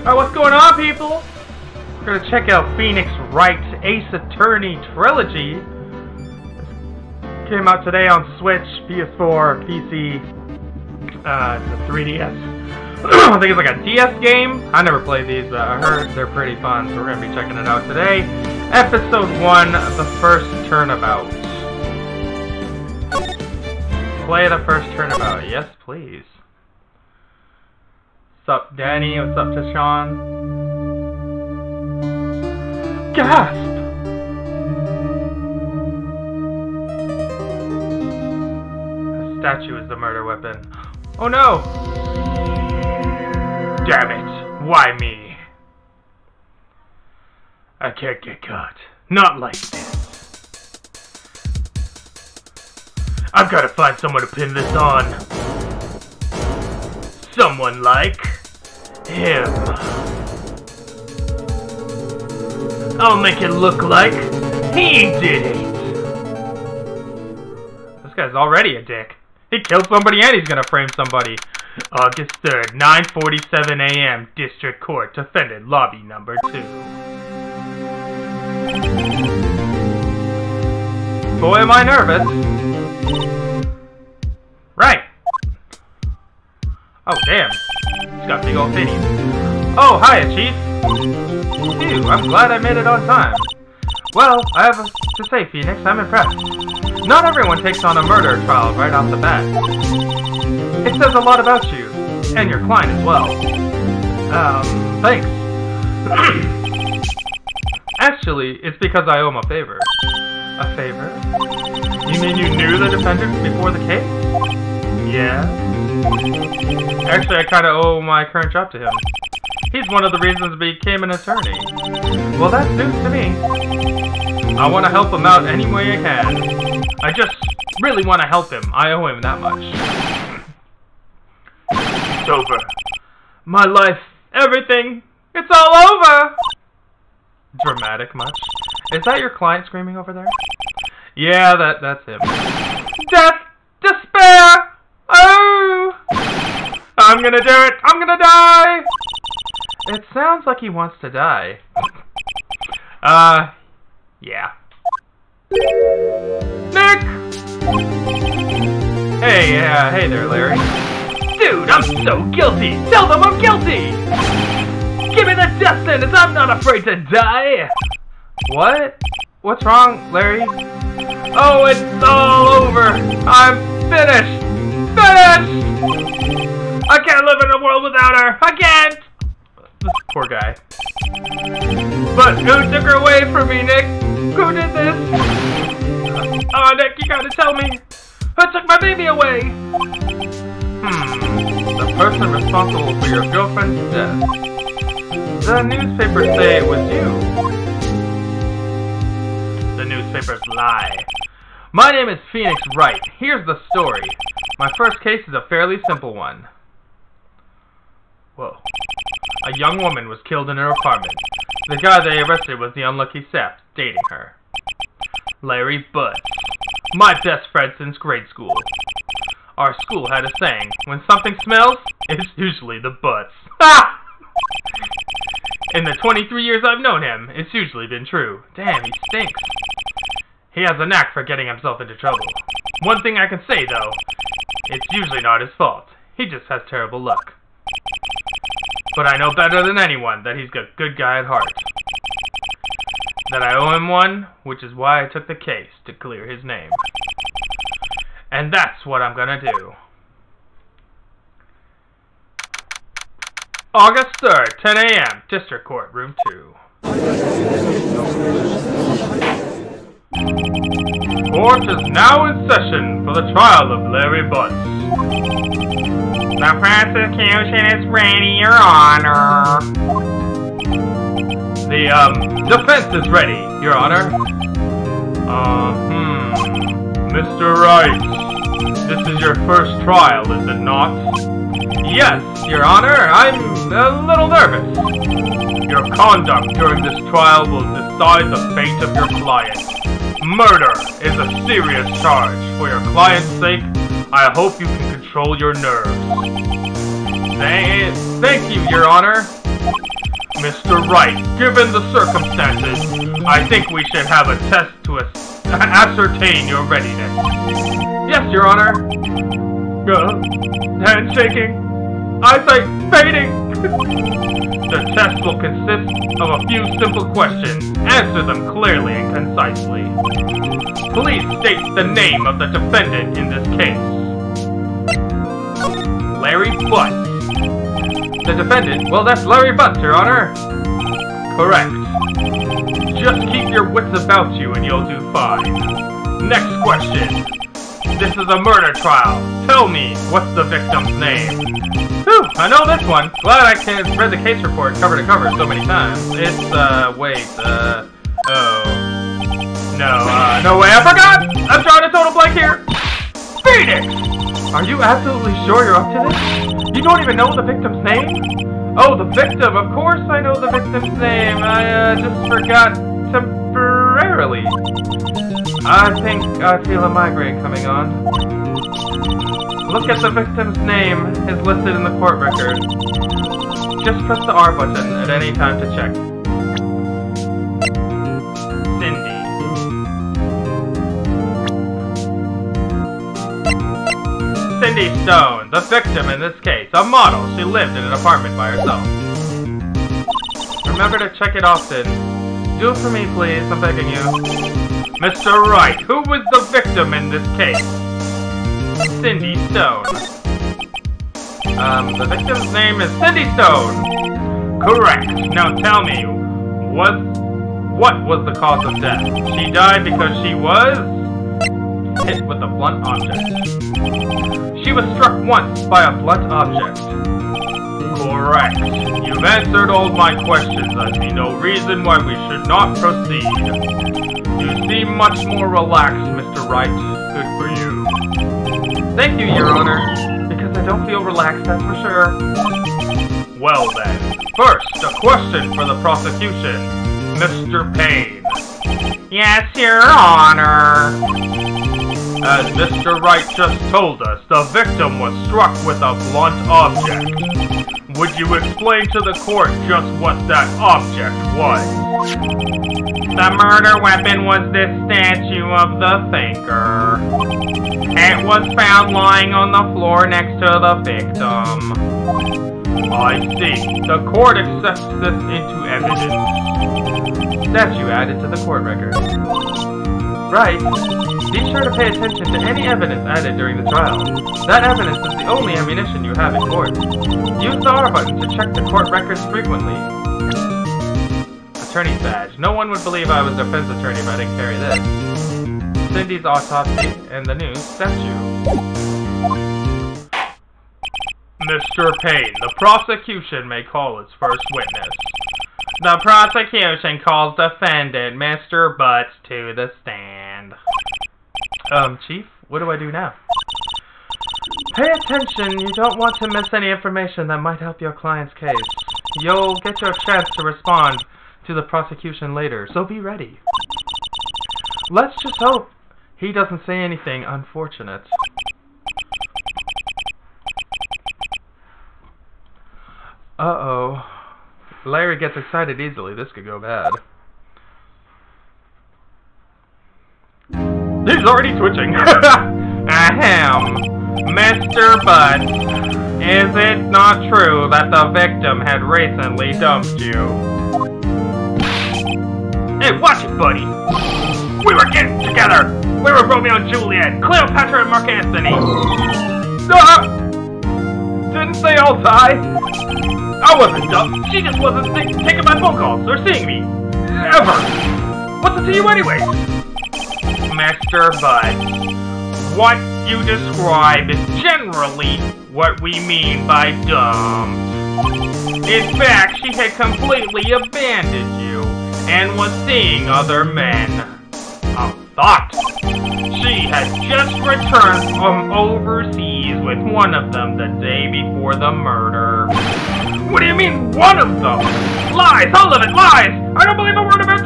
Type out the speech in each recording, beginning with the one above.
Alright, what's going on, people? We're gonna check out Phoenix Wright's Ace Attorney Trilogy. This came out today on Switch, PS4, PC, the 3DS. I think it's like a DS game. I never played these, but I heard they're pretty fun, so we're gonna be checking it out today. Episode 1, The First Turnabout. Play the first turnabout. Yes, please. What's up, Danny? What's up, Tashawn? Gasp! A statue is the murder weapon. Oh no! Damn it! Why me? I can't get caught. Not like this. I've got to find someone to pin this on. Someone like him. I'll make it look like he did it. This guy's already a dick. He killed somebody and he's gonna frame somebody. August 3rd, 9:47 a.m. District Court, defendant, lobby number 2. Boy, am I nervous. Right. Oh, damn. He's got big old titties. Oh, hiya, Chief. Phew, I'm glad I made it on time. Well, I have to say, Phoenix, I'm impressed. Not everyone takes on a murder trial right off the bat. It says a lot about you, and your client as well. Thanks. Actually, it's because I owe him a favor. A favor? You mean you knew the defendant before the case? Yeah. Actually, I kinda owe my current job to him. He's one of the reasons I became an attorney. Well, that's news to me. I want to help him out any way I can. I just really want to help him. I owe him that much. It's over. My life, everything, it's all over! Dramatic much? Is that your client screaming over there? Yeah, that's him. Death! Despair! Oh! I'm gonna do it! I'm gonna die! It sounds like he wants to die. Yeah. Nick! Hey there, Larry. Dude, I'm so guilty! Tell them I'm guilty! Give me the death sentence! I'm not afraid to die! What? What's wrong, Larry? Oh, it's all over! I'm finished! Finished! I can't live in a world without her! I can't! This poor guy. But who took her away from me, Nick? Who did this? Oh, Nick, you gotta tell me! Who took my baby away? The person responsible for your girlfriend's death. The newspapers say it was you. The newspapers lie. My name is Phoenix Wright. Here's the story. My first case is a fairly simple one. Whoa. A young woman was killed in her apartment. The guy they arrested was the unlucky sap dating her. Larry Butts. My best friend since grade school. Our school had a saying, when something smells, it's usually the butts. Ah! In the 23 years I've known him, it's usually been true. Damn, he stinks. He has a knack for getting himself into trouble. One thing I can say, though, it's usually not his fault. He just has terrible luck. But I know better than anyone that he's a good guy at heart. That I owe him one, which is why I took the case, to clear his name. And that's what I'm gonna do. August 3rd, 10 a.m., District Court, Room 2. Court is now in session for the trial of Larry Butts. The prosecution is ready, Your Honor. The, defense is ready, Your Honor. Mr. Wright, this is your first trial, is it not? Yes, Your Honor, I'm a little nervous. Your conduct during this trial will decide the fate of your client. Murder is a serious charge. For your client's sake, I hope you can control your nerves. Thank you, Your Honor. Mr. Wright, given the circumstances, I think we should have a test to ascertain your readiness. Yes, Your Honor. Hand shaking. Eyesight fading. The test will consist of a few simple questions. Answer them clearly and concisely. Please state the name of the defendant in this case. Larry Butts. The defendant? Well, that's Larry Butts, Your Honor. Correct. Just keep your wits about you and you'll do fine. Next question. This is a murder trial. Tell me, what's the victim's name? Whew, I know this one. Glad I can read the case report cover to cover so many times. It's, no way, I forgot! I'm drawing a total blank here! Phoenix! Are you absolutely sure you're up to this? You don't even know the victim's name? Oh, the victim, of course I know the victim's name. I, just forgot temporarily. I think I feel a migraine coming on. Look at the victim's name is listed in the court record. Just press the R button at any time to check. Cindy. Cindy Stone, the victim in this case, a model. She lived in an apartment by herself. Remember to check it often. Do it for me, please. I'm begging you. Mr. Wright, who was the victim in this case? Cindy Stone. The victim's name is Cindy Stone. Correct. Now tell me, what was the cause of death? She died because she was hit with a blunt object. She was struck once by a blunt object. Correct. You've answered all my questions. I see no reason why we should not proceed. You seem much more relaxed, Mr. Wright. Good for you. Thank you, Your Honor. Because I don't feel relaxed, that's for sure. Well then, first, a question for the prosecution. Mr. Payne. Yes, Your Honor. As Mr. Wright just told us, the victim was struck with a blunt object. Would you explain to the court just what that object was? The murder weapon was this statue of the thinker. It was found lying on the floor next to the victim. I see. The court accepts this into evidence. Statue added to the court record. Right. Be sure to pay attention to any evidence added during the trial. That evidence is the only ammunition you have in court. Use the R button to check the court records frequently. Attorney's badge. No one would believe I was a defense attorney if I didn't carry this. Cindy's autopsy and the new statue. Mr. Payne, the prosecution may call its first witness. The prosecution calls defendant Mr. Butts to the stand. Chief, what do I do now? Pay attention, you don't want to miss any information that might help your client's case. You'll get your chance to respond to the prosecution later, so be ready. Let's just hope he doesn't say anything unfortunate. Uh-oh. Larry gets excited easily. This could go bad. He's already twitching. Ahem. Mr. Butts, is it not true that the victim had recently dumped you? Hey, watch it, buddy. We were getting together. We were Romeo and Juliet, Cleopatra and Mark Antony. Didn't they all die? I wasn't dumped. She just wasn't taking my phone calls or seeing me. Ever. What's it to you anyway? Mr. Butts, what you describe is generally what we mean by dumped. In fact, she had completely abandoned you and was seeing other men. I thought she had just returned from overseas with one of them the day before the murder. What do you mean, one of them? Lies! All of it! Lies! I don't believe a word of it!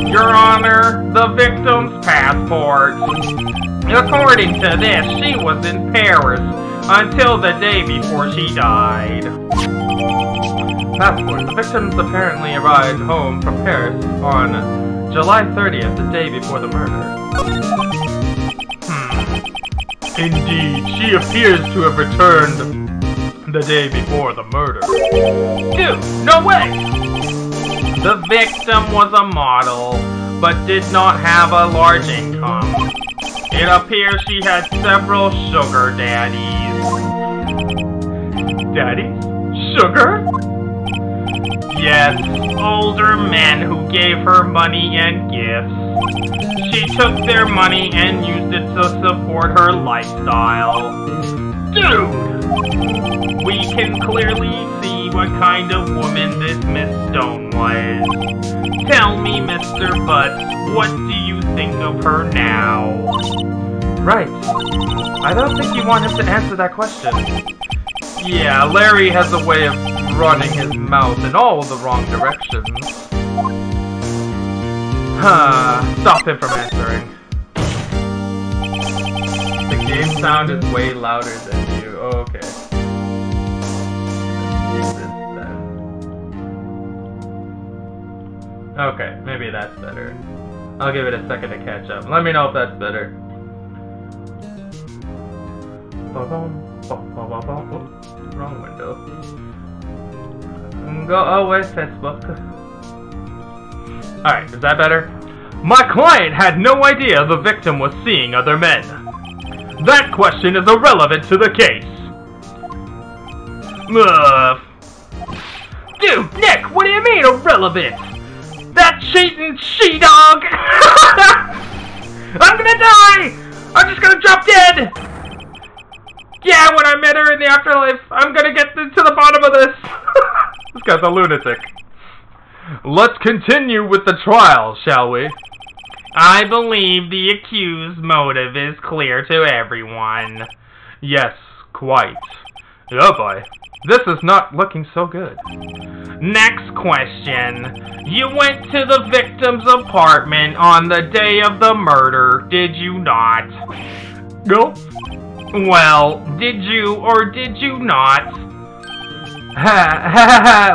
Your Honor, the victim's passport. According to this, she was in Paris until the day before she died. Passport. The victims apparently arrived home from Paris on July 30th, the day before the murder. Indeed, she appears to have returned the day before the murder. Dude, no way! The victim was a model, but did not have a large income. It appears she had several sugar daddies. Daddies? Sugar? Yes, older men who gave her money and gifts. She took their money and used it to support her lifestyle. Dude! We can clearly see what kind of woman this Miss Stone was. Tell me, Mr. Butts, what do you think of her now? Right. I don't think you want him to answer that question. Yeah, Larry has a way of running his mouth in all the wrong directions. Stop him from answering. The game sound is way louder than you. Oh, okay. Let's do this then. Okay, maybe that's better. I'll give it a second to catch up. Let me know if that's better. Oops, wrong window. Oh, where's Facebook? Alright, is that better? My client had no idea the victim was seeing other men. That question is irrelevant to the case. Dude, Nick, what do you mean irrelevant? That cheating she-dog! I'm gonna die! I'm just gonna drop dead! Yeah, when I met her in the afterlife, I'm gonna get to the bottom of this. This guy's a lunatic. Let's continue with the trial, shall we? I believe the accused's motive is clear to everyone. Yes, quite. Oh boy, this is not looking so good. Next question. You went to the victim's apartment on the day of the murder, did you not? No. Well, did you or did you not?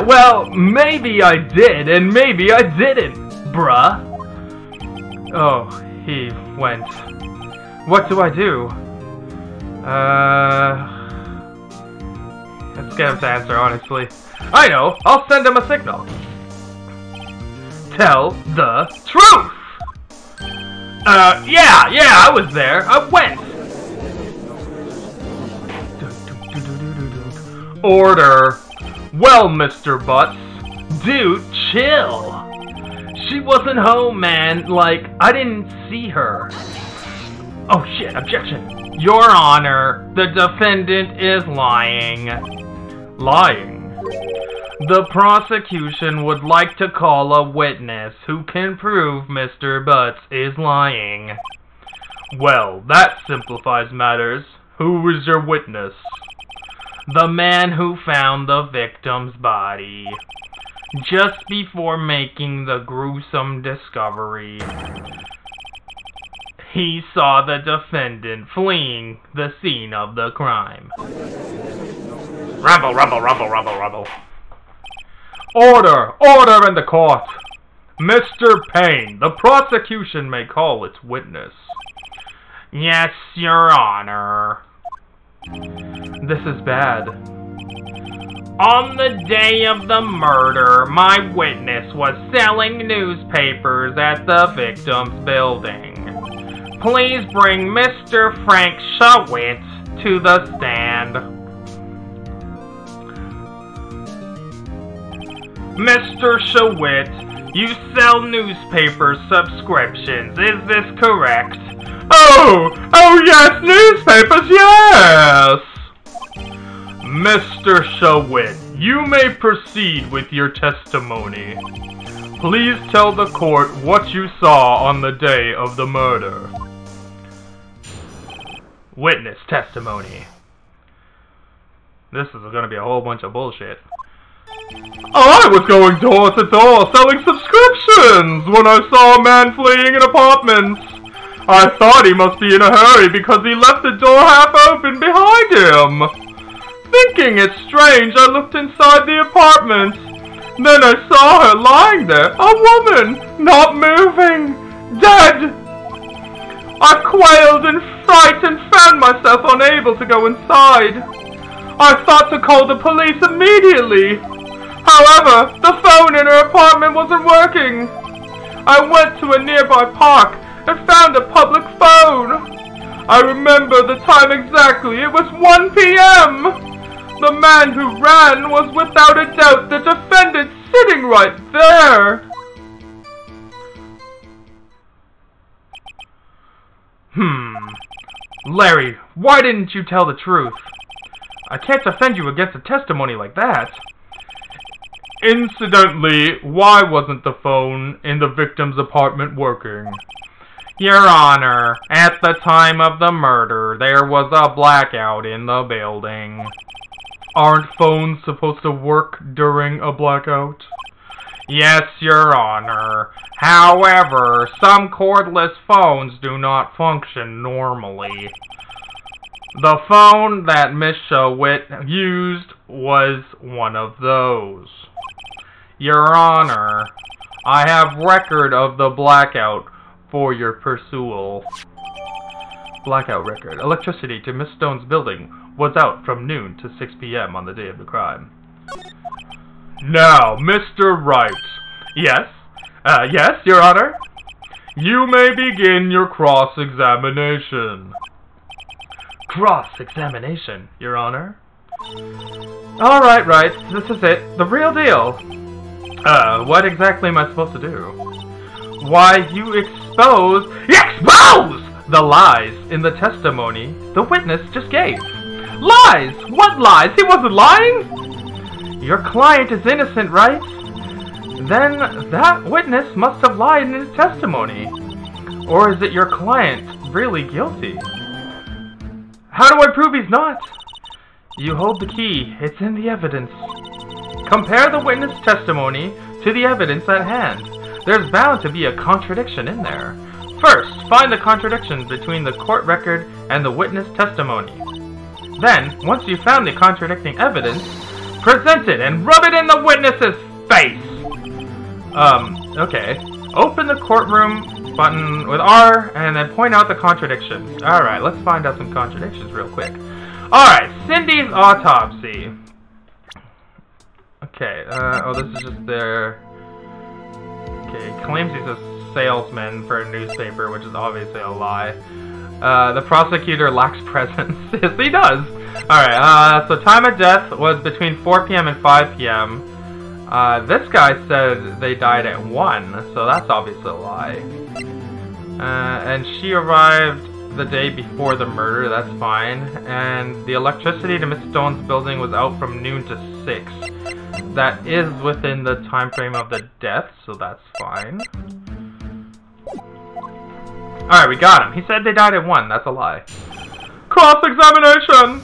Well, maybe I did and maybe I didn't, bruh. Oh, he went. What do I do? Let's get him to answer, honestly. I know, I'll send him a signal. Tell the truth! Yeah, I was there. I went. Order. Well, Mr. Butts. Dude, chill. She wasn't home, man. Like, I didn't see her. Oh shit, objection. Your Honor, the defendant is lying. Lying? The prosecution would like to call a witness who can prove Mr. Butts is lying. Well, that simplifies matters. Who is your witness? The man who found the victim's body. Just before making the gruesome discovery, he saw the defendant fleeing the scene of the crime. Rumble, rumble, rumble, rumble, rumble. Order! Order in the court! Mr. Payne, the prosecution may call its witness. Yes, Your Honor. This is bad. On the day of the murder, my witness was selling newspapers at the victim's building. Please bring Mr. Frank Shawit to the stand. Mr. Shawit, you sell newspaper subscriptions, is this correct? Oh yes, newspapers, yes! Mr. Shawit, you may proceed with your testimony. Please tell the court what you saw on the day of the murder. Witness testimony. This is going to be a whole bunch of bullshit. I was going door to door selling subscriptions when I saw a man fleeing an apartment. I thought he must be in a hurry because he left the door half open behind him. Thinking it strange, I looked inside the apartment. Then I saw her lying there, a woman, not moving, dead. I quailed in fright and found myself unable to go inside. I thought to call the police immediately. However, the phone in her apartment wasn't working. I went to a nearby park and found a public phone. I remember the time exactly. It was 1 p.m. The man who ran was without a doubt the defendant sitting right there. Larry, why didn't you tell the truth? I can't defend you against a testimony like that. Incidentally, why wasn't the phone in the victim's apartment working? Your Honor, at the time of the murder, there was a blackout in the building. Aren't phones supposed to work during a blackout? Yes, Your Honor. However, some cordless phones do not function normally. The phone that Miss Shawitt used was one of those. Your Honor, I have record of the blackout for your perusal. Blackout record. Electricity to Miss Stone's building was out from noon to 6 p.m. on the day of the crime. Now, Mr. Wright. Yes? Yes, Your Honor? You may begin your cross-examination. Cross-examination, Your Honor? Alright, right. This is it. The real deal. What exactly am I supposed to do? Why, you expose the lies in the testimony the witness just gave. Lies! What lies? He wasn't lying! Your client is innocent, right? Then that witness must have lied in his testimony. Or is it your client really guilty? How do I prove he's not? You hold the key. It's in the evidence. Compare the witness testimony to the evidence at hand. There's bound to be a contradiction in there. First, find the contradiction between the court record and the witness testimony. Then, once you've found the contradicting evidence, present it and rub it in the witness's face! Okay. Open the courtroom button with R and then point out the contradictions. Alright, let's find out some contradictions real quick. Alright, Cindy's autopsy. Okay, oh, this is just their... Okay, he claims he's a salesman for a newspaper, which is obviously a lie. The prosecutor lacks presence. Yes, he does! Alright, so time of death was between 4 p.m. and 5 p.m. This guy said they died at 1, so that's obviously a lie. And she arrived the day before the murder, that's fine. And the electricity to Miss Stone's building was out from noon to 6. That is within the time frame of the death, so that's fine. Alright, we got him. He said they died at 1, that's a lie. Cross-examination!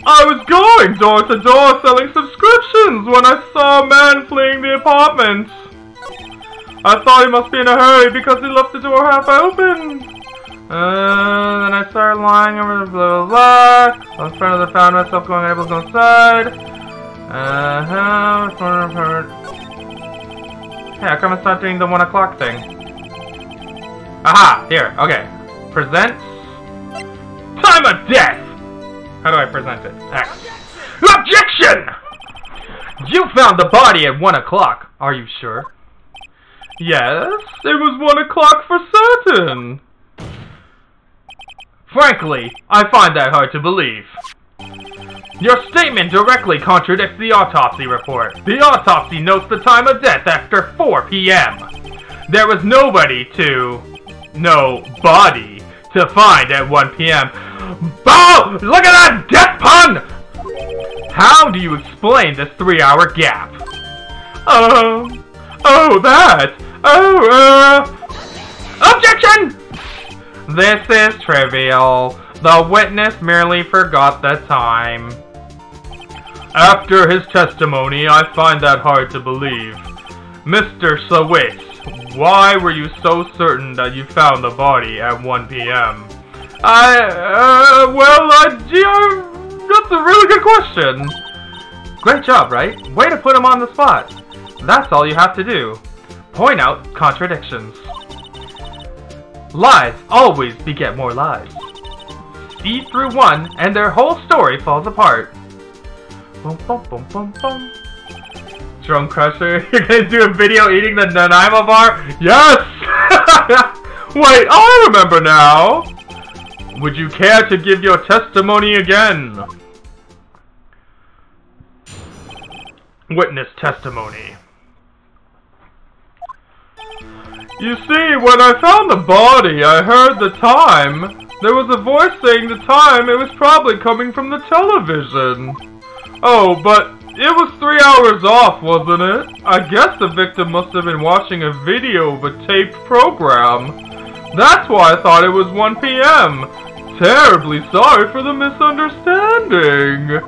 I was going door to door selling subscriptions when I saw a man fleeing the apartment. I thought he must be in a hurry because he left the door half open. Then I started lying over the blah blah blah. I was in front of the found myself going able to go inside. Hey, how come it's not doing the 1 o'clock thing? Aha! Here, okay. Present. Time of death! How do I present it? X. Objection! You found the body at 1 o'clock. Are you sure? Yes, it was 1 o'clock for certain. Frankly, I find that hard to believe. Your statement directly contradicts the autopsy report. The autopsy notes the time of death after 4 p.m. There was no body to find at 1 p.m. Oh! Look at that death pun! How do you explain this 3-hour gap? Objection! This is trivial. The witness merely forgot the time. After his testimony, I find that hard to believe. Mr. Sawitz, why were you so certain that you found the body at 1 p.m.? That's a really good question. Great job, right? Way to put him on the spot. That's all you have to do. Point out contradictions. Lies always beget more lies. See through one, and their whole story falls apart. Boom, boom, boom, boom, boom. Drone Crusher, you're gonna do a video eating the Nanaima bar? Yes! Wait, I remember now! Would you care to give your testimony again? Witness testimony. You see, when I found the body, I heard the time. There was a voice saying the time. It was probably coming from the television. Oh, but it was 3 hours off, wasn't it? I guess the victim must have been watching a video of a taped program. That's why I thought it was 1 p.m. Terribly sorry for the misunderstanding.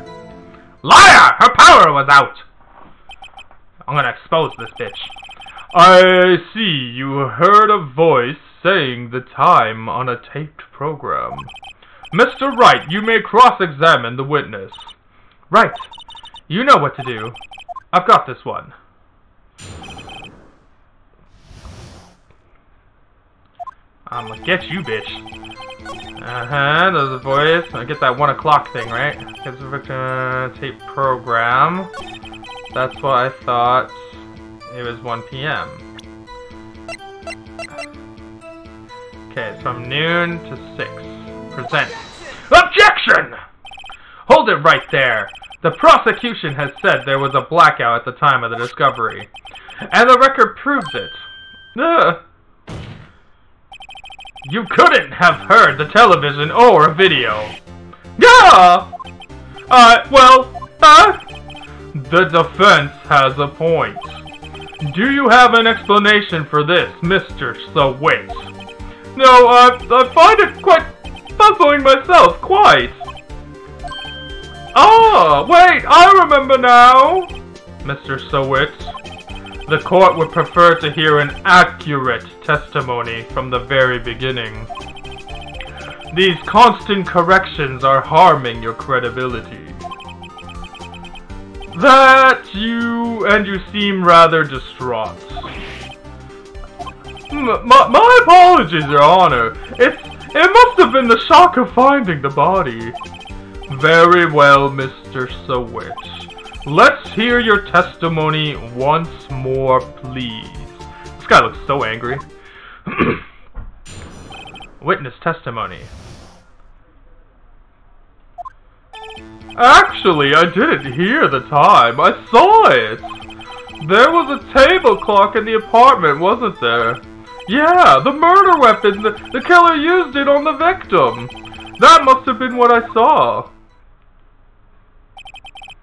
Liar! Her power was out! I'm gonna expose this bitch. I see you heard a voice saying the time on a taped program. Mr. Wright, you may cross-examine the witness. Right. You know what to do. I've got this one. I'm gonna get you, bitch. There's a voice. I get that 1 o'clock thing, right? Gives the victim tape program. That's what I thought. It was 1 p.m. Okay, it's from noon to 6. Present. Objection! Hold it right there. The prosecution has said there was a blackout at the time of the discovery. And the record proves it. You couldn't have heard the television or a video. Yeah! The defense has a point. Do you have an explanation for this, Mr. Sowit? No, I find it quite puzzling myself, quite. Ah, wait, I remember now! Mr. Sowit, the court would prefer to hear an accurate testimony from the very beginning. These constant corrections are harming your credibility. You seem rather distraught. My apologies, Your Honor. It must have been the shock of finding the body. Very well, Mr. Sowit. Let's hear your testimony once more, please. This guy looks so angry. Witness testimony. Actually, I didn't hear the time. I saw it. There was a table clock in the apartment, wasn't there? Yeah, the murder weapon. The killer used it on the victim. That must have been what I saw.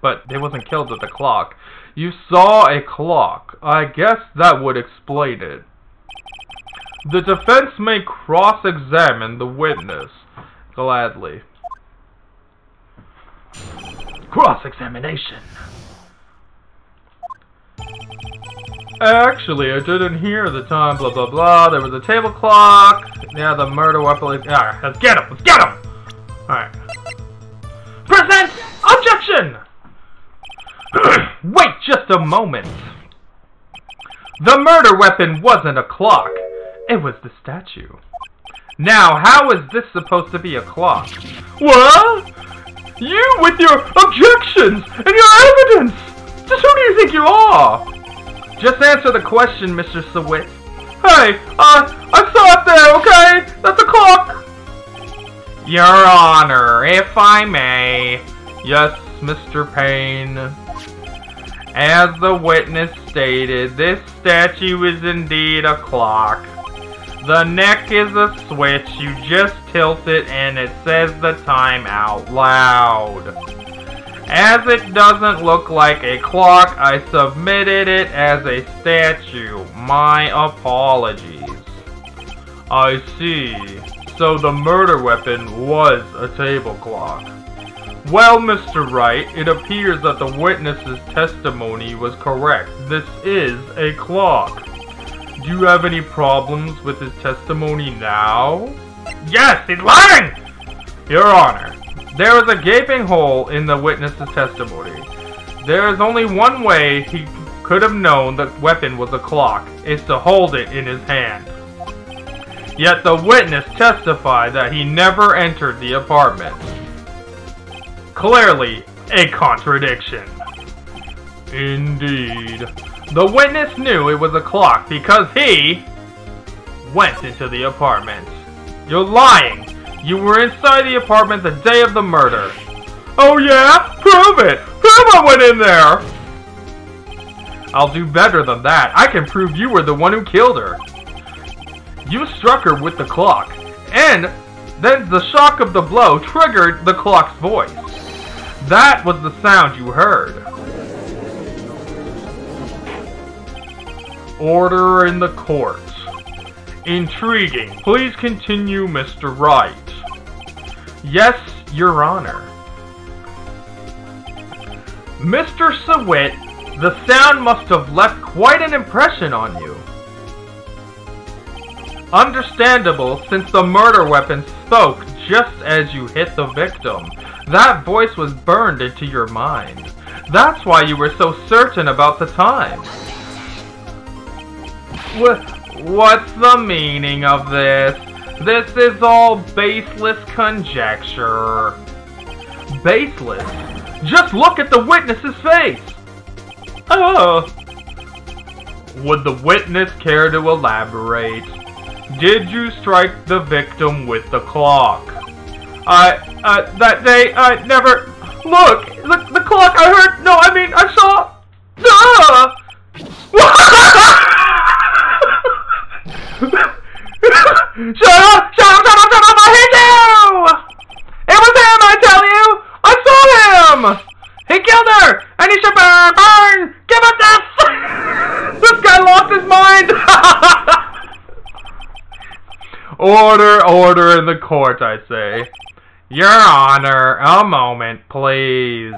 But they wasn't killed with the clock. You saw a clock. I guess that would explain it. The defense may cross-examine the witness. Gladly. Cross-examination. Actually, I didn't hear the time, blah, blah, blah. There was a table clock. Yeah, the murder weapon. Alright, let's get him. Let's get him. Alright. Present objection! Wait just a moment. The murder weapon wasn't a clock. It was the statue. Now, how is this supposed to be a clock? What? You with your objections and your evidence! Just who do you think you are? Just answer the question, Mr. Sowit. Hey, I saw it there, okay? That's a clock! Your Honor, if I may. Yes, Mr. Payne. As the witness stated, this statue is indeed a clock. The neck is a switch, you just tilt it and it says the time out loud. As it doesn't look like a clock, I submitted it as a statue. My apologies. I see. So the murder weapon was a table clock. Well, Mr. Wright, it appears that the witness's testimony was correct. This is a clock. Do you have any problems with his testimony now? Yes, he's lying! Your Honor, there was a gaping hole in the witness's testimony. There is only one way he could have known the weapon was a clock. It's to hold it in his hand. Yet the witness testified that he never entered the apartment. Clearly, a contradiction. Indeed. The witness knew it was a clock because he went into the apartment. You're lying. You were inside the apartment the day of the murder. Oh yeah? Prove it! Prove I went in there! I'll do better than that. I can prove you were the one who killed her. You struck her with the clock, and then the shock of the blow triggered the clock's voice. That was the sound you heard. Order in the court. Intriguing. Please continue, Mr. Wright. Yes, Your Honor. Mr. Sawit, the sound must have left quite an impression on you. Understandable, since the murder weapon spoke just as you hit the victim. That voice was burned into your mind. That's why you were so certain about the time. What's the meaning of this? This is all baseless conjecture. Baseless? Just look at the witness's face! Oh. Would the witness care to elaborate? Did you strike the victim with the clock? That day, I never... Look! The clock, I heard... No, I mean, I saw... Ah! Shut up! I hate you! It was him, I tell you! I saw him! He killed her! And he should burn! Give up this! This guy lost his mind! Order in the court, I say. Your Honor, a moment, please.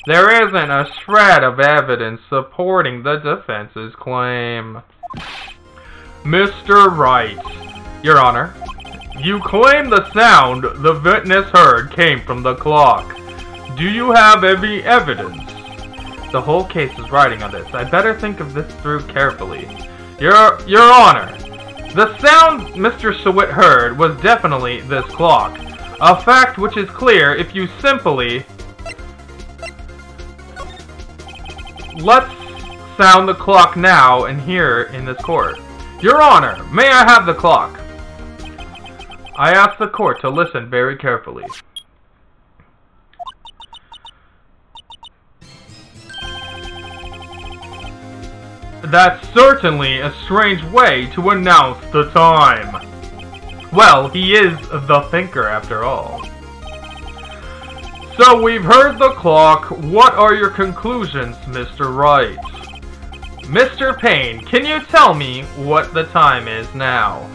There isn't a shred of evidence supporting the defense's claim. Mr. Wright, Your Honor, you claim the sound the witness heard came from the clock. Do you have any evidence? The whole case is riding on this. I better think of this through carefully. Your Honor, the sound Mr. Sawit heard was definitely this clock. A fact which is clear if you simply... Let's sound the clock now and here in this court. Your Honor, may I have the clock? I ask the court to listen very carefully. That's certainly a strange way to announce the time. Well, he is the thinker after all. So we've heard the clock. What are your conclusions, Mr. Wright? Mr. Payne, can you tell me what the time is now?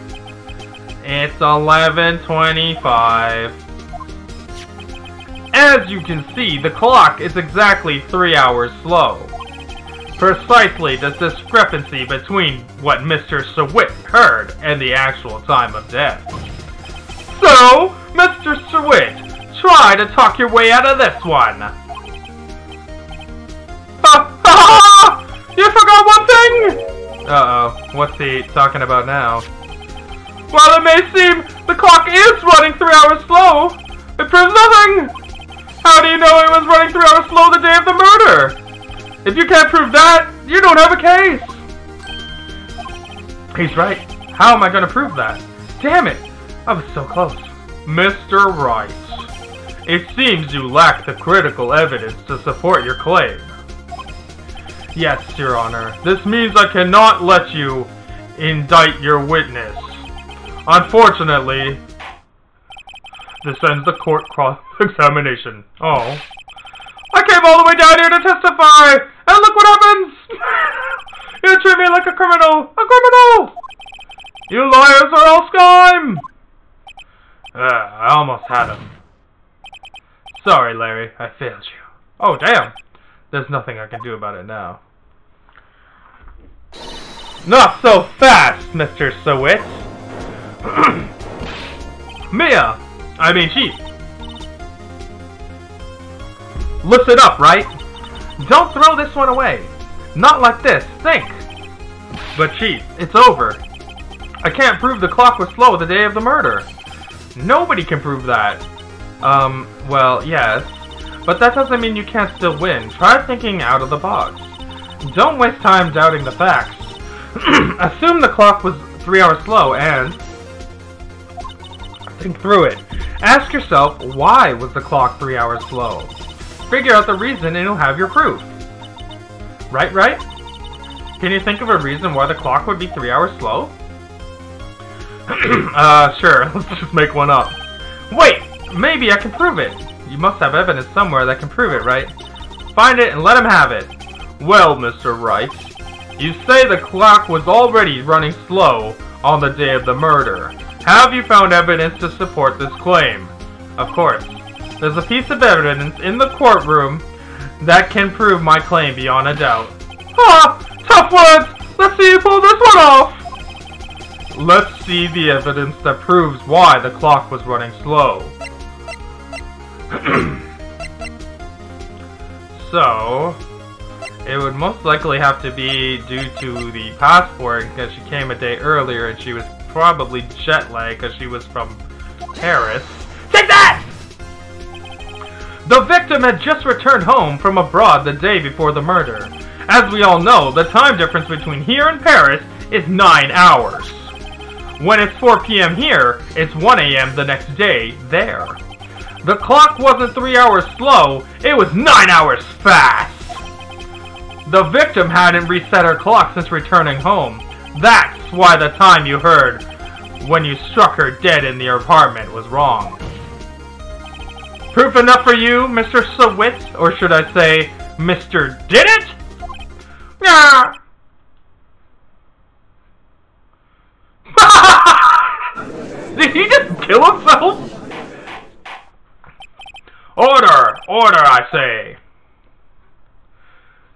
It's 11:25. As you can see, the clock is exactly 3 hours slow. Precisely the discrepancy between what Mr. Sawit heard and the actual time of death. So, Mr. Sawit, try to talk your way out of this one. You forgot one thing! Uh-oh, what's he talking about now? While it may seem the clock is running 3 hours slow, it proves nothing! How do you know it was running 3 hours slow the day of the murder? If you can't prove that, you don't have a case! He's right. How am I going to prove that? Damn it! I was so close. Mr. Wright, it seems you lack the critical evidence to support your claim. Yes, Your Honor. This means I cannot let you indict your witness. Unfortunately, this ends the court cross-examination. Oh. I came all the way down here to testify, and look what happens! You treat me like a criminal! A criminal! You liars are all scum! I almost had him. Sorry, Larry, I failed you. Oh, damn! There's nothing I can do about it now. Not so fast, Mr. Sawit! Chief. Listen up, right? Don't throw this one away. Not like this. Think. But Chief, it's over. I can't prove the clock was slow the day of the murder. Nobody can prove that. Well, yes. But that doesn't mean you can't still win. Try thinking out of the box. Don't waste time doubting the facts. Assume the clock was 3 hours slow and think through it. Ask yourself, why was the clock 3 hours slow? Figure out the reason and you'll have your proof. Right? Can you think of a reason why the clock would be 3 hours slow? Sure, let's just make one up. Wait, maybe I can prove it. You must have evidence somewhere that can prove it, right? Find it and let him have it. Well, Mr. Wright, you say the clock was already running slow on the day of the murder. Have you found evidence to support this claim? Of course. There's a piece of evidence in the courtroom that can prove my claim beyond a doubt. Ha! Tough words! Let's see you pull this one off! Let's see the evidence that proves why the clock was running slow. So, it would most likely have to be due to the passport because she came a day earlier and she was probably jet lagged because she was from Paris. Take that! The victim had just returned home from abroad the day before the murder. As we all know, the time difference between here and Paris is 9 hours. When it's 4 p.m. here, it's 1 a.m. the next day there. The clock wasn't 3 hours slow, it was 9 hours fast! The victim hadn't reset her clock since returning home. That's why the time you heard when you struck her dead in the apartment was wrong. Proof enough for you, Mr. Sawit? Or should I say, Mr. Did It? Yeah. Did he just kill himself? Order! Order, I say!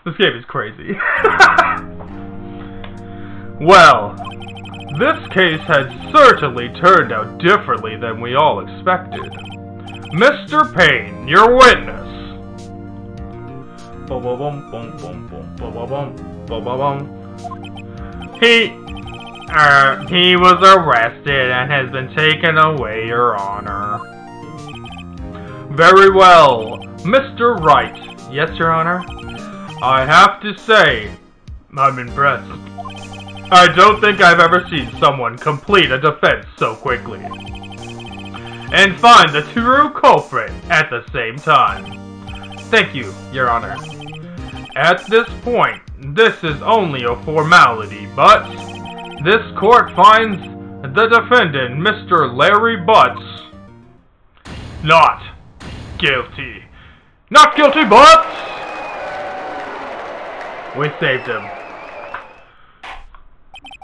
This game is crazy. Well, this case had certainly turned out differently than we all expected. Mr. Payne, your witness. He was arrested and has been taken away, Your Honor. Very well. Mr. Wright. Yes, Your Honor? I have to say, I'm impressed. I don't think I've ever seen someone complete a defense so quickly. And find the true culprit at the same time. Thank you, Your Honor. At this point, this is only a formality, but this court finds the defendant, Mr. Larry Butts, not guilty. Not guilty, but we saved him.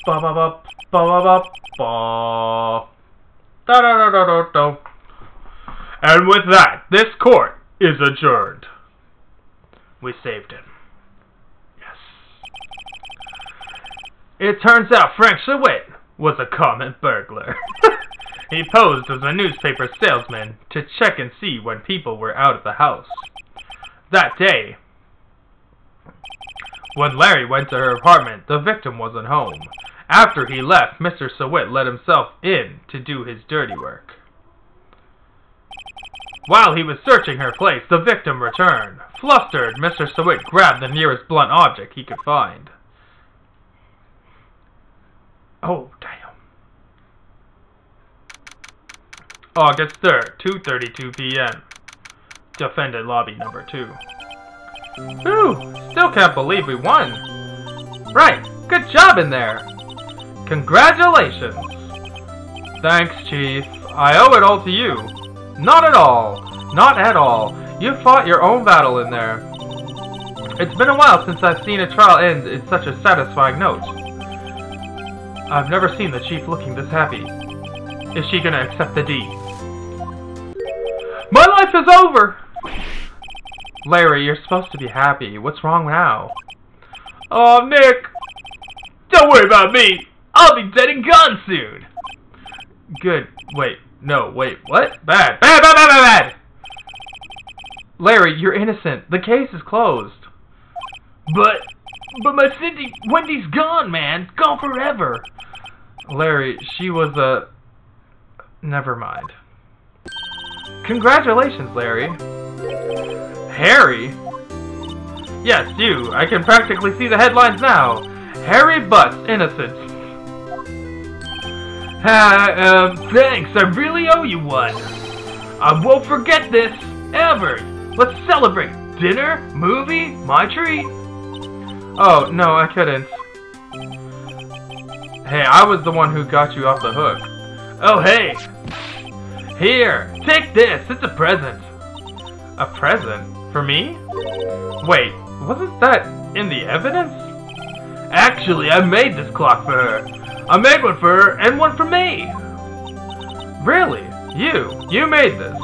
Ba ba ba ba ba ba ba. Da da da da da da. And with that, this court is adjourned. We saved him. Yes. It turns out Frank Sawit was a common burglar. He posed as a newspaper salesman to check and see when people were out of the house. That day, when Larry went to her apartment, the victim wasn't home. After he left, Mr. Sawit let himself in to do his dirty work. While he was searching her place, the victim returned. Flustered, Mr. Sawit grabbed the nearest blunt object he could find. Oh, damn. August 3rd, 2:32 p.m. Defendant lobby number 2. Ooh, still can't believe we won. Right, good job in there. Congratulations. Thanks, Chief. I owe it all to you. Not at all. Not at all. You fought your own battle in there. It's been a while since I've seen a trial end in such a satisfying note. I've never seen the Chief looking this happy. Is she gonna accept the deed? My life is over! Larry, you're supposed to be happy. What's wrong now? Oh, Nick! Don't worry about me! I'll be dead and gone soon! Good. Wait, No, wait, what? Bad. Bad, bad, bad, bad, bad! Larry, you're innocent. The case is closed. But my Wendy's gone, man. Gone forever. Larry, she was a... Never mind. Congratulations, Larry. Harry? Yes, you. I can practically see the headlines now. Harry Butts, innocent. Thanks. I really owe you one. I won't forget this, ever. Let's celebrate. Dinner? Movie? My treat? Oh, no, I couldn't. Hey, I was the one who got you off the hook. Oh, hey. Here, take this. It's a present. A present? For me? Wait, wasn't that in the evidence? Actually, I made this clock for her. I made one for her and one for me. Really? You made this.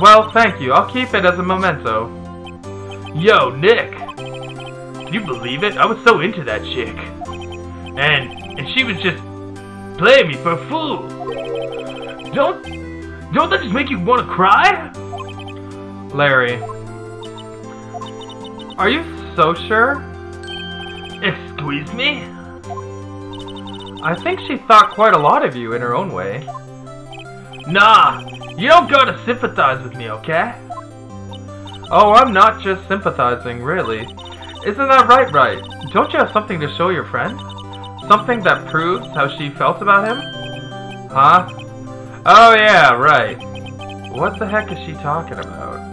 Well, thank you. I'll keep it as a memento. Yo, Nick. Can you believe it? I was so into that chick. And she was just playing me for a fool. Don't that just make you want to cry? Larry. Are you so sure? Excuse me? I think she thought quite a lot of you in her own way. Nah, you don't gotta sympathize with me, okay? Oh, I'm not just sympathizing, really. Isn't that right? Don't you have something to show your friend? Something that proves how she felt about him? Huh? Oh yeah, right. What the heck is she talking about?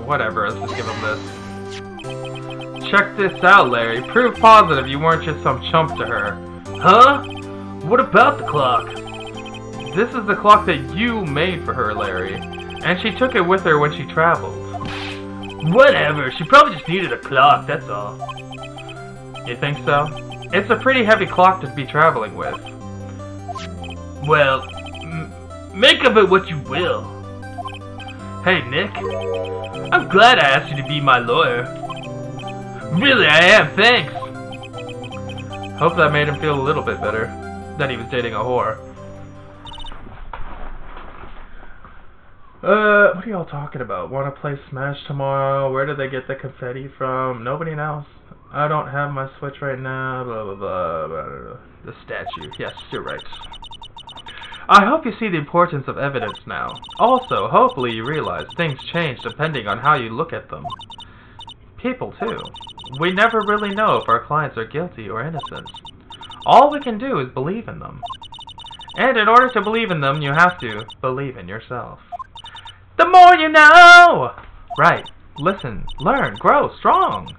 Whatever, let's just give him this. Check this out, Larry. Proof positive you weren't just some chump to her. Huh? What about the clock? This is the clock that you made for her, Larry. And she took it with her when she traveled. Whatever, she probably just needed a clock, that's all. You think so? It's a pretty heavy clock to be traveling with. Well, make of it what you will. Hey, Nick. I'm glad I asked you to be my lawyer. Really, I am, thanks. Hope that made him feel a little bit better. That he was dating a whore. What are y'all talking about? Want to play Smash tomorrow? Where did they get the confetti from? Nobody knows. I don't have my Switch right now. Blah, blah, blah, blah, blah. The statue. Yes, you're right. I hope you see the importance of evidence now. Also, hopefully you realize things change depending on how you look at them. People, too. We never really know if our clients are guilty or innocent. All we can do is believe in them. And in order to believe in them, you have to believe in yourself. The more you know! Right. Listen, learn, grow, strong.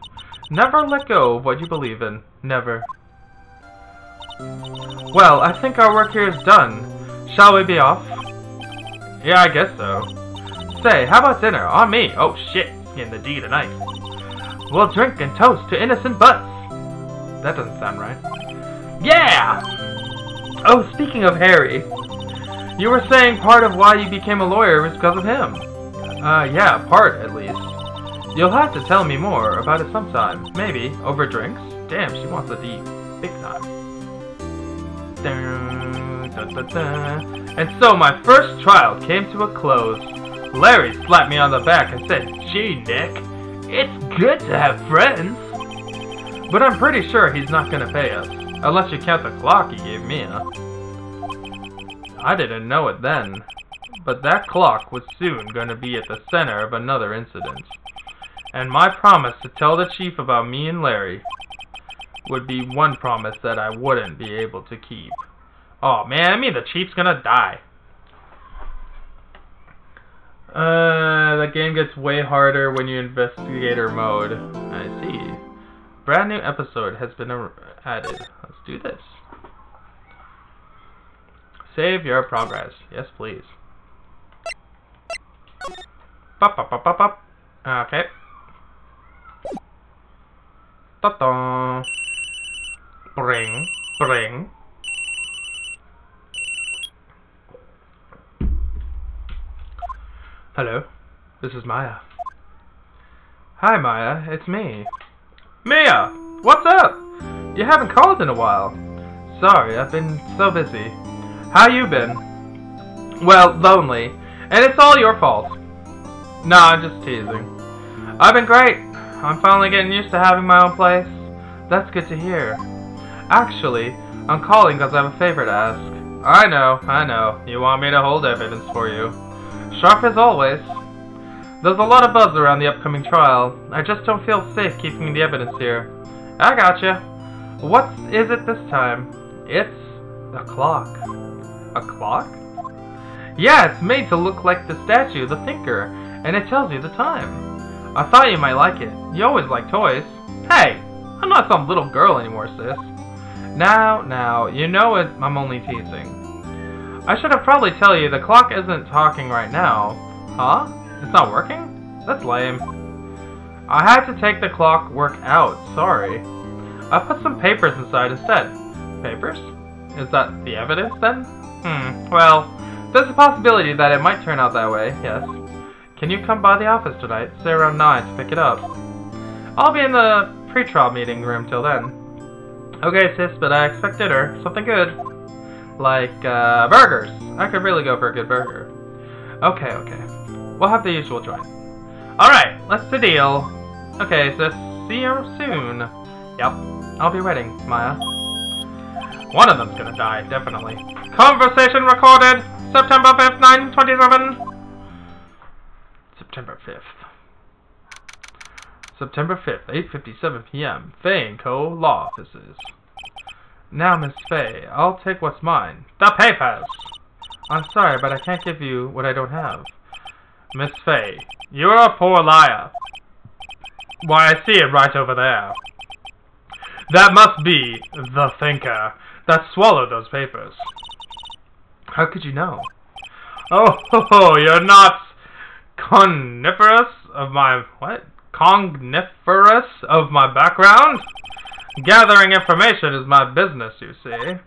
Never let go of what you believe in. Never. Well, I think our work here is done. Shall we be off? Yeah, I guess so. Say, how about dinner? On me. Oh, shit. In the D tonight. We'll drink and toast to innocent butts. That doesn't sound right. Yeah! Oh, speaking of Harry. You were saying part of why you became a lawyer was because of him. Yeah, part, at least. You'll have to tell me more about it sometime. Maybe, over drinks? Damn, she wants a D. Big time. And so my first trial came to a close. Larry slapped me on the back and said, "Gee, Nick, it's good to have friends." But I'm pretty sure he's not gonna pay us. Unless you count the clock he gave me, huh? I didn't know it then. But that clock was soon gonna be at the center of another incident. And my promise to tell the chief about me and Larry would be one promise that I wouldn't be able to keep. Oh man, I mean the chief's gonna die. The game gets way harder when you investigator mode. I see. Brand new episode has been added. Let's do this. Save your progress. Yes, please. Pop, pop, pop, pop, pop. Okay. Ta-da. Bring, bring. Hello. This is Maya. Hi, Maya. It's me. Mia! What's up? You haven't called in a while. Sorry, I've been so busy. How you been? Well, lonely. And it's all your fault. Nah, I'm just teasing. I've been great. I'm finally getting used to having my own place. That's good to hear. Actually, I'm calling because I have a favor to ask. I know. You want me to hold evidence for you. Sharp as always. There's a lot of buzz around the upcoming trial. I just don't feel safe keeping the evidence here. I gotcha. What is it this time? It's a clock. A clock? Yeah, it's made to look like the statue, the thinker, and it tells you the time. I thought you might like it. You always like toys. Hey, I'm not some little girl anymore, sis. Now, you know it, I'm only teasing. I should have probably tell you the clock isn't talking right now. Huh? It's not working? That's lame. I had to take the clockwork out, sorry. I put some papers inside instead. Papers? Is that the evidence then? Well, there's a possibility that it might turn out that way, yes. Can you come by the office tonight, say around 9 to pick it up? I'll be in the pre-trial meeting room till then. Okay, sis, but I expect dinner. Something good. Like, burgers. I could really go for a good burger. Okay. We'll have the usual joint. Alright, that's the deal. Okay, sis, see you soon. Yep, I'll be waiting, Maya. One of them's gonna die, definitely. Conversation recorded! September 5th, 9/27. September 5th. September 5th, 8:57 p.m. Fay & Co. Law Offices. Now, Miss Fay, I'll take what's mine. The papers! I'm sorry, but I can't give you what I don't have. Miss Fay, you're a poor liar. Why, I see it right over there. That must be the thinker that swallowed those papers. How could you know? Oh, you're not coniferous of my... what? Cogniferous of my background? Gathering information is my business, you see.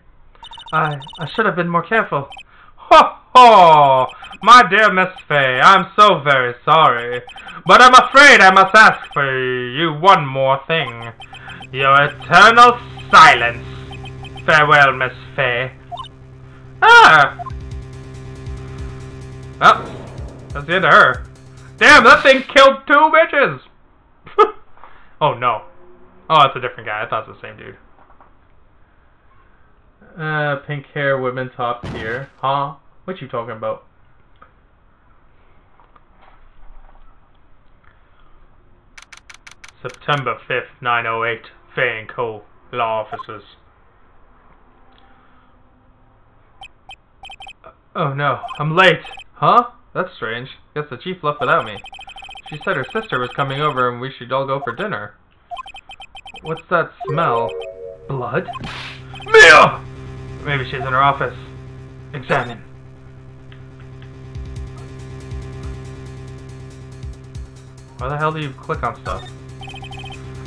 I should have been more careful. Ho! My dear Miss Fay, I'm so very sorry. But I'm afraid I must ask for you one more thing. Your eternal silence. Farewell, Miss Fay. Ah! Well, that's the end of her. Damn, that thing killed 2 bitches! Oh, no. Oh, that's a different guy. I thought it was the same dude. Pink hair, women top tier. Huh? What you talking about? September 5th, 9:08. Fay & Co. Law Offices. Oh no, I'm late. Huh? That's strange. Guess the chief left without me. She said her sister was coming over and we should all go for dinner. What's that smell? Blood? Mia! Maybe she's in her office. Examine. Why the hell do you click on stuff?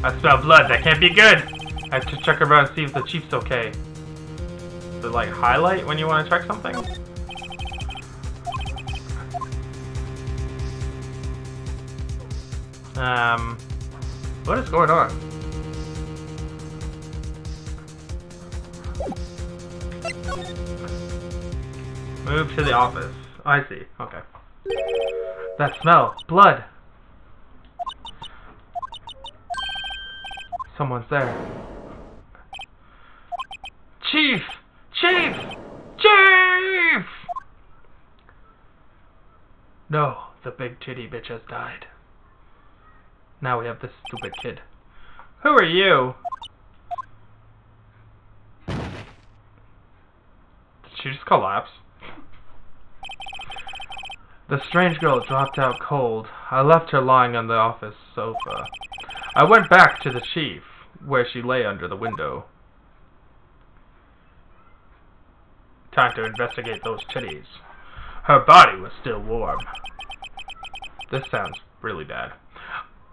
I smell blood. That can't be good. I have to check around and see if the chief's okay. Does it like highlight when you want to check something? What is going on? Move to the office. I see. Okay. That smell. Blood. Someone's there. Chief! Chief! Chief! No, the big titty bitch has died. Now we have this stupid kid. Who are you? Did she just collapse? The strange girl dropped out cold. I left her lying on the office sofa. I went back to the chief, where she lay under the window. Time to investigate those titties. Her body was still warm. This sounds really bad.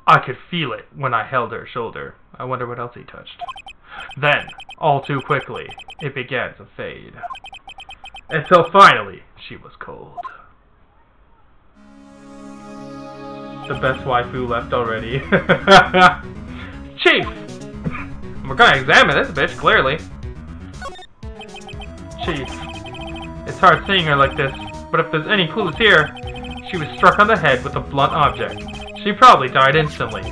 I could feel it when I held her shoulder. I wonder what else he touched. Then, all too quickly, it began to fade. Until finally, she was cold. The best waifu left already. Chief! We're gonna examine this bitch, clearly. Chief. It's hard seeing her like this, but if there's any clues here, she was struck on the head with a blunt object. She probably died instantly.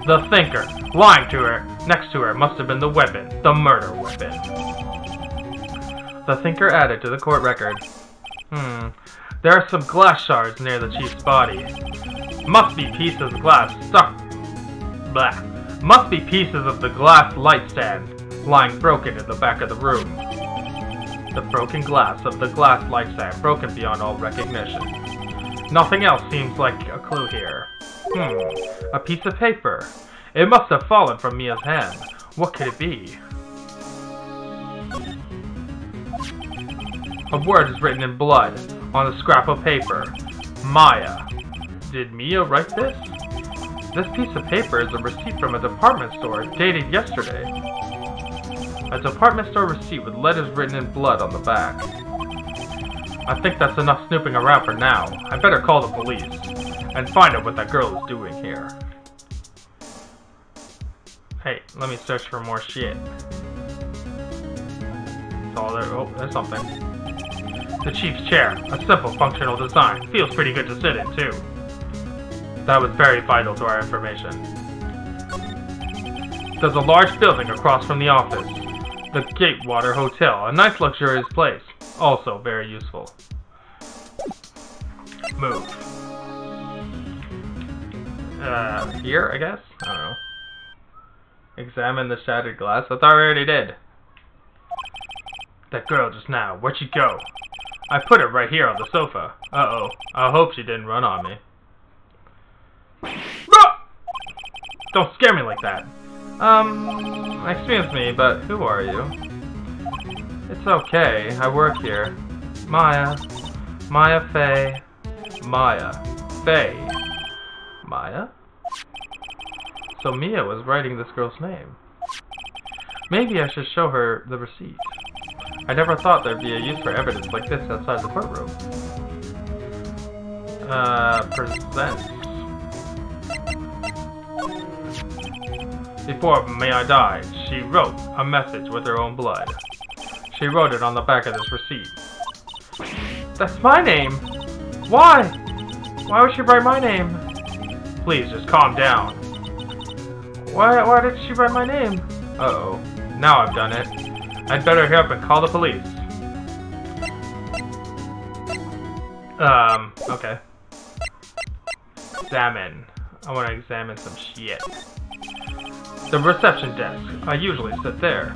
The thinker, lying to her, next to her, must have been the weapon, the murder weapon. The thinker added to the court record. There are some glass shards near the chief's body. Must be pieces of glass stuck. Blah. Must be pieces of the glass light stand lying broken in the back of the room. The broken glass of the glass light stand broken beyond all recognition. Nothing else seems like a clue here. A piece of paper. It must have fallen from Mia's hand. What could it be? A word is written in blood on a scrap of paper. Maya. Did Mia write this? This piece of paper is a receipt from a department store dated yesterday. A department store receipt with letters written in blood on the back. I think that's enough snooping around for now. I better call the police and find out what that girl is doing here. Hey, let me search for more shit. Oh, there's something. The chief's chair, a simple functional design. Feels pretty good to sit in, too. That was very vital to our information. There's a large building across from the office. The Gatewater Hotel, a nice luxurious place. Also very useful. Move. Here, I guess? I don't know. Examine the shattered glass. I thought I already did. That girl just now, where'd she go? I put her right here on the sofa. Uh-oh. I hope she didn't run on me. Don't scare me like that. Excuse me, but who are you? It's okay, I work here. Maya. Maya Faye. Maya. Faye. Maya? So Mia was writing this girl's name. Maybe I should show her the receipt. I never thought there'd be a use for evidence like this outside the courtroom. Present. Before Mia died, she wrote a message with her own blood. She wrote it on the back of this receipt. That's my name! Why? Why would she write my name? Please, just calm down. Why did she write my name? Uh-oh. Now I've done it. I'd better hurry up and call the police. Okay. Examine. I want to examine some shit. The reception desk. I usually sit there.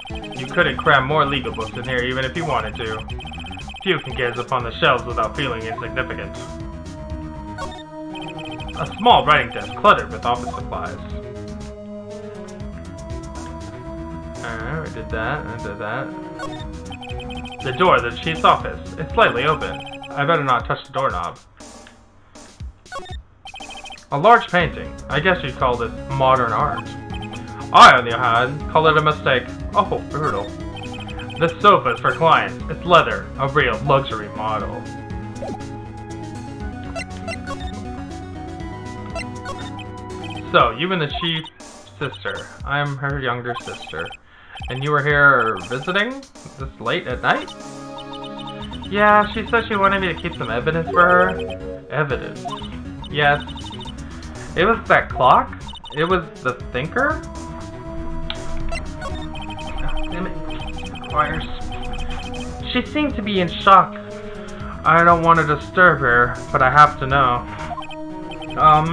You couldn't cram more legal books in here even if you wanted to. Few can gaze upon the shelves without feeling insignificant. A small writing desk cluttered with office supplies. Alright, we did that, I did that. The door to the chief's office. It's slightly open. I better not touch the doorknob. A large painting. I guess you'd call this modern art. I, on the other hand, call it a mistake. Oh, brutal. This sofa is for clients. It's leather, a real luxury model. So, you and the chief's sister. I'm her younger sister. And you were here visiting? This late at night? Yeah, she said she wanted me to keep some evidence for her. Evidence? Yes. It was that clock? It was the thinker? Oh, damn it. Wires. She seemed to be in shock. I don't want to disturb her, but I have to know.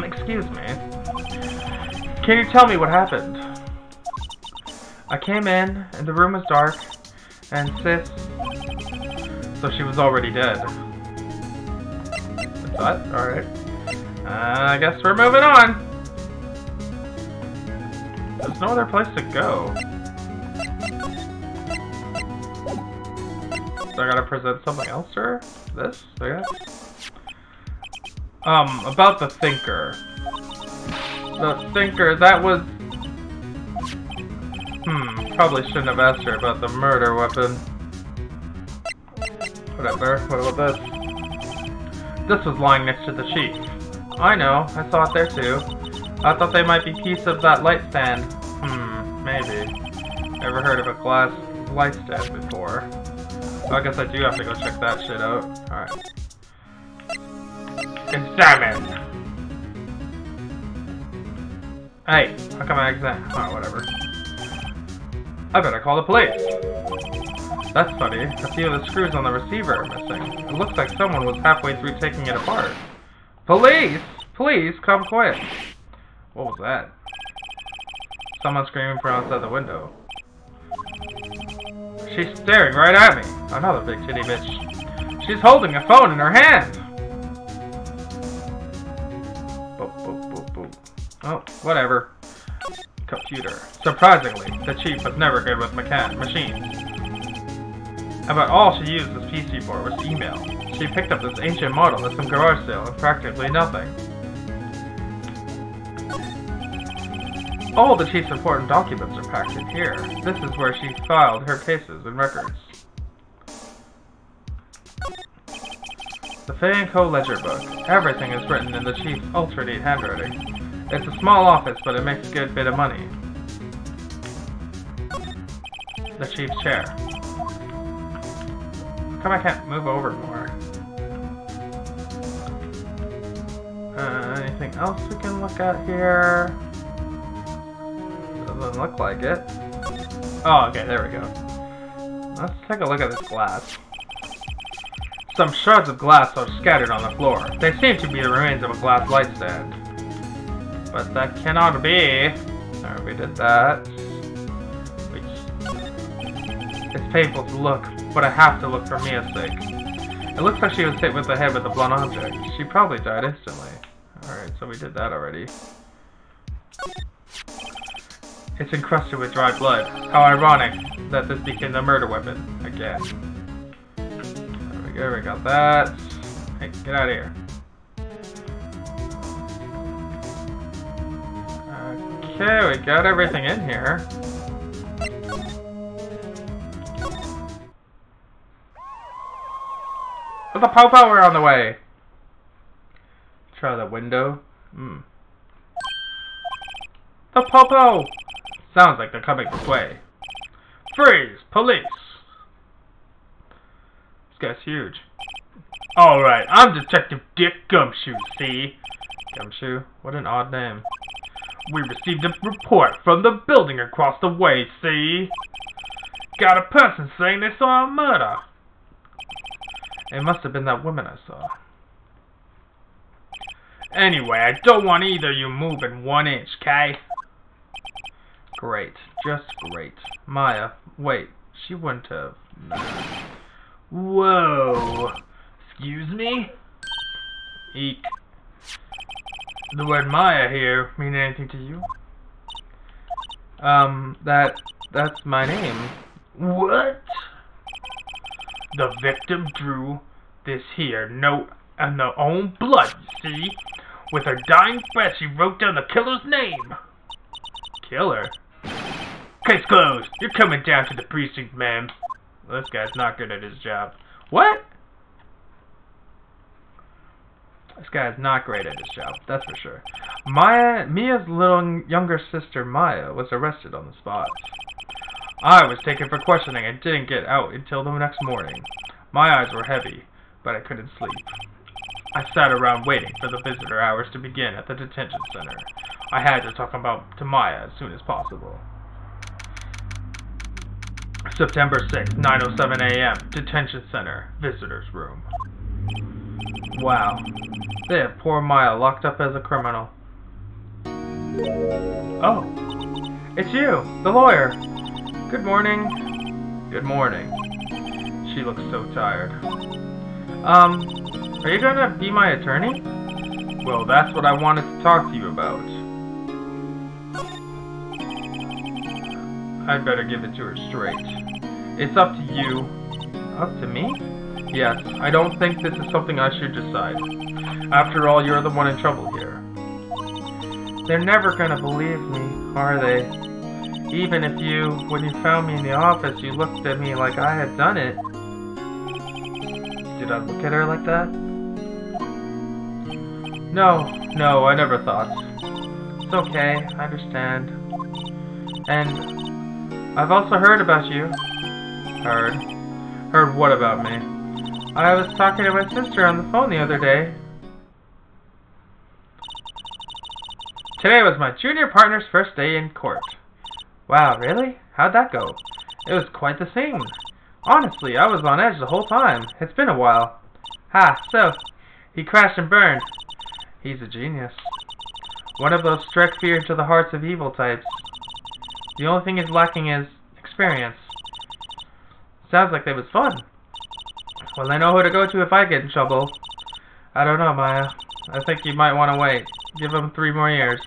Excuse me. Can you tell me what happened? I came in, and the room was dark, and sis... So she was already dead. But, alright. I guess we're moving on. There's no other place to go. So I gotta present something else to her? This, I guess? About the thinker. The thinker, that was... probably shouldn't have asked her about the murder weapon. Whatever, what about this? This was lying next to the chief. I know, I saw it there too. I thought they might be piece of that light stand. Maybe. Never heard of a glass light stand before. I guess I do have to go check that shit out. Alright. Examine! Hey, how come I examine? Oh, whatever. I better call the police. That's funny. A few of the screws on the receiver are missing. It looks like someone was halfway through taking it apart. Police! Please, come quick. What was that? Someone screaming from outside the window. She's staring right at me. Another big titty bitch. She's holding a phone in her hand. Boop, boop, boop, boop. Oh, whatever. Computer. Surprisingly, the chief was never good with machines. About all she used this PC for was email. She picked up this ancient model at some garage sale and practically nothing. All the chief's important documents are packed in here. This is where she filed her cases and records. The Fay & Co. ledger book. Everything is written in the chief's ultra-neat handwriting. It's a small office, but it makes a good bit of money. The chief's chair. How come I can't move over more? Anything else we can look at here? Doesn't look like it. Oh, okay, there we go. Let's take a look at this glass. Some shards of glass are scattered on the floor. They seem to be the remains of a glass light stand. But that cannot be. Alright, we did that. It's painful to look, but I have to look for Mia's sake. It looks like she was hit with the head with a blunt object. She probably died instantly. Alright, so we did that already. It's encrusted with dry blood. How ironic that this became the murder weapon again. There we go, we got that. Hey, get out of here. Okay, we got everything in here. But the popo are on the way. Try the window. The popo! Sounds like they're coming this way. Freeze! Police! This guy's huge. Alright, I'm Detective Dick Gumshoe, see? Gumshoe? What an odd name. We received a report from the building across the way, see? Got a person saying they saw a murder. It must have been that woman I saw. Anyway, I don't want either of you moving 1 inch, Kay? Great. Just great. Maya, wait. She wouldn't have... Whoa. Excuse me? Eek. The word Maya here mean anything to you? That's my name. What? The victim drew this here note in her own blood, you see? With her dying breath, she wrote down the killer's name. Killer? Case closed. You're coming down to the precinct, ma'am. Well, this guy's not good at his job. What? This guy is not great at his job, that's for sure. Mia's little younger sister, Maya, was arrested on the spot. I was taken for questioning and didn't get out until the next morning. My eyes were heavy, but I couldn't sleep. I sat around waiting for the visitor hours to begin at the detention center. I had to talk to Maya as soon as possible. September 6th, 9:07 a.m. Detention Center, Visitor's Room. Wow. They have poor Maya locked up as a criminal. Oh. It's you, the lawyer. Good morning. Good morning. She looks so tired. Are you gonna be my attorney? Well, that's what I wanted to talk to you about. I'd better give it to her straight. It's up to you. Up to me? Yes, I don't think this is something I should decide. After all, you're the one in trouble here. They're never gonna believe me, are they? Even if when you found me in the office, you looked at me like I had done it. Did I look at her like that? No, I never thought. It's okay, I understand. And I've also heard about you. Heard? Heard what about me? I was talking to my sister on the phone the other day. Today was my junior partner's first day in court. Wow, really? How'd that go? It was quite the scene. Honestly, I was on edge the whole time. It's been a while. Ha, so, he crashed and burned. He's a genius. One of those strike fear into the hearts of evil types. The only thing he's lacking is experience. Sounds like it was fun. Well, I know who to go to if I get in trouble. I don't know, Maya. I think you might want to wait. Give him 3 more years.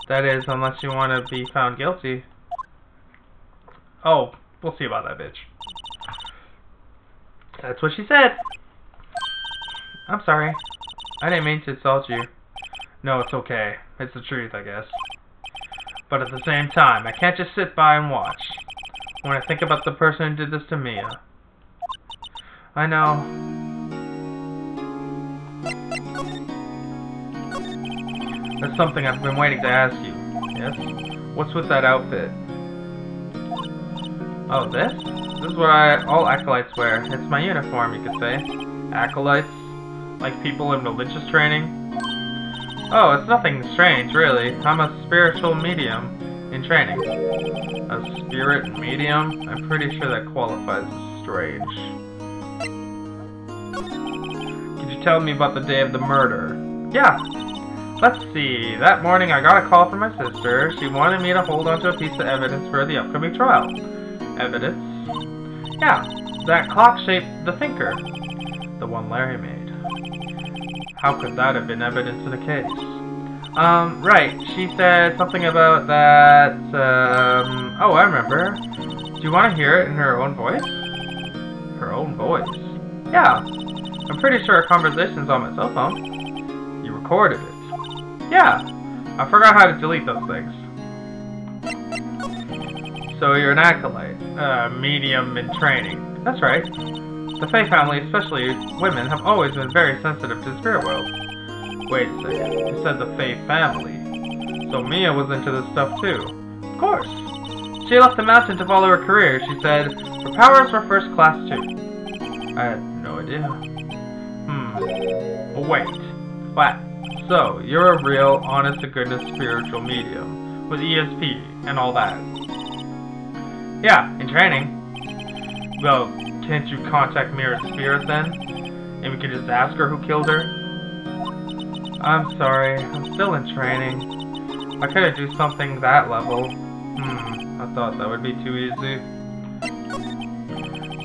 That is, unless you want to be found guilty. Oh, we'll see about that, bitch. That's what she said. I'm sorry. I didn't mean to insult you. No, it's okay. It's the truth, I guess. But at the same time, I can't just sit by and watch. When I think about the person who did this to Mia. I know. There's something I've been waiting to ask you. Yes? What's with that outfit? Oh, this? This is what all acolytes wear. It's my uniform, you could say. Acolytes? Like people in religious training? Oh, it's nothing strange, really. I'm a spiritual medium in training. A spirit medium? I'm pretty sure that qualifies as strange. Could you tell me about the day of the murder? Yeah. Let's see. That morning I got a call from my sister. She wanted me to hold onto a piece of evidence for the upcoming trial. Evidence? Yeah. That clock shaped the thinker. The one Larry made. How could that have been evidence in the case? Right. She said something about that, oh, I remember. Do you want to hear it in her own voice? Her own voice? Yeah. I'm pretty sure our conversation's on my cell phone. You recorded it. Yeah. I forgot how to delete those things. So you're an acolyte. Medium in training. That's right. The Fae family, especially women, have always been very sensitive to the spirit world. Wait a second. You said the Fae family. So Mia was into this stuff too. Of course. She left the mountain to follow her career. She said her powers were first class too. I had no idea. Wait. What? So, you're a real, honest-to-goodness spiritual medium, with ESP and all that. Yeah, in training. Well, can't you contact Mira's spirit then? And we could just ask her who killed her? I'm sorry, I'm still in training. I couldn't do something that level. I thought that would be too easy.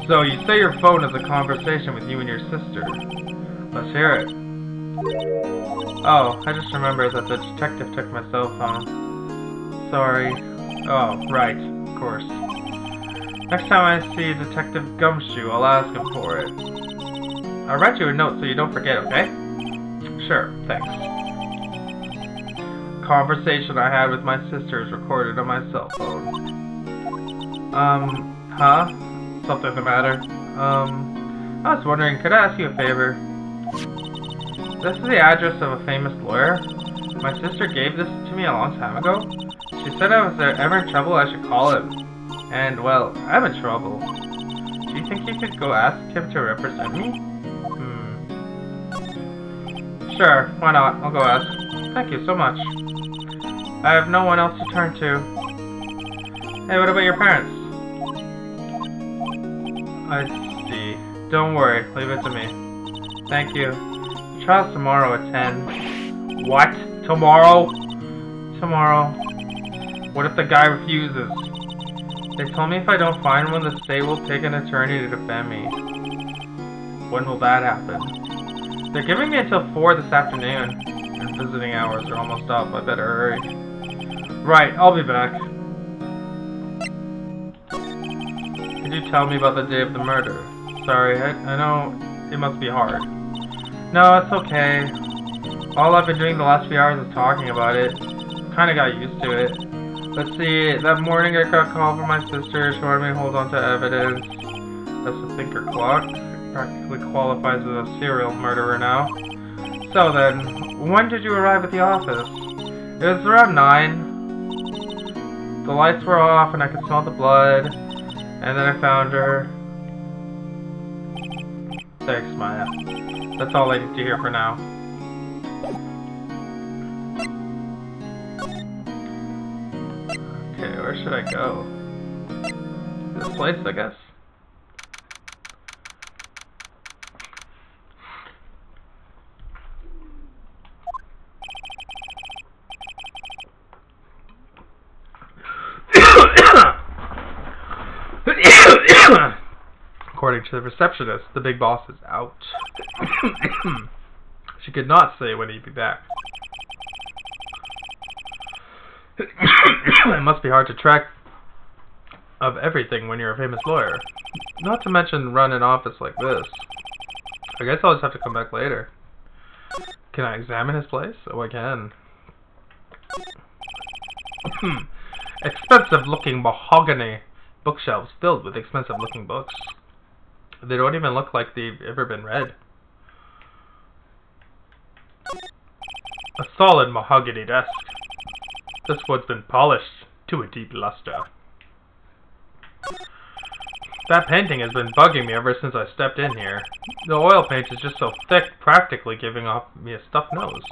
So, you say your phone is a conversation with you and your sister. Let's hear it. Oh, I just remembered that the detective took my cell phone. Sorry. Oh, right. Of course. Next time I see Detective Gumshoe, I'll ask him for it. I'll write you a note so you don't forget, okay? Sure, thanks. Conversation I had with my sister is recorded on my cell phone. Huh? Something the matter? I was wondering, could I ask you a favor? This is the address of a famous lawyer. My sister gave this to me a long time ago. She said I was ever in trouble, I should call him. And, well, I'm in trouble. Do you think you could go ask him to represent me? Sure, why not? I'll go ask. Thank you so much. I have no one else to turn to. Hey, what about your parents? I see. Don't worry, leave it to me. Thank you. The trial's tomorrow at 10. What? Tomorrow? Tomorrow. What if the guy refuses? They told me if I don't find one, the state will pick an attorney to defend me. When will that happen? They're giving me until 4 this afternoon. And visiting hours are almost up. I better hurry. Right, I'll be back. Could you tell me about the day of the murder? Sorry, I know it must be hard. No, it's okay. All I've been doing the last few hours is talking about it. Kinda got used to it. Let's see, that morning I got a call from my sister. She wanted me to hold on to evidence. That's the thinker clock. Practically qualifies as a serial murderer now. So then, When did you arrive at the office? It was around 9. The lights were off and I could smell the blood. And then I found her. Thanks, Maya. That's all I need to hear for now. Okay, where should I go? This place, I guess? According to the receptionist, the big boss is out. She could not say when he'd be back. It must be hard to track of everything when you're a famous lawyer. Not to mention run an office like this. I guess I'll just have to come back later. Can I examine his place? Oh, I can. Expensive looking mahogany bookshelves filled with expensive looking books. They don't even look like they've ever been read. A solid mahogany desk. This wood's been polished to a deep luster. That painting has been bugging me ever since I stepped in here. The oil paint is just so thick, practically giving off me a stuffed nose.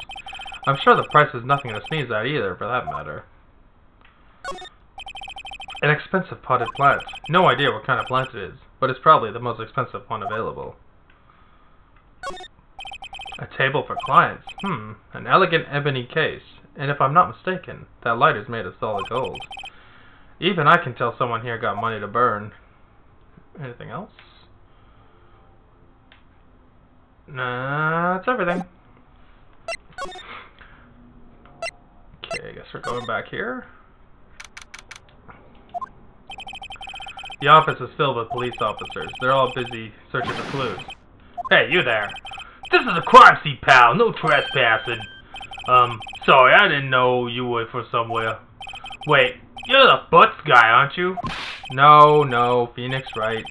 I'm sure the price is nothing to sneeze at either, for that matter. An expensive potted plant. No idea what kind of plant it is, but it's probably the most expensive one available. A table for clients. An elegant ebony case. And if I'm not mistaken, that light is made of solid gold. Even I can tell someone here got money to burn. Anything else? Nah, that's everything. Okay, I guess we're going back here. The office is filled with police officers. They're all busy searching for clues. Hey, you there. This is a crime scene, pal. No trespassing. Sorry, I didn't know you were from somewhere. Wait, you're the Butts guy, aren't you? No, Phoenix Wright.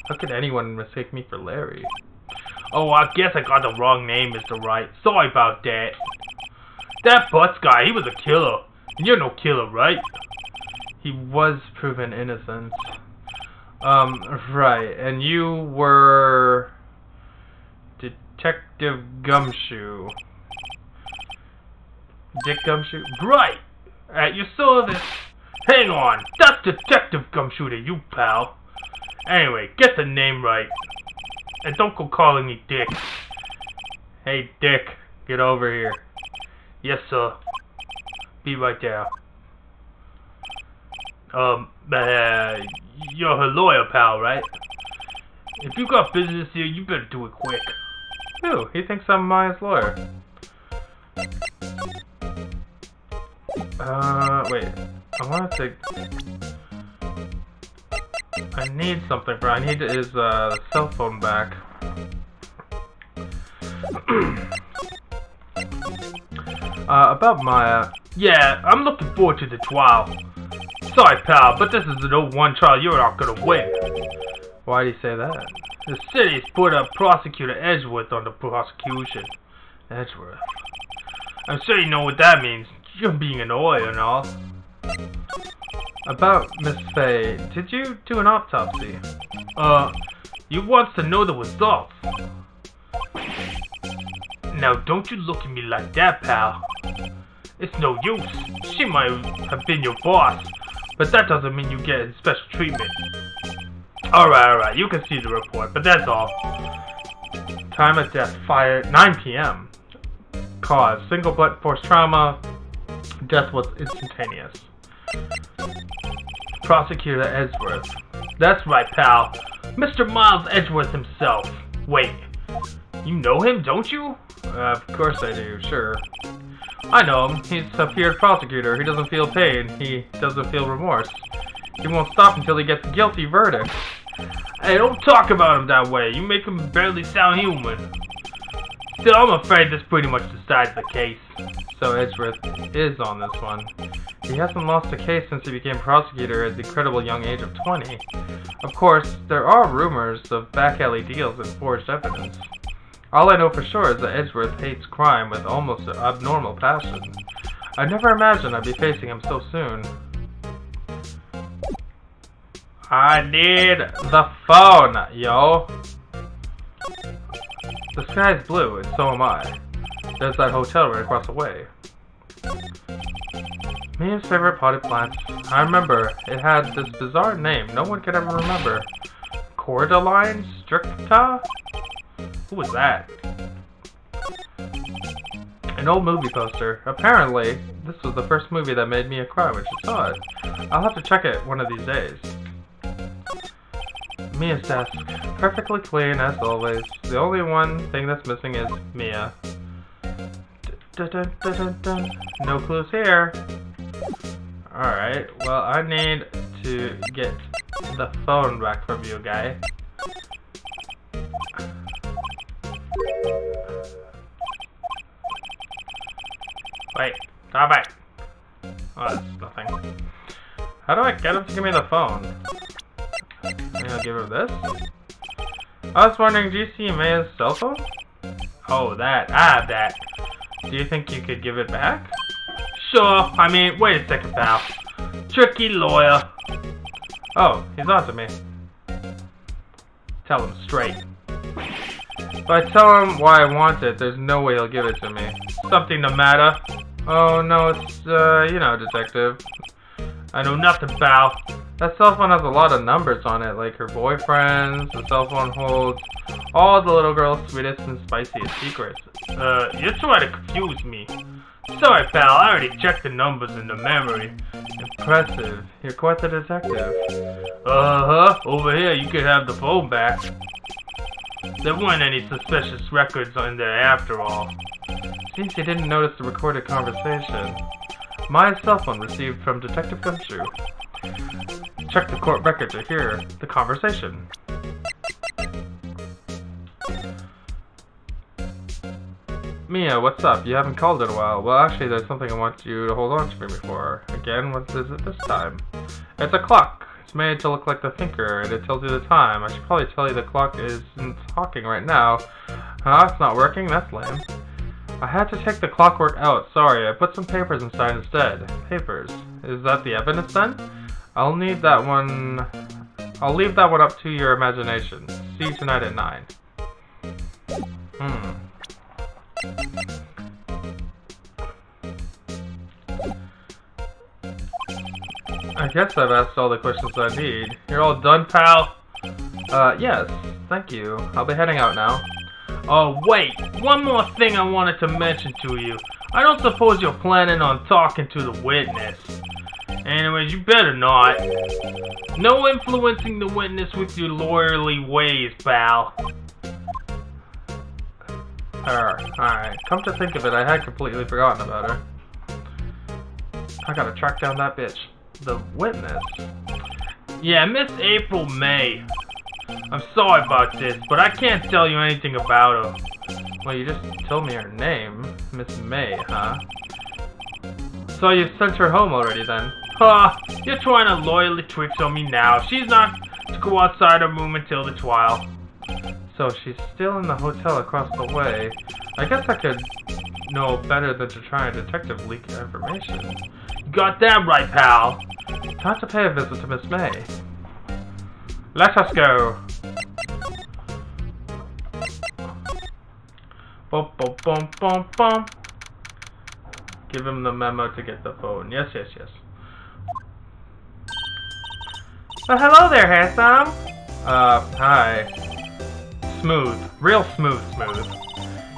How could anyone mistake me for Larry? Oh, I guess I got the wrong name, Mr. Wright. Sorry about that. That Butts guy, he was a killer. And you're no killer, right? He was proven innocent. Right. And you were... Detective Gumshoe. Dick Gumshoe? Right! At your service. Hang on. That's Detective Gumshoe to you, pal. Anyway, get the name right. And don't go calling me Dick. Hey, Dick. Get over here. Yes, sir. Be right there. You're her lawyer, pal, right? If you got business here, you better do it quick. Ooh, he thinks I'm Maya's lawyer. Wait. I wanted to... I need something for... I need his, cell phone back. About Maya... Yeah, I'm looking forward to the trial. Sorry, pal, but this is the one trial you're not gonna win. Why do you say that? The city's put up Prosecutor Edgeworth on the prosecution. Edgeworth. I'm sure you know what that means. You're being an lawyer and all. About Miss Faye, did you do an autopsy? You want to know the results. Now, don't you look at me like that, pal. It's no use. She might have been your boss, but that doesn't mean you get special treatment. Alright, you can see the report, but that's all. Time of death, 9 p.m. Cause, single blunt force trauma. Death was instantaneous. Prosecutor Edgeworth. That's right, pal. Mr. Miles Edgeworth himself. Wait, you know him, don't you? Of course I do, sure. I know him. He's a feared prosecutor. He doesn't feel pain. He doesn't feel remorse. He won't stop until he gets a guilty verdict. Hey, don't talk about him that way. You make him barely sound human. Still, I'm afraid this pretty much decides the case. So Edgeworth is on this one. He hasn't lost a case since he became prosecutor at the incredible young age of 20. Of course, there are rumors of back alley deals and forged evidence. All I know for sure is that Edgeworth hates crime with almost an abnormal passion. I never imagined I'd be facing him so soon. I need the phone, yo! The sky's blue, and so am I. There's that hotel right across the way. Mia's favorite potted plants. I remember, it had this bizarre name no one could ever remember. Cordyline stricta? Who was that? An old movie poster. Apparently, this was the first movie that made Mia cry when she saw it. I'll have to check it one of these days. Mia's desk. Perfectly clean, as always. The only one thing that's missing is Mia. No clues here. Alright, well, I need to get the phone back from you, guy. Wait, stop it. Oh, that's nothing. How do I get him to give me the phone? Maybe I'll give her this? I was wondering, do you see Mia's cell phone? Oh, that. I have that. Do you think you could give it back? Sure. I mean, wait a second, pal. Tricky lawyer. Oh, he's on to me. Tell him straight. If I tell him why I want it, there's no way he'll give it to me. Something the matter? Oh, no, it's, you know, detective. I know nothing, pal. That cell phone has a lot of numbers on it, like her boyfriend's. The cell phone holds all the little girl's sweetest and spiciest secrets. You're trying to confuse me. Sorry, pal, I already checked the numbers in the memory. Impressive. You're quite the detective. Uh-huh. Over here, you could have the phone back. There weren't any suspicious records in there after all. Seems you didn't notice the recorded conversation. My cell phone received from Detective Gumshoe. Check the court record to hear the conversation. Mia, what's up? You haven't called in a while. Well, actually, there's something I want you to hold on to me for. Again, what is it this time? It's a clock. It's made to look like the thinker, and it tells you the time. I should probably tell you the clock isn't talking right now. It's not working? That's lame. I had to take the clockwork out. Sorry, I put some papers inside instead. Papers. Is that the evidence then? I'll need that one. I'll leave that one up to your imagination. See you tonight at 9. I guess I've asked all the questions I need. You're all done, pal? Yes. Thank you. I'll be heading out now. Oh, wait. One more thing I wanted to mention to you. I don't suppose you're planning on talking to the witness. Anyways, you better not. No influencing the witness with your lawyerly ways, pal. Alright. Come to think of it, I had completely forgotten about her. I gotta track down that bitch. The witness? Yeah, Miss April May. I'm sorry about this, but I can't tell you anything about her. Well, you just told me her name. Miss May, huh? So you sent her home already then? Ha! You're trying to loyally trick on me now. She's not to go outside her room until the trial. So she's still in the hotel across the way. I guess I could know better than to try and detective leak information. You got that right, pal. Time to pay a visit to Miss May. Let us go. Bum, bum, bum, bum, bum. Give him the memo to get the phone. Yes. Well, hello there, handsome. Hi. Smooth. Real smooth.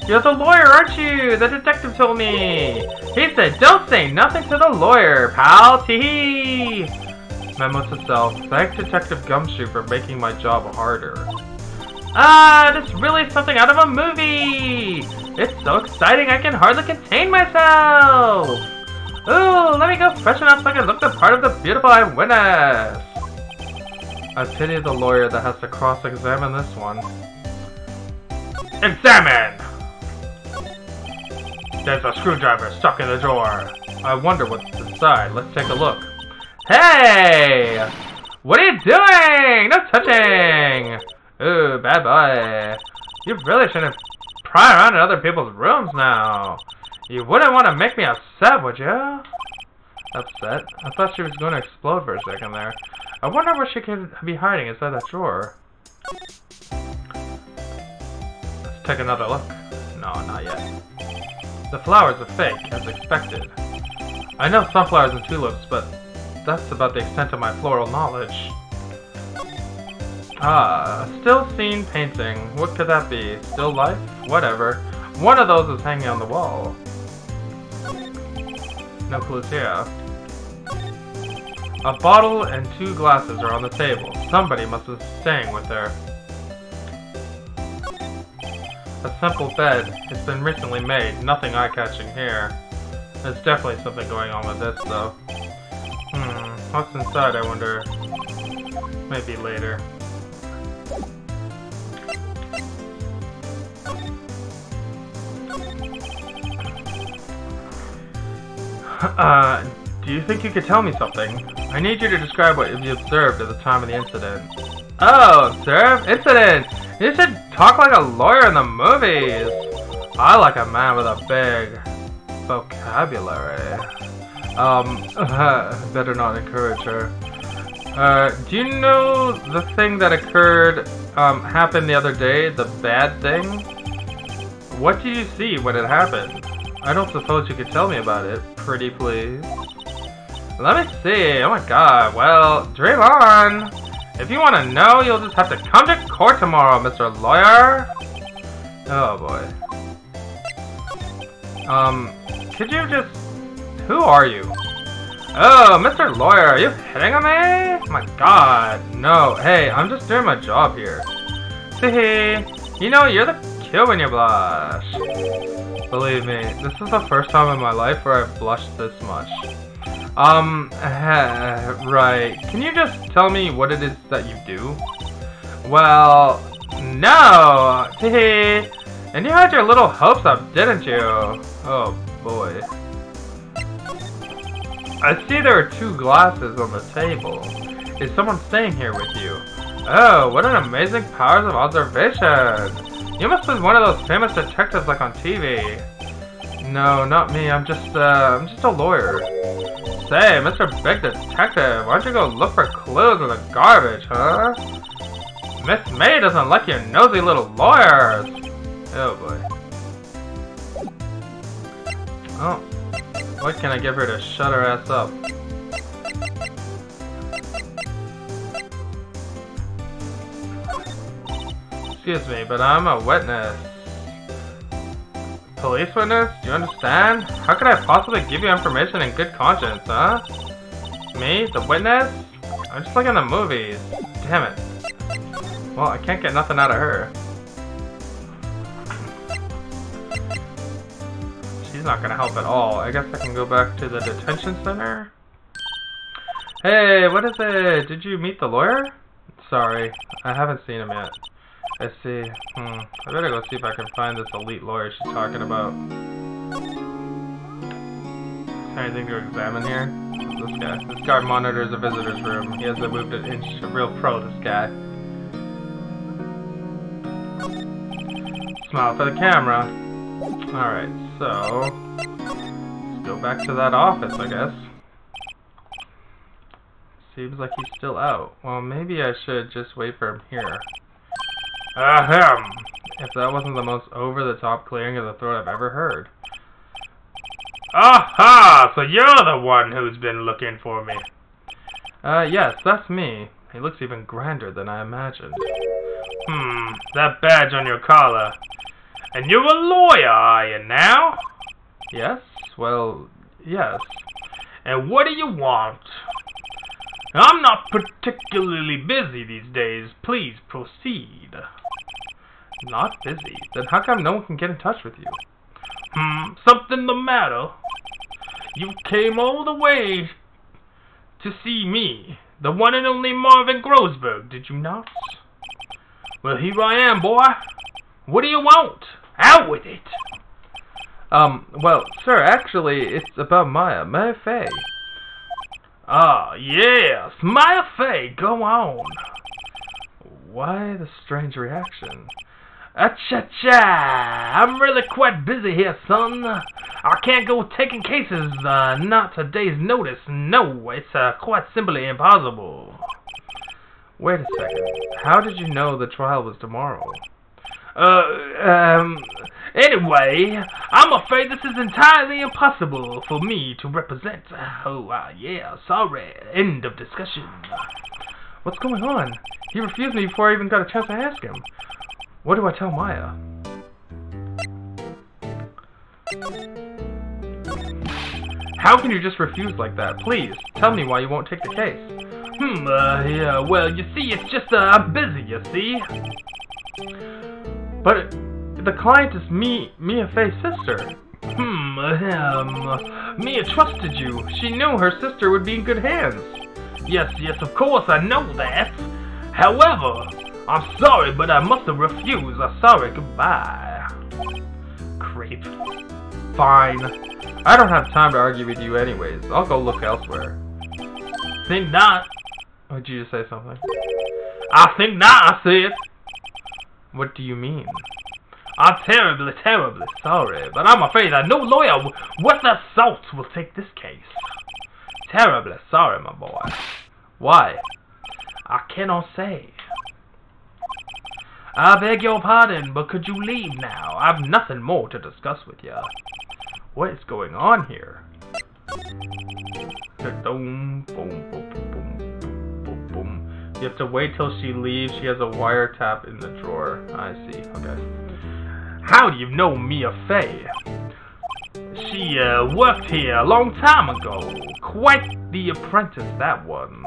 You're the lawyer, aren't you? The detective told me. He said, don't say nothing to the lawyer, pal. Tee-hee. Memo to self. Thank Detective Gumshoe for making my job harder. This really something out of a movie. It's so exciting I can hardly contain myself. Ooh, let me go freshen up so I can look the part of the beautiful eyewitness. I pity the lawyer that has to cross-examine this one. Examine! There's a screwdriver stuck in the drawer. I wonder what's inside. Let's take a look. Hey! What are you doing? No touching! Ooh, bad boy. You really shouldn't pry around in other people's rooms now. You wouldn't want to make me upset, would you? Upset? I thought she was going to explode for a second there. I wonder what she could be hiding inside that drawer. Let's take another look. No, not yet. The flowers are fake, as expected. I know sunflowers and tulips, but that's about the extent of my floral knowledge. Ah, a still scene painting. What could that be? Still life? Whatever. One of those is hanging on the wall. No clues here. A bottle and 2 glasses are on the table. Somebody must be staying with her. A simple bed. It's been recently made. Nothing eye-catching here. There's definitely something going on with this, though. What's inside, I wonder? Maybe later. Do you think you could tell me something? I need you to describe what you observed at the time of the incident. Oh, observe? Incident! You should talk like a lawyer in the movies! I like a man with a big vocabulary. Better not encourage her. Do you know the thing that occurred, happened the other day? The bad thing? What did you see when it happened? I don't suppose you could tell me about it, pretty please. Let me see. Oh my god. Well, dream on. If you want to know, you'll just have to come to court tomorrow, Mr. Lawyer. Oh boy. Could you just... Who are you? Oh, Mr. Lawyer, are you hitting on me? My god, no. Hey, I'm just doing my job here. Hee. You know, you're the cute when you blush. Believe me, this is the first time in my life where I've blushed this much. Right. Can you just tell me what it is that you do? Well, no! Hee. And you had your little hopes up, didn't you? Oh, boy. I see there are 2 glasses on the table. Is someone staying here with you? Oh, what an amazing powers of observation! You must be one of those famous detectives like on TV. No, not me. I'm just a lawyer. Say, Mr. Big Detective, why don't you go look for clues in the garbage, huh? Miss May doesn't like your nosy little lawyers. Oh boy. Oh. What can I give her to shut her ass up? Excuse me, but I'm a witness. Police witness? Do you understand? How could I possibly give you information in good conscience, huh? Me? The witness? I'm just like in the movies. Damn it. Well, I can't get nothing out of her. She's not gonna help at all. I guess I can go back to the detention center. Hey, what is it? Did you meet the lawyer? Sorry, I haven't seen him yet. I see. I better go see if I can find this elite lawyer she's talking about. Is there anything to examine here? Who's this guy? This guy monitors a visitor's room. He hasn't moved an inch. A real pro, this guy. Smile for the camera. Alright, so... let's go back to that office, I guess. Seems like he's still out. Well, maybe I should just wait for him here. Ahem! If that wasn't the most over-the-top clearing of the throat I've ever heard. Aha! So you're the one who's been looking for me. Yes, that's me. He looks even grander than I imagined. That badge on your collar. And you're a lawyer, are you now? Yes, well, yes. And what do you want? I'm not particularly busy these days. Please proceed. Not busy? Then how come no one can get in touch with you? Something the matter? You came all the way to see me, the one and only Marvin Grossberg, did you not? Well, here I am, boy. What do you want? Out with it! Well, sir, actually, it's about Maya Fey. Ah, yes, Maya Fey, go on. Why the strange reaction? Cha-cha! I'm really quite busy here, son. I can't go taking cases, not a day's notice. No, it's quite simply impossible. Wait a second. How did you know the trial was tomorrow? Anyway, I'm afraid this is entirely impossible for me to represent. Yeah, sorry. End of discussion. What's going on? He refused me before I even got a chance to ask him. What do I tell Maya? How can you just refuse like that? Please, tell me why you won't take the case. Yeah, well, you see, it's just, I'm busy, you see? But the client is Mia Fey's sister. Mia trusted you. She knew her sister would be in good hands. Yes, of course, I know that. However, I'm sorry, but I must have refused. I'm sorry, goodbye. Creep. Fine. I don't have time to argue with you anyways. I'll go look elsewhere. Think not. Oh, did you just say something? I think not, I said. What do you mean? I'm terribly sorry, but I'm afraid that no lawyer worth their salt will take this case. Terribly sorry, my boy. Why? I cannot say. I beg your pardon, but could you leave now? I've nothing more to discuss with you. What is going on here? You have to wait till she leaves. She has a wiretap in the drawer. I see. Okay. How do you know Mia Fey? She worked here a long time ago. Quite the apprentice, that one.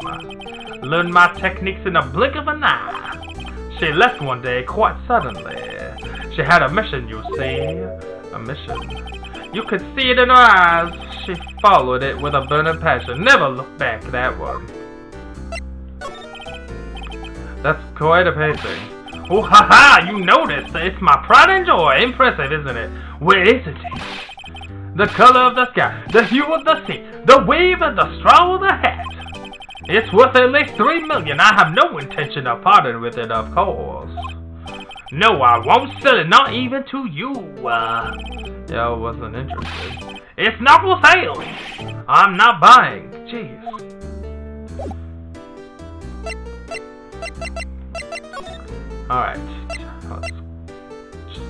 Learned my techniques in a blink of an eye. She left one day quite suddenly. She had a mission, you see. A mission. You could see it in her eyes. She followed it with a burning passion. Never looked back, that one. That's quite a pacing. Oh, haha, you noticed. It's my pride and joy. Impressive, isn't it? Where is it? The color of the sky, the hue of the sea, the wave of the straw of the hat. It's worth at least 3 million. I have no intention of parting with it, of course. No, I won't sell it, not even to you. Yeah, I wasn't interested. It's not for sale. I'm not buying. Jeez. Alright, let's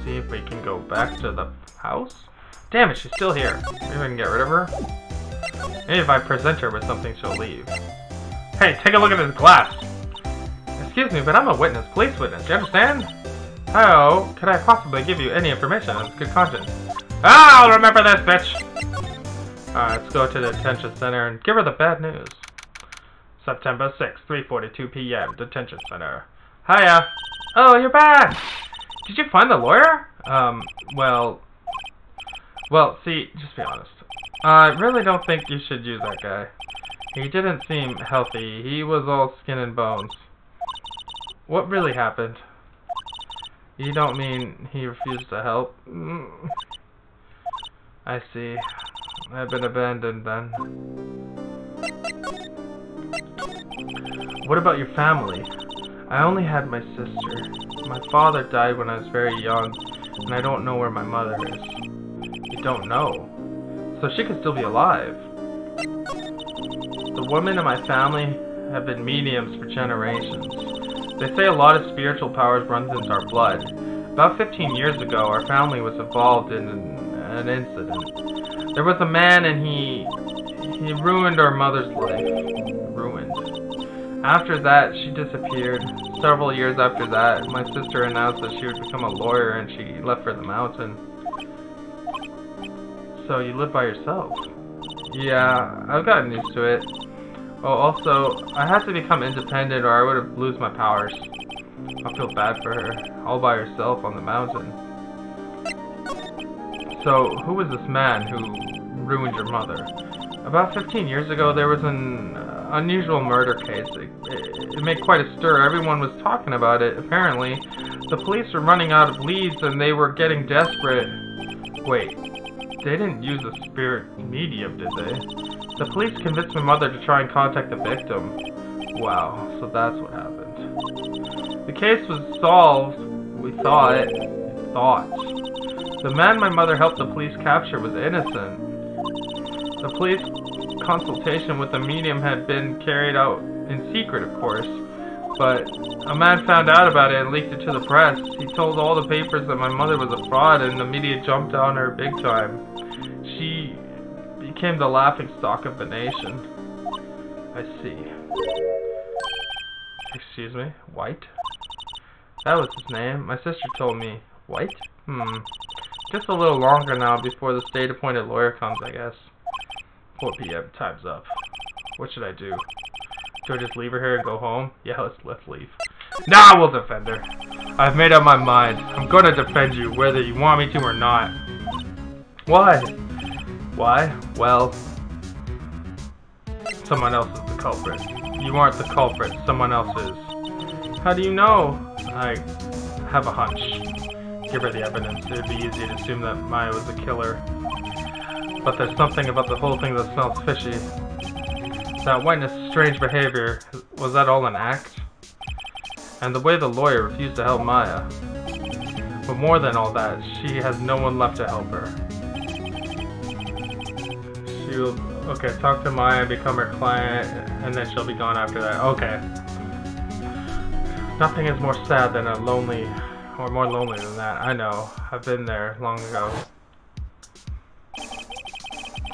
see if we can go back to the house. Damn it, she's still here. Maybe I can get rid of her. Maybe if I present her with something, she'll leave. Hey, take a look at this glass. Excuse me, but I'm a witness, police witness, you understand? How could I possibly give you any information on good conscience? I'll remember this, bitch! Alright, let's go to the detention center and give her the bad news. September 6th, 3:42 p.m., detention center. Hiya! Oh, you're back! Did you find the lawyer? Well, see, just be honest. I really don't think you should use that guy. He didn't seem healthy. He was all skin and bones. What really happened? You don't mean he refused to help? I see. I've been abandoned then. What about your family? I only had my sister. My father died when I was very young, and I don't know where my mother is. You don't know? So she could still be alive. The women in my family have been mediums for generations. They say a lot of spiritual powers runs into our blood. About 15 years ago, our family was involved in an incident. There was a man and he ruined our mother's life. Ruined. After that, she disappeared. Several years after that, my sister announced that she would become a lawyer and she left for the mountain. So you live by yourself? Yeah, I've gotten used to it. Oh, also, I had to become independent or I would have lose my powers. I feel bad for her, all by herself on the mountain. So, who was this man who ruined your mother? About 15 years ago, there was an unusual murder case. It made quite a stir. Everyone was talking about it. Apparently, the police were running out of leads and they were getting desperate. Wait, they didn't use a spirit medium, did they? The police convinced my mother to try and contact the victim. Wow, so that's what happened. The case was solved, we thought. thought. The man my mother helped the police capture was innocent. The police consultation with the medium had been carried out in secret, of course, but a man found out about it and leaked it to the press. He told all the papers that my mother was a fraud, and the media jumped on her big time. She became the laughingstock of the nation. I see. Excuse me? White? That was his name. My sister told me. White? Just a little longer now before the state-appointed lawyer comes, I guess. 4 p.m. Time's up. What should I do? Do I just leave her here and go home? Yeah, let's leave. Nah, we'll defend her. I've made up my mind. I'm gonna defend you, whether you want me to or not. Why? Why? Well, someone else is the culprit. You aren't the culprit, someone else is. How do you know? I have a hunch. Give her the evidence. It would be easy to assume that Maya was the killer. But there's something about the whole thing that smells fishy. That witness' strange behavior, was that all an act? And the way the lawyer refused to help Maya. But more than all that, she has no one left to help her. She'll, okay, talk to Maya, become her client, and then she'll be gone after that. Okay. Nothing is more sad than a lonely, or more lonely than that. I know. I've been there long ago.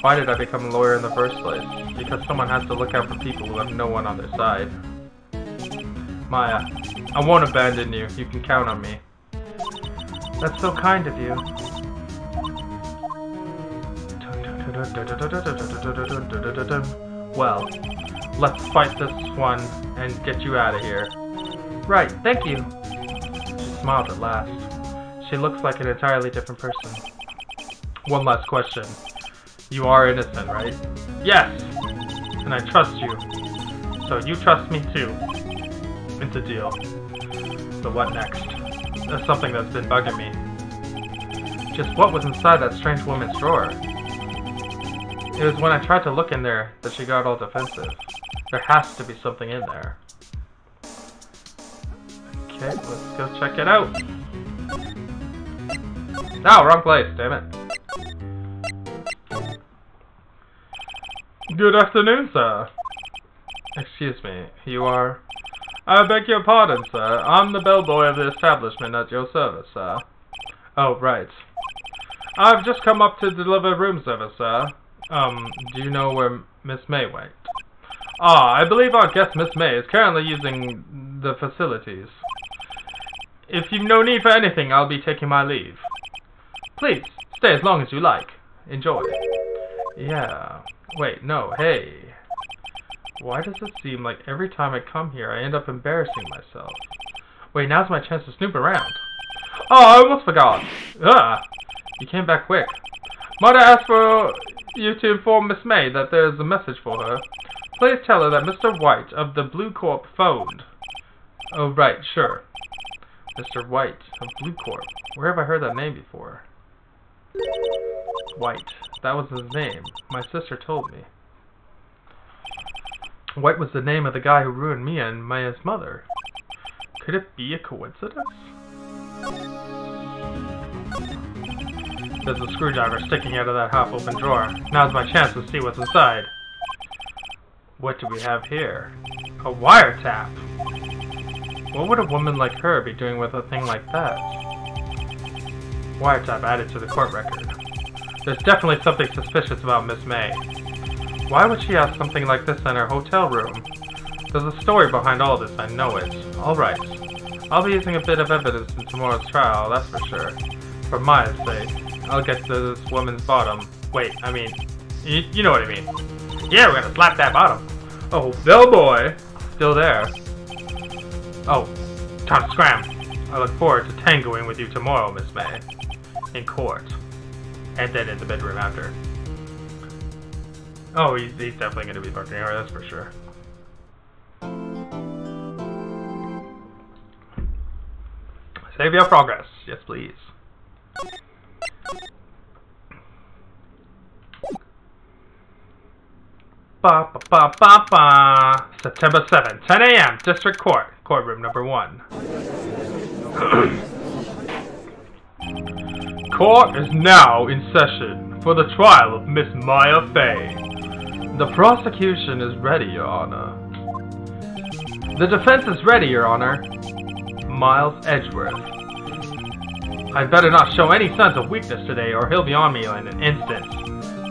Why did I become a lawyer in the first place? Because someone has to look out for people who have no one on their side. Maya, I won't abandon you. You can count on me. That's so kind of you. Well, let's fight this one and get you out of here. Right, thank you. She smiled at last. She looks like an entirely different person. One last question. You are innocent, right? Yes! And I trust you. So you trust me too. It's a deal. So what next? That's something that's been bugging me. Just what was inside that strange woman's drawer? It was when I tried to look in there that she got all defensive. There has to be something in there. Okay, let's go check it out. No, wrong place, damn it. Good afternoon, sir. Excuse me, you are? I beg your pardon, sir. I'm the bellboy of the establishment at your service, sir. Oh, right. I've just come up to deliver room service, sir. Do you know where Miss May went? Ah, I believe our guest Miss May is currently using the facilities. If you've no need for anything, I'll be taking my leave. Please, stay as long as you like. Enjoy. Yeah. Wait, no, hey. Why does it seem like every time I come here, I end up embarrassing myself? Wait, now's my chance to snoop around. Oh, I almost forgot. You came back quick. Mother asked for you to inform Miss May that there's a message for her. Please tell her that Mr. White of the Blue Corp phoned. Oh, right, sure. Mr. White of Blue Corp. Where have I heard that name before? White. That was his name. My sister told me. White was the name of the guy who ruined Mia and Maya's mother. Could it be a coincidence? There's a screwdriver sticking out of that half-open drawer. Now's my chance to see what's inside. What do we have here? A wiretap! What would a woman like her be doing with a thing like that? Wiretap added to the court record. There's definitely something suspicious about Miss May. Why would she have something like this in her hotel room? There's a story behind all this, I know it. Alright. I'll be using a bit of evidence in tomorrow's trial, that's for sure. For Maya's sake. I'll get to this woman's bottom. Wait, I mean... You know what I mean. Yeah, we're gonna slap that bottom. Oh, bellboy! Still there. Oh, time to scram. I look forward to tangoing with you tomorrow, Miss May. In court. And then in the bedroom after. Oh, he's definitely going to be fucking her, that's for sure. Save your progress. Yes, please. Ba ba ba ba ba. September 7th, 10 a.m. District Court. Courtroom number 1. Court is now in session for the trial of Miss Maya Fey. The prosecution is ready, Your Honor. The defense is ready, Your Honor. Miles Edgeworth. I'd better not show any signs of weakness today, or he'll be on me in an instant.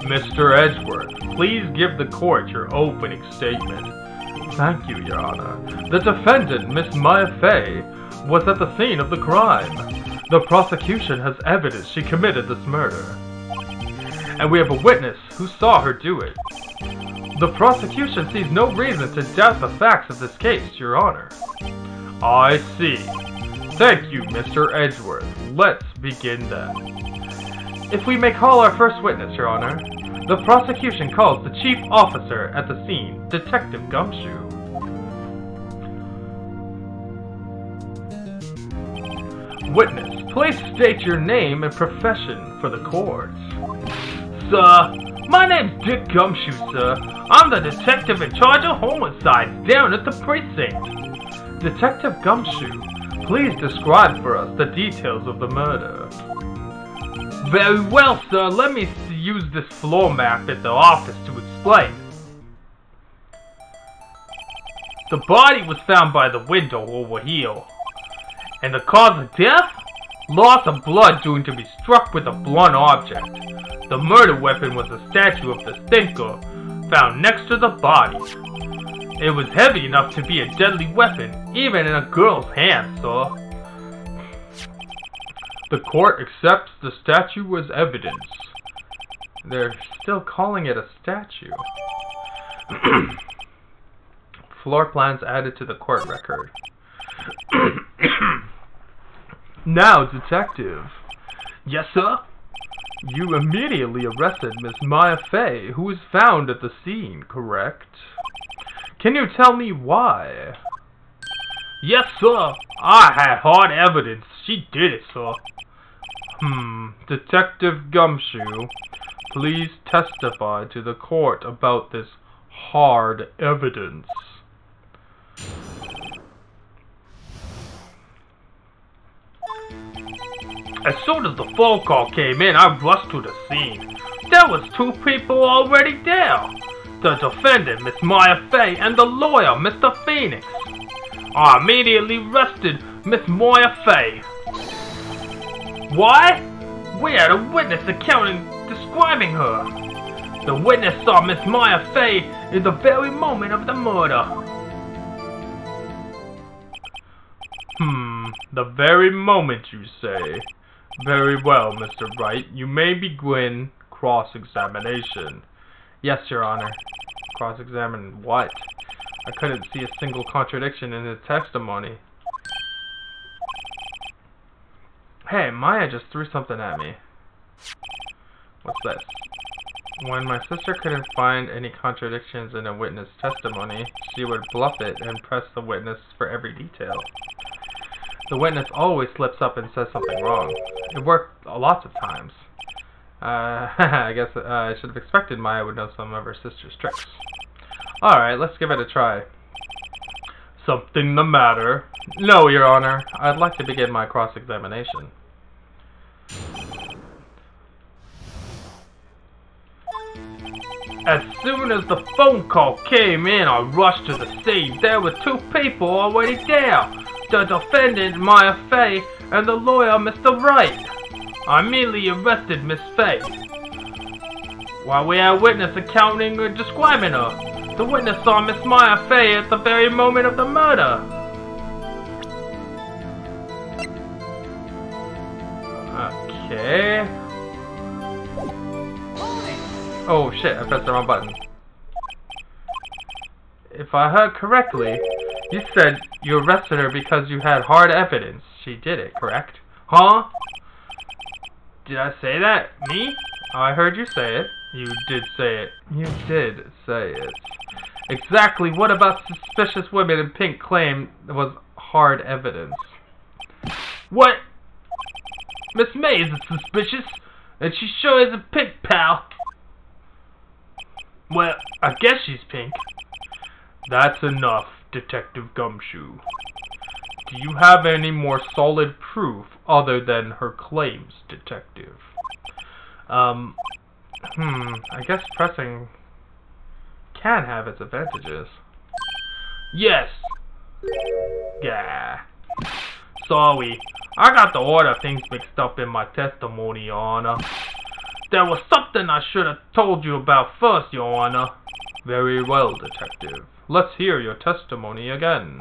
Mr. Edgeworth, please give the court your opening statement. Thank you, Your Honor. The defendant, Miss Maya Fey, was at the scene of the crime. The prosecution has evidence she committed this murder. And we have a witness who saw her do it. The prosecution sees no reason to doubt the facts of this case, Your Honor. I see. Thank you, Mr. Edgeworth. Let's begin then. If we may call our first witness, Your Honor. The prosecution calls the chief officer at the scene, Detective Gumshoe. Witness, please state your name and profession for the court. Sir, my name's Dick Gumshoe, sir. I'm the detective in charge of homicides down at the precinct. Detective Gumshoe, please describe for us the details of the murder. Very well, sir. Let me use this floor map at the office to explain. The body was found by the window over here. And the cause of death? Loss of blood due to be struck with a blunt object. The murder weapon was a statue of the thinker found next to the body. It was heavy enough to be a deadly weapon, even in a girl's hand, sir. The court accepts the statue as evidence. They're still calling it a statue. Floor plans added to the court record. Now, detective. Yes, sir? You immediately arrested Miss Maya Fey, who was found at the scene, correct? Can you tell me why? Yes, sir. I had hard evidence. She did it, sir. Detective Gumshoe, please testify to the court about this hard evidence. As soon as the phone call came in, I rushed to the scene. There was 2 people already there. The defendant, Miss Maya Fey, and the lawyer, Mr. Phoenix. I immediately arrested Miss Maya Fey. Why? We had a witness accounting describing her. The witness saw Miss Maya Fey in the very moment of the murder. The very moment, you say? Very well, Mr. Wright. You may begin cross-examination. Yes, Your Honor. Cross-examine what? I couldn't see a single contradiction in his testimony. Hey, Maya just threw something at me. What's this? When my sister couldn't find any contradictions in a witness' testimony, she would bluff it and press the witness for every detail. The witness always slips up and says something wrong. It worked lots of times. I guess I should have expected Maya would know some of her sister's tricks. Alright, let's give it a try. Something the matter? No, Your Honor. I'd like to begin my cross-examination. As soon as the phone call came in, I rushed to the scene. There were 2 people already there. The defendant, Maya Fey, and the lawyer, Mr. Wright. I immediately arrested Miss Fey. While we had a witness accounting or describing her, the witness saw Miss Maya Fey at the very moment of the murder. Okay. Oh shit, I pressed the wrong button. If I heard correctly, you said you arrested her because you had hard evidence. She did it, correct? Huh? Did I say that? Me? I heard you say it. You did say it. You did say it. Exactly what about suspicious women in pink claim was hard evidence? What? Miss May isn't suspicious, and she sure isn't pink, pal. Well, I guess she's pink. That's enough, Detective Gumshoe. Do you have any more solid proof other than her claims, detective? I guess pressing can have its advantages. Yes! Yeah. Sorry, I got the order of things mixed up in my testimony, Your Honor. There was something I should have told you about first, Your Honor. Very well, detective. Let's hear your testimony again.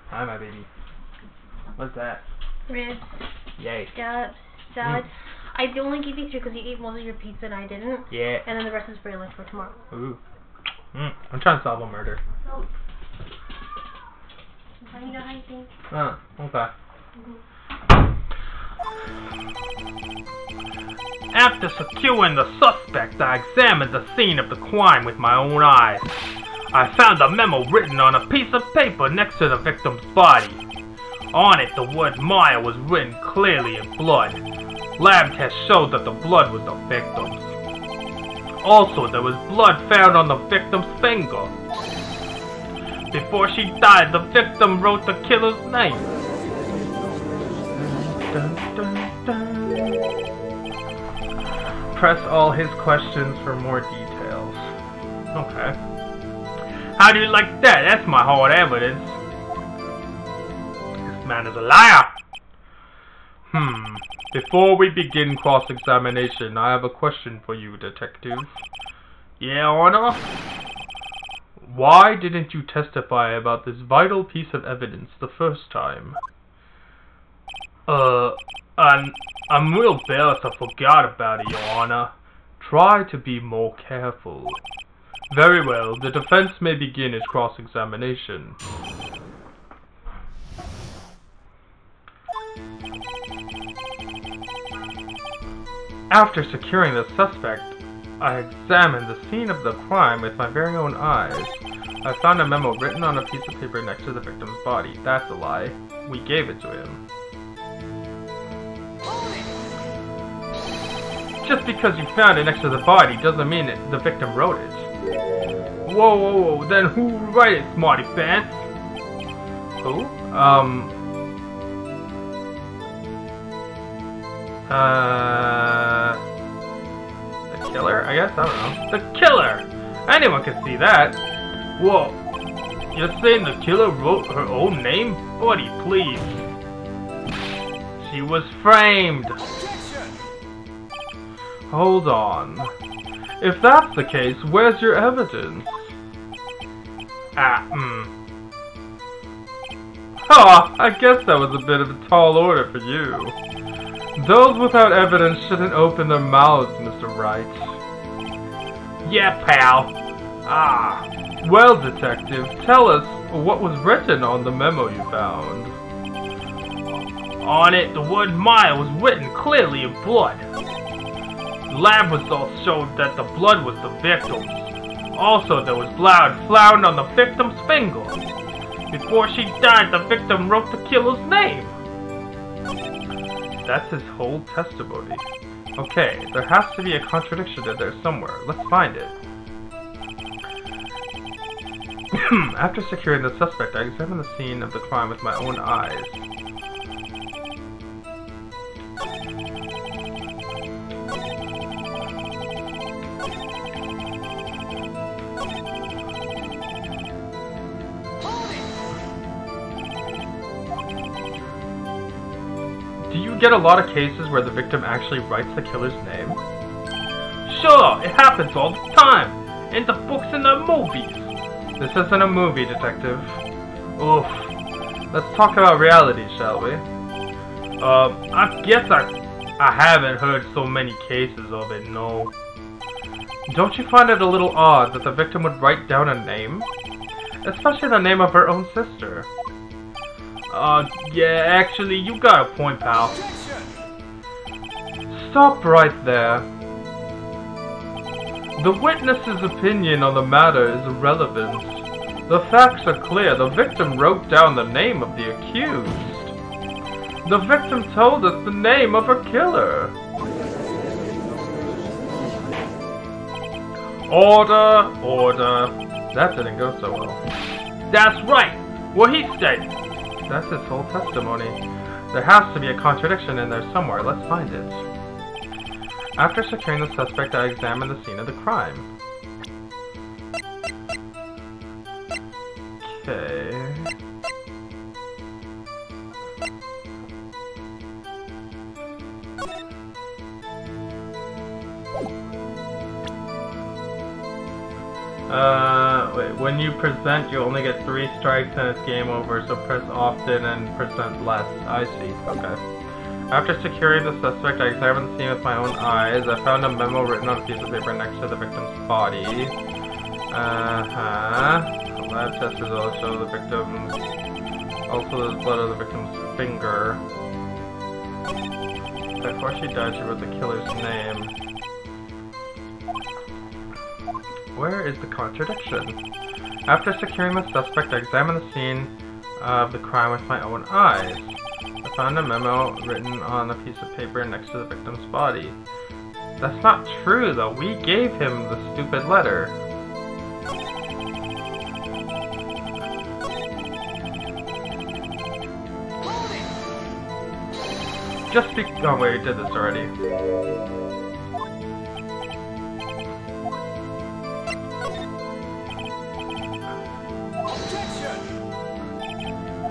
Hi, my baby. What's that? Ribs. Yay. Scallops. Salad. I only gave you 3 because you ate most of your pizza and I didn't. Yeah. And then the rest is for your lunch for tomorrow. Ooh. I'm trying to solve a murder. Oh. You know how you think. Okay. After securing the suspect, I examined the scene of the crime with my own eyes. I found a memo written on a piece of paper next to the victim's body. On it, the word Maya was written clearly in blood. Lab tests showed that the blood was the victim's. Also, there was blood found on the victim's finger. Before she died, the victim wrote the killer's name. Dun, dun, dun. Press all his questions for more details. Okay. How do you like that? That's my hard evidence. This man is a liar. Before we begin cross-examination, I have a question for you, detective. Yeah, Honor? Why didn't you testify about this vital piece of evidence the first time? I'm real embarrassed I forgot about it, Your Honor. Try to be more careful. Very well, the defense may begin its cross-examination. After securing the suspect, I examined the scene of the crime with my very own eyes. I found a memo written on a piece of paper next to the victim's body. That's a lie. We gave it to him. Just because you found it next to the body doesn't mean the victim wrote it. Whoa, whoa, whoa, then who wrote it, smarty pants? Who? The killer, I guess? I don't know. The killer! Anyone can see that. Whoa. You're saying the killer wrote her own name? Buddy, please. She was framed. Hold on. If that's the case, where's your evidence? I guess that was a bit of a tall order for you. Those without evidence shouldn't open their mouths, Mr. Wright. Yeah, pal. Well, detective, tell us what was written on the memo you found. On it, the word Maya was written clearly in blood. Lab results showed that the blood was the victim's. Also, there was blood found on the victim's finger. Before she died, the victim wrote the killer's name. That's his whole testimony. Okay, there has to be a contradiction in there somewhere. Let's find it. After securing the suspect, I examined the scene of the crime with my own eyes. Do you get a lot of cases where the victim actually writes the killer's name? Sure, it happens all the time. In the books and the movies. This isn't a movie, detective. Oof. Let's talk about reality, shall we? I guess I haven't heard so many cases of it, no. Don't you find it a little odd that the victim would write down a name? Especially the name of her own sister. Yeah, actually, you got a point, pal. Stop right there. The witness's opinion on the matter is irrelevant. The facts are clear. The victim wrote down the name of the accused. The victim told us the name of her killer. Order, order. That didn't go so well. That's right! What he states! That's his whole testimony. There has to be a contradiction in there somewhere. Let's find it. After securing the suspect, I examined the scene of the crime. Okay. Wait, when you present, you only get 3 strikes and it's game over, so press often and present less. I see, okay. After securing the suspect, I examined the scene with my own eyes. I found a memo written on a piece of paper next to the victim's body. Lab test results show the victim's... Also, the blood of the victim's finger. Before she died, she wrote the killer's name. Where is the contradiction? After securing the suspect, I examined the scene of the crime with my own eyes. I found a memo written on a piece of paper next to the victim's body. That's not true, though. We gave him the stupid letter. Just oh wait, we did this already.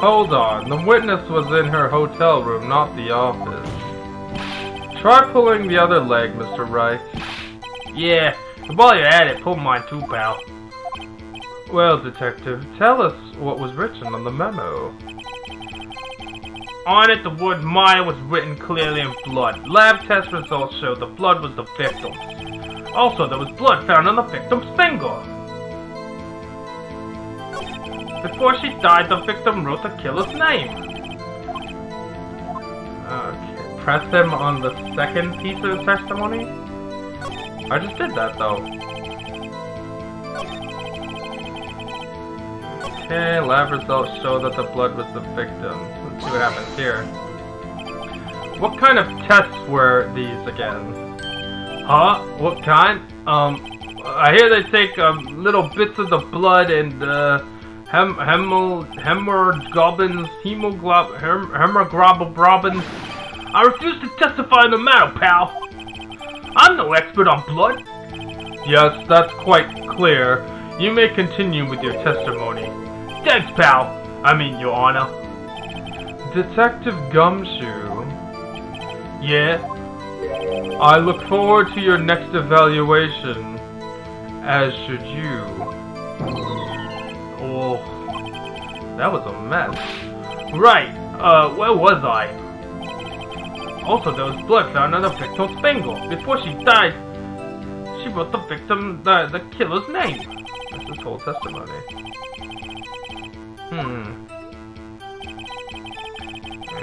Hold on, the witness was in her hotel room, not the office. Try pulling the other leg, Mr. Wright. Yeah, while you're at it, pull mine too, pal. Well, detective, tell us what was written on the memo. On it, the word Maya was written clearly in blood. Lab test results showed the blood was the victim's. Also, there was blood found on the victim's finger. Before she died, the victim wrote the killer's name. Okay, press him on the second piece of the testimony? I just did that, though. Okay, lab results show that the blood was the victim's. Let's see what happens here. What kind of tests were these again? Huh? What kind? I hear they take little bits of the blood and hemoglobins. I refuse to testify in the matter, pal. I'm no expert on blood. Yes, that's quite clear. You may continue with your testimony. Thanks, pal. I mean, Your Honor. Detective Gumshoe. Yeah? I look forward to your next evaluation. As should you. Oh, that was a mess. Right, where was I? Also, there was blood found on the victim's finger. Before she died, she wrote the victim, the killer's name. That's his whole testimony.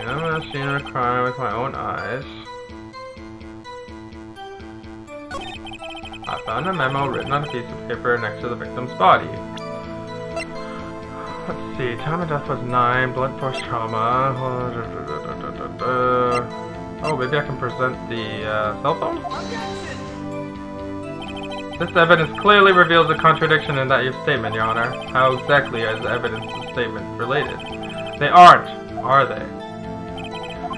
I'm gonna see her cry with my own eyes. I found a memo written on a piece of paper next to the victim's body. Let's see, time of death was 9, blood force trauma. Oh, maybe I can present the cell phone? This evidence clearly reveals a contradiction in that your statement, Your Honor. How exactly is the evidence and statement related? They aren't, are they?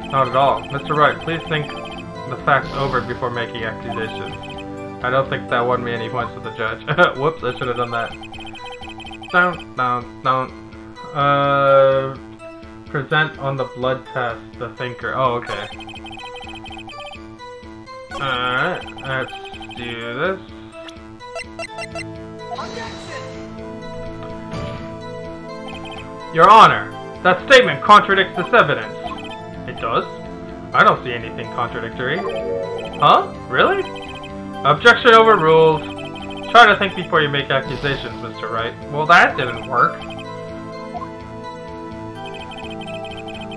Not at all. Mr. Wright, please think the facts over before making accusations. I don't think that won me any points with the judge. Whoops, I should have done that. Don't. Present on the blood test, the thinker. Oh, okay. Alright, let's do this. Your Honor, that statement contradicts this evidence. It does? I don't see anything contradictory. Huh? Really? Objection overruled. Try to think before you make accusations, Mr. Wright. Well, that didn't work.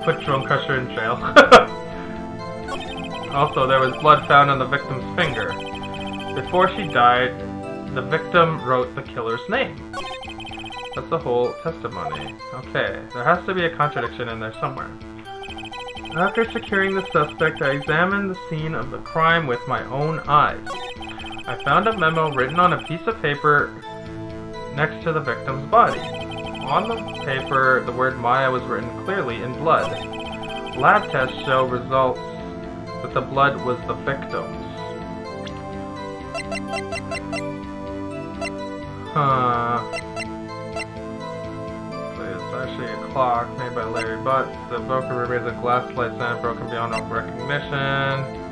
Put Drone Crusher in jail. Also, there was blood found on the victim's finger. Before she died, the victim wrote the killer's name. That's the whole testimony. Okay, there has to be a contradiction in there somewhere. After securing the suspect, I examined the scene of the crime with my own eyes. I found a memo written on a piece of paper next to the victim's body. On the paper, the word Maya was written clearly in blood. Lab tests show results that the blood was the victim's. It's actually a clock made by Larry Butts. The broken remains a glass slice and broken beyond all recognition.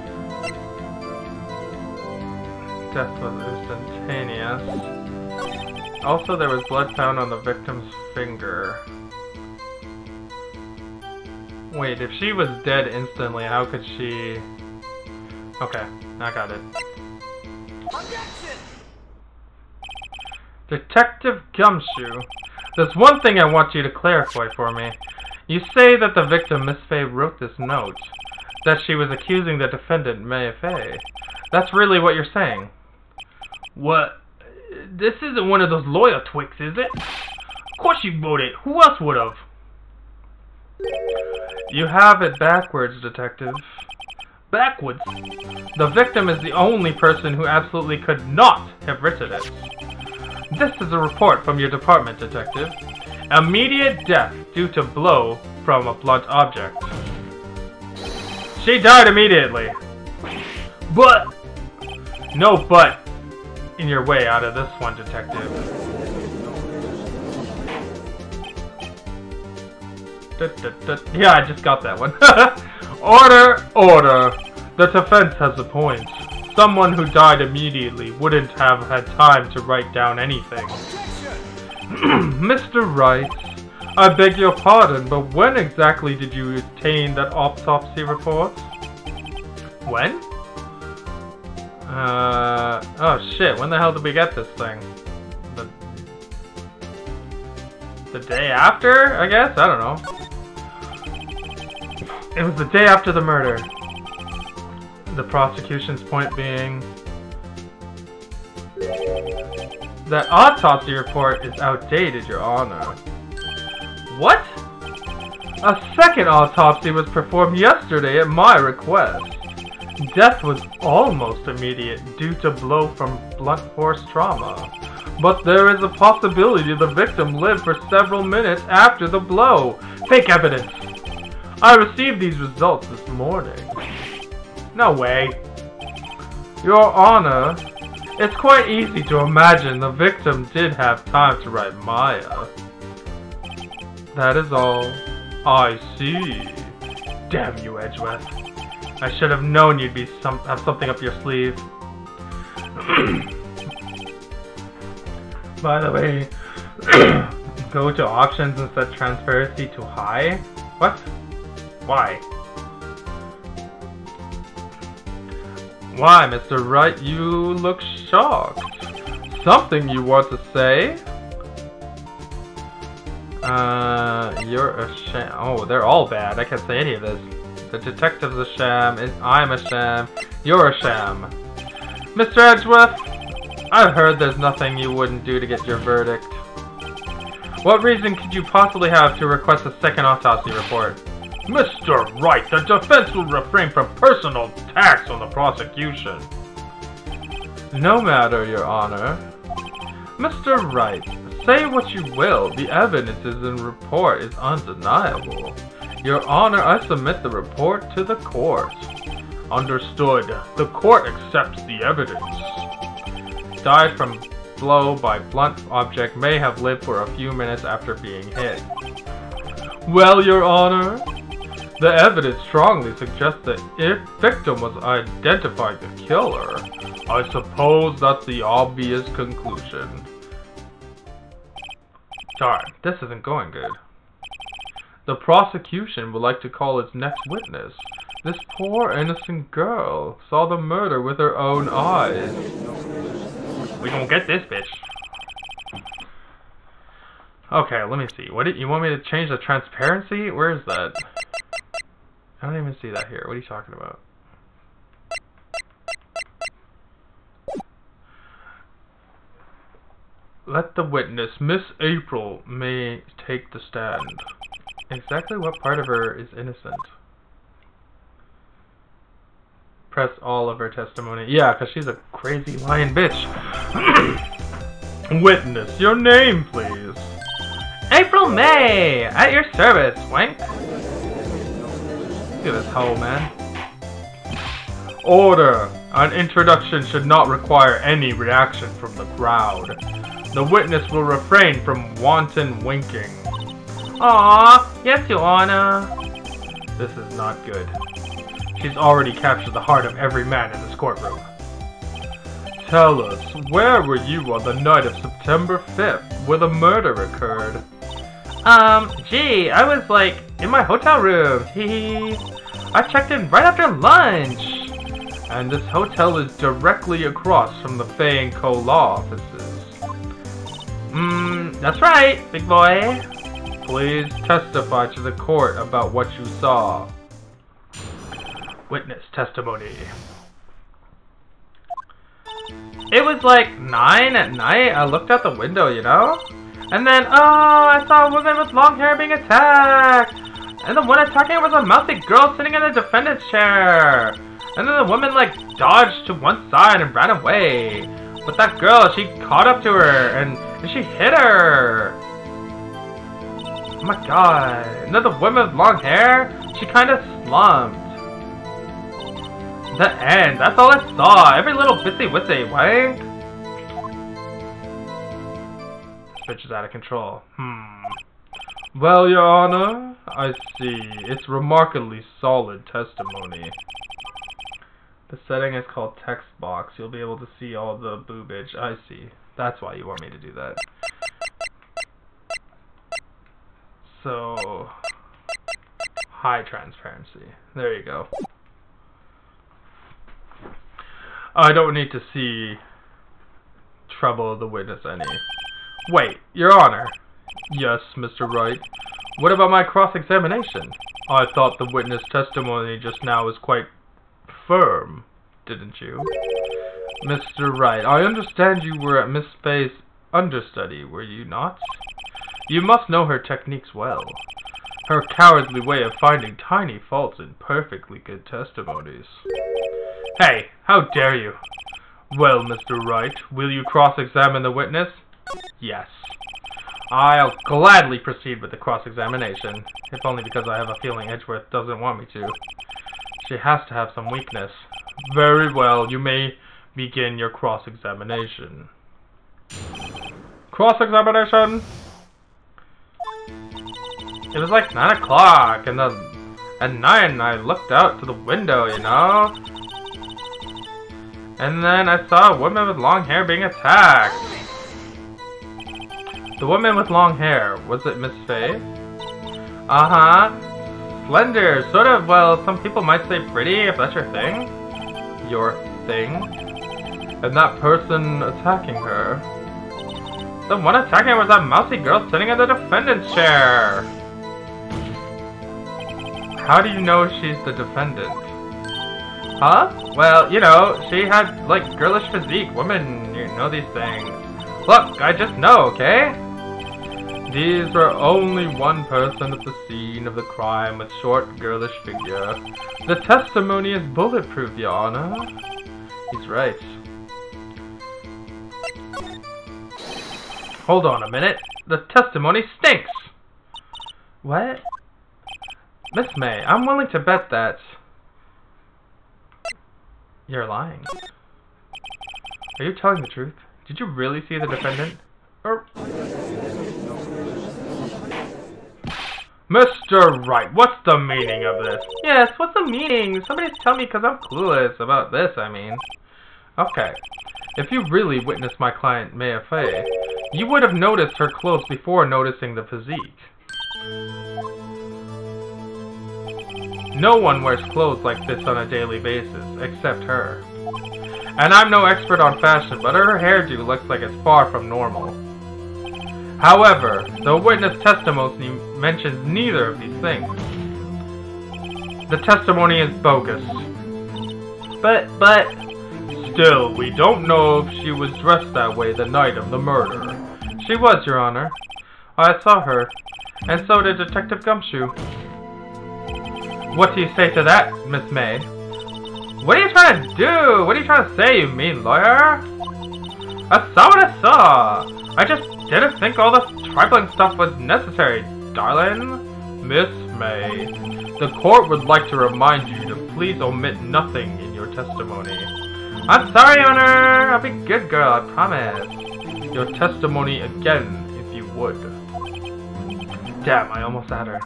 Death was instantaneous. Also, there was blood found on the victim's finger. Wait, if she was dead instantly, how could she... Okay, I got it. Objection! Detective Gumshoe, there's one thing I want you to clarify for me. You say that the victim, Miss Fay, wrote this note. That she was accusing the defendant, May Fay. That's really what you're saying. What? This isn't one of those lawyer twicks, is it? Of course you wrote it. Who else would have? You have it backwards, Detective. Backwards? The victim is the only person who absolutely could not have written it. This is a report from your department, Detective. Immediate death due to blow from a blunt object. She died immediately. But... No but in your way out of this one, Detective. Yeah, I just got that one. Order! Order! The defense has a point. Someone who died immediately wouldn't have had time to write down anything. Mr. Wright, I beg your pardon, but when exactly did you obtain that autopsy report? When? Oh shit, when the hell did we get this thing? The day after, I guess? I don't know. It was the day after the murder. The prosecution's point being... that autopsy report is outdated, Your Honor. What? A second autopsy was performed yesterday at my request. Death was almost immediate due to blow from blunt force trauma. But there is a possibility the victim lived for several minutes after the blow. Fake evidence. I received these results this morning. No way. Your Honor, it's quite easy to imagine the victim did have time to write Maya. That is all. I see. Damn you, Edgeworth. I should have known you'd be have something up your sleeve. By the way, go to options and set transparency to high? What? Why? Why, Mr. Wright, you look shocked. Something you want to say? You're a sham. Oh, they're all bad. I can't say any of this. The detective's a sham, I'm a sham, you're a sham. Mr. Edgeworth, I've heard there's nothing you wouldn't do to get your verdict. What reason could you possibly have to request a second autopsy report? Mr. Wright, the defense will refrain from personal attacks on the prosecution. No matter, Your Honor. Mr. Wright, say what you will, the evidence in the report is undeniable. Your Honor, I submit the report to the court. Understood. The court accepts the evidence. Died from blow by blunt object, may have lived for a few minutes after being hit. Well, Your Honor, the evidence strongly suggests that if victim was identified the killer, I suppose that's the obvious conclusion. Darn, this isn't going good. The prosecution would like to call its next witness. This poor innocent girl saw the murder with her own eyes. We gonna get this bitch. Okay, let me see. What did you want me to change the transparency? Where is that? I don't even see that here. What are you talking about? Let the witness, Miss April, may take the stand. Exactly what part of her is innocent? Press all of her testimony. Yeah, because she's a crazy lying bitch. Witness, your name, please. April May! At your service, wank. Look at this hoe, man. Order! An introduction should not require any reaction from the crowd. The witness will refrain from wanton winking. Aww, yes, Your Honor. This is not good. She's already captured the heart of every man in this courtroom. Tell us, where were you on the night of September 5th, where the murder occurred? Gee, I was, like, in my hotel room. Hee. I checked in right after lunch. And this hotel is directly across from the Fay & Co. law offices. That's right, big boy. Please testify to the court about what you saw. Witness testimony. It was like 9 at night. I looked out the window, you know? And then, I saw a woman with long hair being attacked. And the one attacking her was a mouthy girl sitting in the defendant's chair. And then the woman, like, dodged to one side and ran away. But that girl, she caught up to her and she hit her. Oh my god. And then the woman with long hair, she kind of slumped. The end. That's all I saw. Every little bitsy-witsy, wank. This bitch is out of control. Well, Your Honor, I see. It's remarkably solid testimony. The setting is called text box. You'll be able to see all the boobage. I see. That's why you want me to do that. So, high transparency. There you go. I don't need to see trouble the witness any. Wait, Your Honor. Yes, Mr. Wright. What about my cross-examination? I thought the witness testimony just now was quite firm, didn't you? Mr. Wright, I understand you were at Miss Fay's understudy, were you not? You must know her techniques well. Her cowardly way of finding tiny faults in perfectly good testimonies. Hey, how dare you? Well, Mr. Wright, will you cross-examine the witness? Yes. I'll gladly proceed with the cross-examination, if only because I have a feeling Edgeworth doesn't want me to. She has to have some weakness. Very well, you may begin your cross-examination. Cross-examination! It was like 9 o'clock, and at 9 I looked out to the window, you know? And then I saw a woman with long hair being attacked. The woman with long hair, was it Miss Fay? Uh-huh. Slender, sort of, well, some people might say pretty, if that's your thing. Your thing? And that person attacking her. The one attacking her was that mousy girl sitting in the defendant's chair. How do you know she's the defendant? Huh? Well, you know, she had, like, girlish physique. Women, you know these things. Look, I just know, okay? These were only one person at the scene of the crime with short, girlish figure. The testimony is bulletproof, Your Honor. He's right. Hold on a minute. The testimony stinks! What? Miss May, I'm willing to bet that you're lying. Are you telling the truth? Did you really see the defendant? Or... Mr. Wright, what's the meaning of this? Yes, what's the meaning? Somebody's telling me because I'm clueless about this, I mean. Okay. If you really witnessed my client, Maya Fay, you would have noticed her clothes before noticing the physique. No one wears clothes like this on a daily basis, except her. And I'm no expert on fashion, but her hairdo looks like it's far from normal. However, the witness testimony mentions neither of these things. The testimony is bogus. But... Still, we don't know if she was dressed that way the night of the murder. She was, Your Honor. I saw her. And so did Detective Gumshoe. What do you say to that, Miss May? What are you trying to do? What are you trying to say, you mean lawyer? I saw what I saw. I just didn't think all this trifling stuff was necessary, darling. Miss May, the court would like to remind you to please omit nothing in your testimony. I'm sorry, Your Honor. I'll be a good girl, I promise. Your testimony again, if you would. Damn, I almost had her.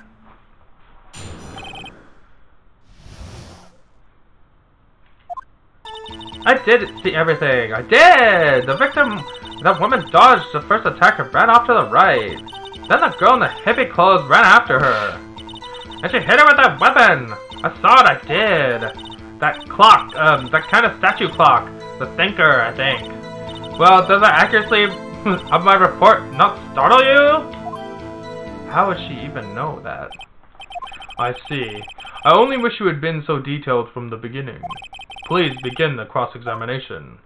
I did see everything. I did! The victim, that woman dodged the first attack and ran off to the right. Then the girl in the hippie clothes ran after her. And she hit her with that weapon! I saw it, I did! That clock, that kind of statue clock. The thinker, I think. Well, does the accuracy of my report not startle you? How would she even know that? I see. I only wish you had been so detailed from the beginning. Please begin the cross-examination.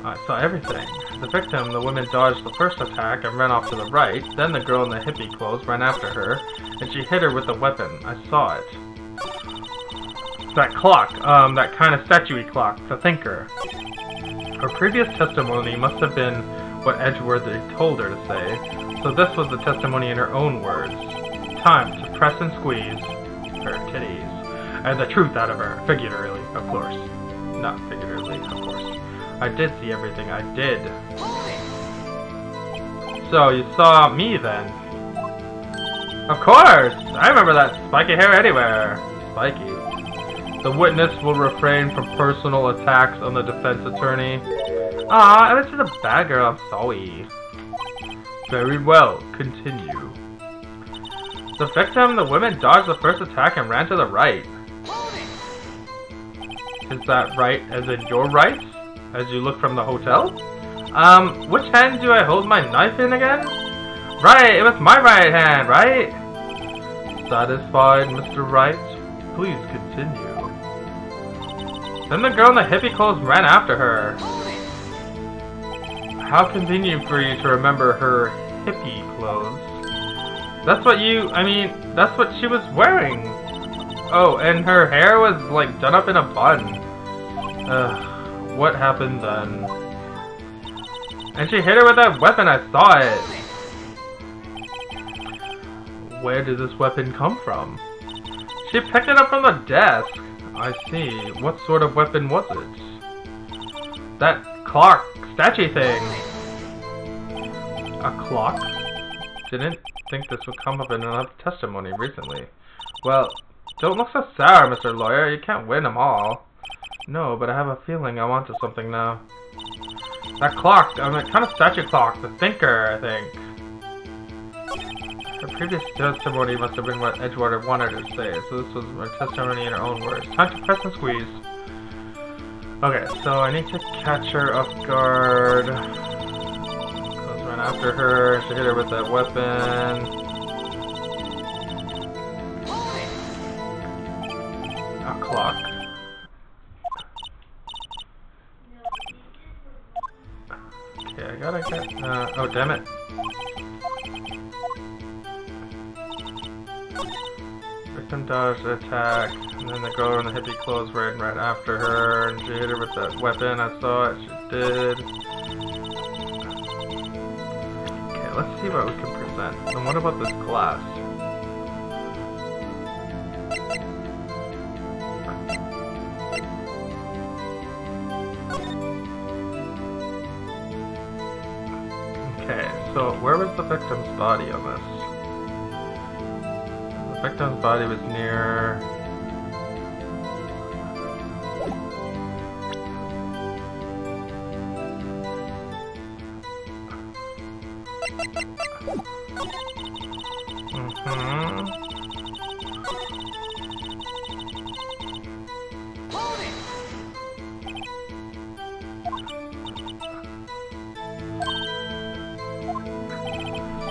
I saw everything. The victim, the woman, dodged the first attack and ran off to the right. Then the girl in the hippie clothes ran after her, and she hit her with the weapon. I saw it. That clock, that kind of statue-y clock, the thinker. Her previous testimony must have been what Edgeworthy told her to say, so this was the testimony in her own words. Time to press and squeeze her titties, and the truth out of her, figuratively, of course. Not figuratively, of course. I did see everything, I did. So, you saw me then? Of course! I remember that spiky hair anywhere. Spiky. The witness will refrain from personal attacks on the defense attorney. Aw, I was just a bad girl, I'm sorry. Very well, continue. The victim, the woman, dodged the first attack and ran to the right. Is that right as in your right? As you look from the hotel? Which hand do I hold my knife in again? Right, it was my right hand, right? Satisfied, Mr. Wright? Please continue. Then the girl in the hippie clothes ran after her. How convenient for you to remember her hippie clothes. That's what that's what she was wearing. Oh, and her hair was like done up in a bun. What happened then? And she hit her with that weapon, I saw it. Where did this weapon come from? She picked it up from the desk. I see. What sort of weapon was it? That clock, statue thing. A clock? Didn't think this would come up in enough testimony recently. Well, don't look so sour, Mr. Lawyer. You can't win them all. No, but I have a feeling I want to something now. That clock, that kind of statue clock, the thinker, I think. Her previous testimony must have been what Edgewater wanted her to say, so this was her testimony in her own words. Time to press and squeeze. Okay, so I need to catch her off guard. Let's run after her. She hit her with that weapon. A clock. Okay, I gotta get... oh, damn it. Victim dodged the attack, and then the girl in the hippie clothes ran right after her, and she hit her with that weapon. I saw it, she did. Okay, let's see what we can present. And what about this glass? Okay, so where was the victim's body on this? The victim's body was near...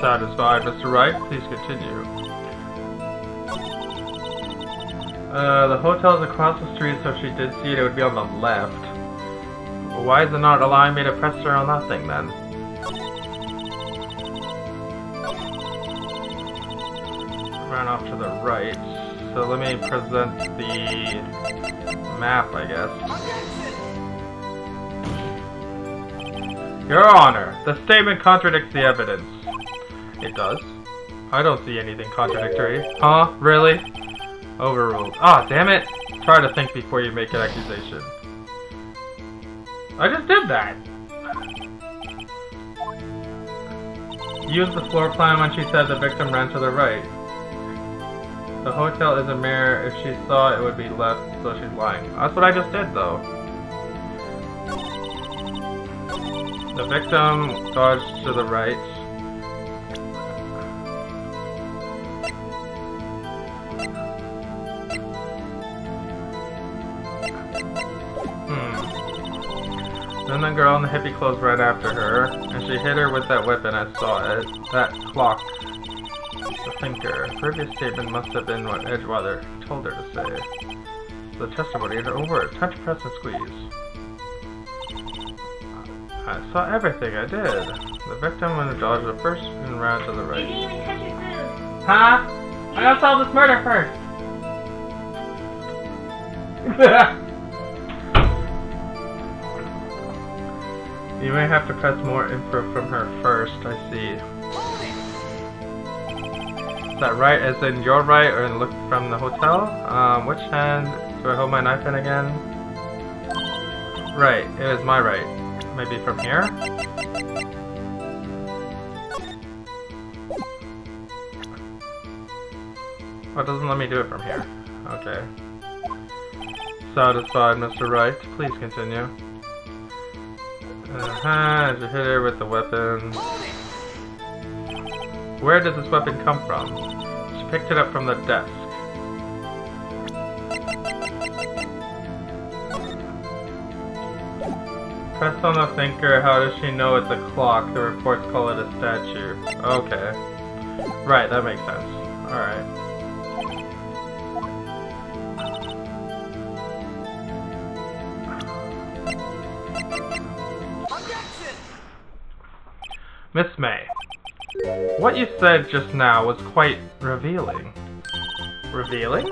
Satisfied, Mr. Wright? Please continue. The hotel's across the street, so if she did see it, it would be on the left. Well, why is it not allowing me to press her on that thing, then? ran off to the right. So let me present the map, I guess. Your Honor, the statement contradicts the evidence. It does. I don't see anything contradictory. Huh? Really? Overruled. Ah, damn it! Try to think before you make an accusation. I just did that! Use the floor plan when she said the victim ran to the right. The hotel is a mirror. If she saw it would be left, so she's lying. That's what I just did, though. The victim dodged to the right. Then the girl in the hippie clothes ran after her, and she hit her with that weapon. I saw it. That clock. The thinker. Previous statement must have been what Edgewater told her to say. The testimony is over. Time to press and squeeze. I saw everything. I did. The victim went to dodge the first and ran to the right. You didn't even touch your food. Huh? I gotta solve this murder first. You may have to press more info from her first, I see. Is that right as in your right or in look from the hotel? Which hand do I hold my knife in again? Right, it is my right. Maybe from here? Oh, it doesn't let me do it from here. Okay. Satisfied, Mr. Wright. Please continue. As you hit her with the weapon. Where did this weapon come from? She picked it up from the desk. Press on the thinker. How does she know it's a clock? The reports call it a statue. Okay. Right, that makes sense. Alright. Miss May, what you said just now was quite revealing. Revealing?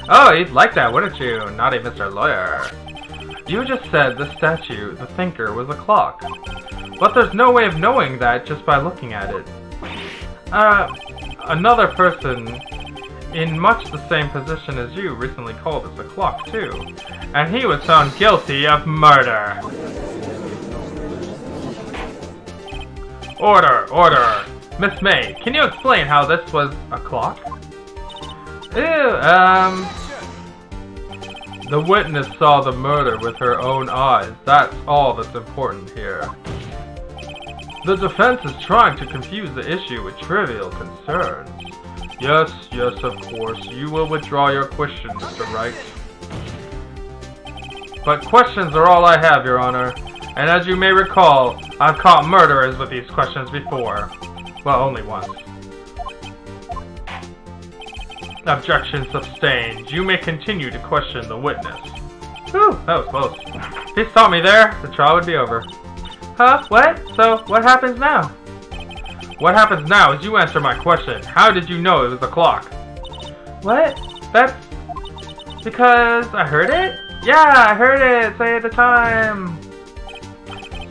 Oh, you'd like that, wouldn't you, naughty Mr. Lawyer? You just said the statue, the thinker, was a clock. But there's no way of knowing that just by looking at it. Another person in much the same position as you recently called this a clock, too. And he was found guilty of murder. Order! Order! Miss May, can you explain how this was a clock? The witness saw the murder with her own eyes. That's all that's important here. The defense is trying to confuse the issue with trivial concerns. Yes, yes, of course. You will withdraw your question, Mr. Wright. But questions are all I have, Your Honor. And as you may recall, I've caught murderers with these questions before. Well, only once. Objection sustained. You may continue to question the witness. Whew, that was close. If he stopped me there, the trial would be over. Huh? What? So, what happens now? What happens now is you answer my question. How did you know it was a clock? What? That's... because I heard it? Yeah, I heard it! Say at the time!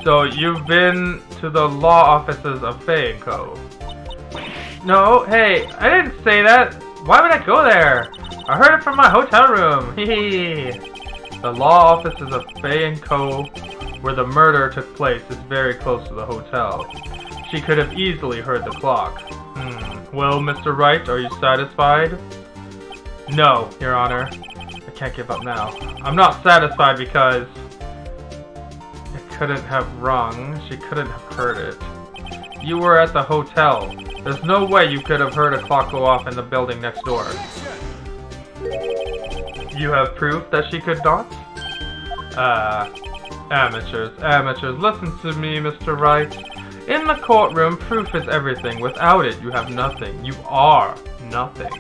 So, you've been to the law offices of Faye & Co. No, hey, I didn't say that. Why would I go there? I heard it from my hotel room. Hee. The law offices of Faye & Co. where the murder took place is very close to the hotel. She could have easily heard the clock. Well, Mr. Wright, are you satisfied? No, Your Honor. I can't give up now. I'm not satisfied because... it couldn't have rung. She couldn't have heard it. You were at the hotel. There's no way you could have heard a clock go off in the building next door. You have proof that she could not? Amateurs, amateurs, listen to me, Mr. Wright. In the courtroom, proof is everything. Without it, you have nothing. You are nothing.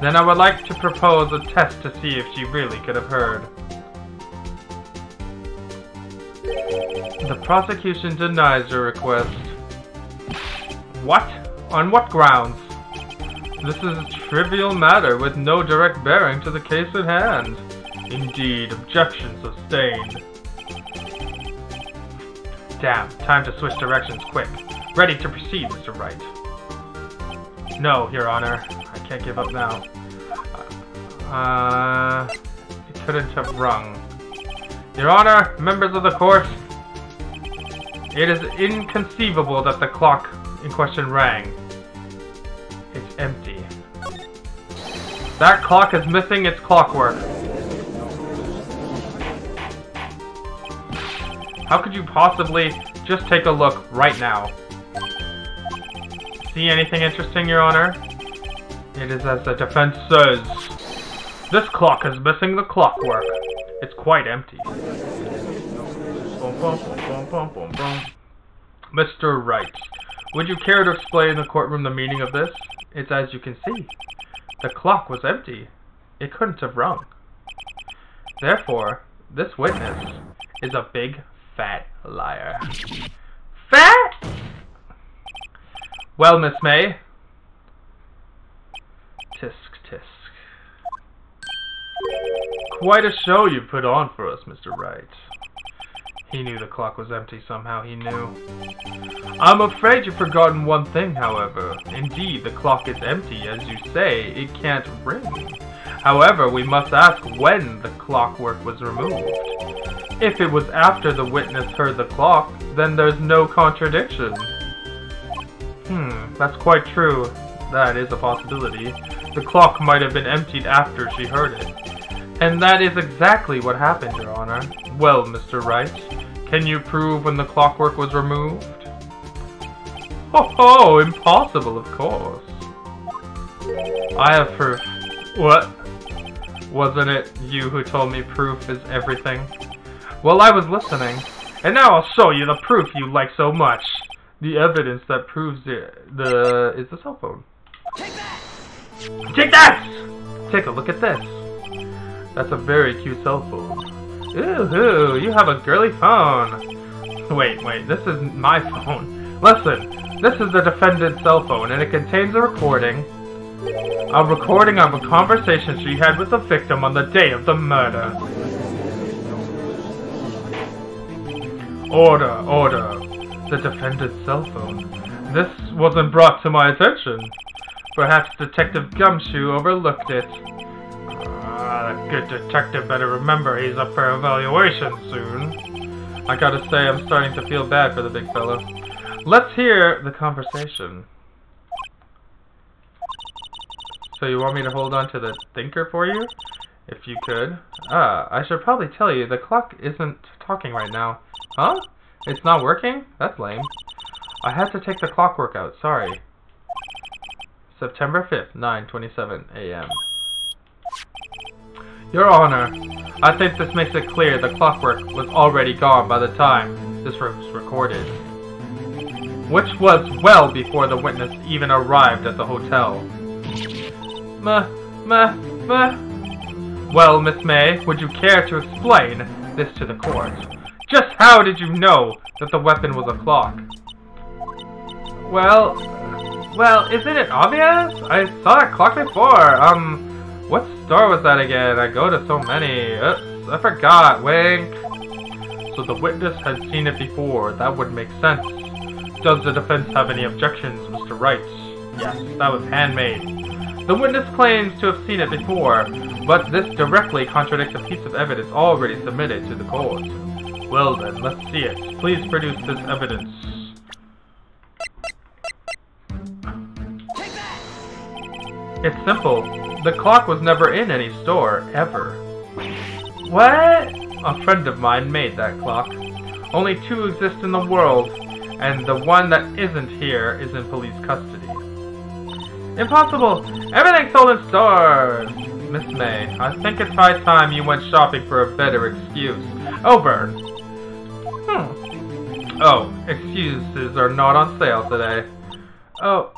Then I would like to propose a test to see if she really could have heard. The prosecution denies your request. What? On what grounds? This is a trivial matter with no direct bearing to the case at hand. Indeed, objection sustained. Damn, time to switch directions quick. Ready to proceed, Mr. Wright. No, Your Honor. I can't give up now. It couldn't have rung. Your Honor, members of the court, it is inconceivable that the clock in question rang. It's empty. That clock is missing its clockwork. How could you possibly just take a look right now? See anything interesting, Your Honor? It is as the defense says. This clock is missing the clockwork. It's quite empty. Mr. Wright, would you care to explain in the courtroom the meaning of this? It's as you can see. The clock was empty. It couldn't have rung. Therefore, this witness is a big, fat liar. Fat? Well, Miss May. Tisk, tisk. Quite a show you put on for us, Mr. Wright. He knew the clock was empty somehow, he knew. I'm afraid you've forgotten one thing, however. Indeed, the clock is empty, as you say, it can't ring. However, we must ask when the clockwork was removed. If it was after the witness heard the clock, then there's no contradiction. That's quite true. That is a possibility. The clock might have been emptied after she heard it. And that is exactly what happened, Your Honor. Well, Mr. Wright, can you prove when the clockwork was removed? Oh, impossible, of course. I have proof. What? Wasn't it you who told me proof is everything? Well, I was listening. And now I'll show you the proof you like so much. The evidence that proves it is the cell phone. Take that! Take that! Take a look at this. That's a very cute cell phone. Ooh, you have a girly phone. Wait, this is my phone. Listen, this is the defendant's cell phone, and it contains a recording of a conversation she had with the victim on the day of the murder. Order. The defendant's cell phone. This wasn't brought to my attention. Perhaps Detective Gumshoe overlooked it. The good detective better remember he's up for evaluation soon. I gotta say, I'm starting to feel bad for the big fella. Let's hear the conversation. So you want me to hold on to the thinker for you? If you could. I should probably tell you, the clock isn't talking right now. Huh? It's not working? That's lame. I had to take the clockwork out, sorry. September 5th, 9:27 a.m. Your Honor, I think this makes it clear the clockwork was already gone by the time this was recorded. Which was well before the witness even arrived at the hotel. Well, Miss May, would you care to explain this to the court? Just how did you know that the weapon was a clock? Well, isn't it obvious? I saw that clock before. What store was that again? I go to so many. Oops, I forgot. Wink. So the witness had seen it before. That would make sense. Does the defense have any objections, Mr. Wright? Yes, that was handmade. The witness claims to have seen it before, but this directly contradicts a piece of evidence already submitted to the court. Well then, let's see it. Please produce this evidence. Take that! It's simple. The clock was never in any store, ever. What? A friend of mine made that clock. Only 2 exist in the world, and the one that isn't here is in police custody. Impossible! Everything's sold in stores! Miss May, I think it's high time you went shopping for a better excuse. Over! Oh, excuses are not on sale today. Oh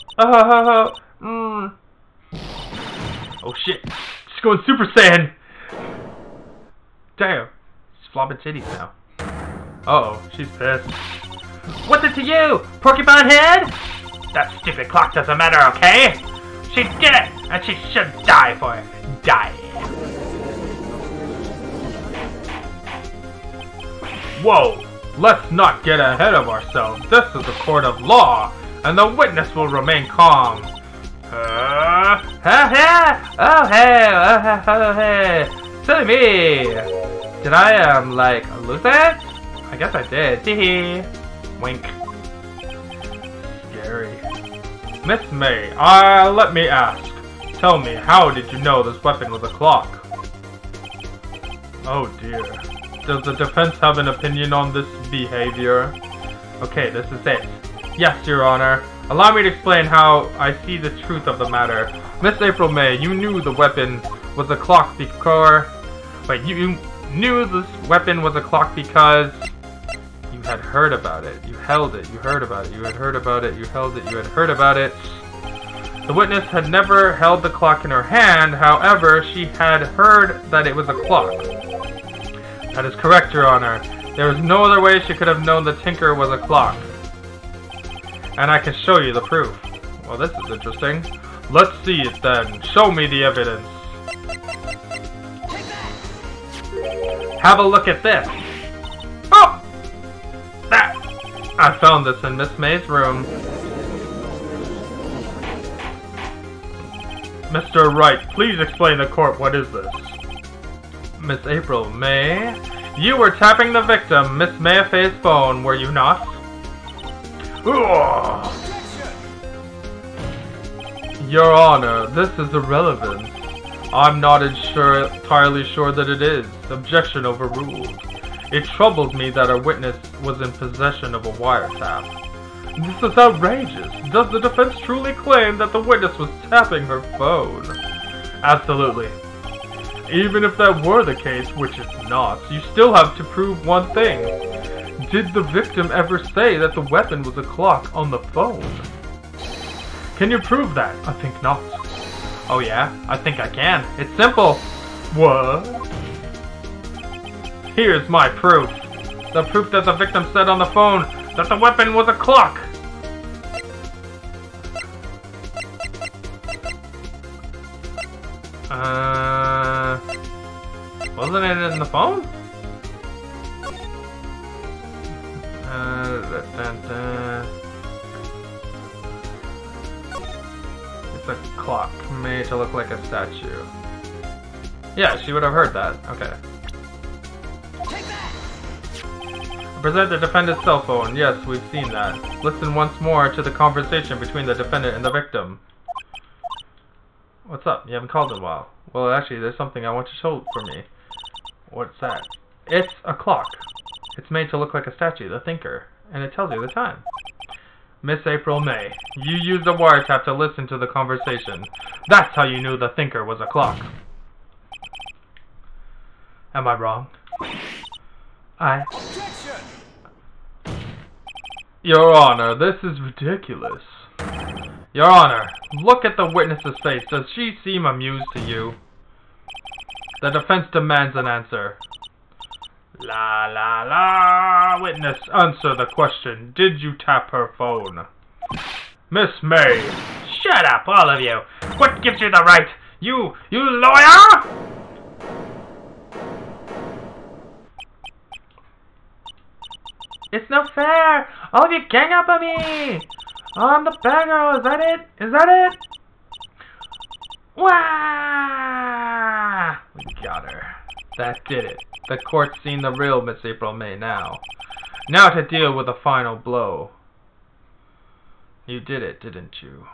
shit, she's going Super Saiyan! Damn, she's flopping titties now. Uh-oh, she's pissed. What's it to you, porcupine head? That stupid clock doesn't matter, okay? She did it! And she should die for it. Die. Whoa! Let's not get ahead of ourselves. This is a court of law, and the witness will remain calm. Oh hey! Silly me! Did I, like, lose it? I guess I did. Teehee. Wink. Scary. Miss May, let me ask. Tell me, how did you know this weapon was a clock? Oh dear. Does the defense have an opinion on this behavior? Okay, this is it. Yes, Your Honor. Allow me to explain how I see the truth of the matter. Miss April May, you knew the weapon was a clock because... Wait, you knew this weapon was a clock because... You had heard about it. You held it. You heard about it. You had heard about it. You held it. You had heard about it. The witness had never held the clock in her hand. However, she had heard that it was a clock. That is correct, Your Honor. There was no other way she could have known the tinker was a clock. And I can show you the proof. Well, this is interesting. Let's see it then. Show me the evidence. Have a look at this. Oh! That! I found this in Miss May's room. Mr. Wright, please explain to court what is this? Miss April May? You were tapping the victim, Miss Mayfay's phone, were you not? Ugh. Your Honor, this is irrelevant. I'm not entirely sure that it is. Objection overruled. It troubles me that our witness was in possession of a wiretap. This is outrageous. Does the defense truly claim that the witness was tapping her phone? Absolutely. Even if that were the case, which it's not, you still have to prove one thing. Did the victim ever say that the weapon was a clock on the phone? Can you prove that? I think not. Oh yeah, I think I can. It's simple. What? Here's my proof. The proof that the victim said on the phone that the weapon was a clock. Wasn't it in the phone? It's a clock made to look like a statue. Yeah, she would have heard that. Okay. Present the defendant's cell phone. Yes, we've seen that. Listen once more to the conversation between the defendant and the victim. What's up? You haven't called in a while. Well, actually, there's something I want you to show for me. What's that? It's a clock. It's made to look like a statue, the thinker, and it tells you the time. Miss April May, you used a wiretap to listen to the conversation. That's how you knew the thinker was a clock. Am I wrong? Your Honor, this is ridiculous. Your Honor, look at the witness's face. Does she seem amused to you? The defense demands an answer. La la la. Witness, answer the question. Did you tap her phone? Miss May. Shut up, all of you. What gives you the right? You lawyer? It's not fair! All of you gang up on me! I'm the bad girl, is that it? Is that it? Wah! We got her. That did it. The court's seen the real Miss April May now. Now to deal with the final blow. You did it, didn't you?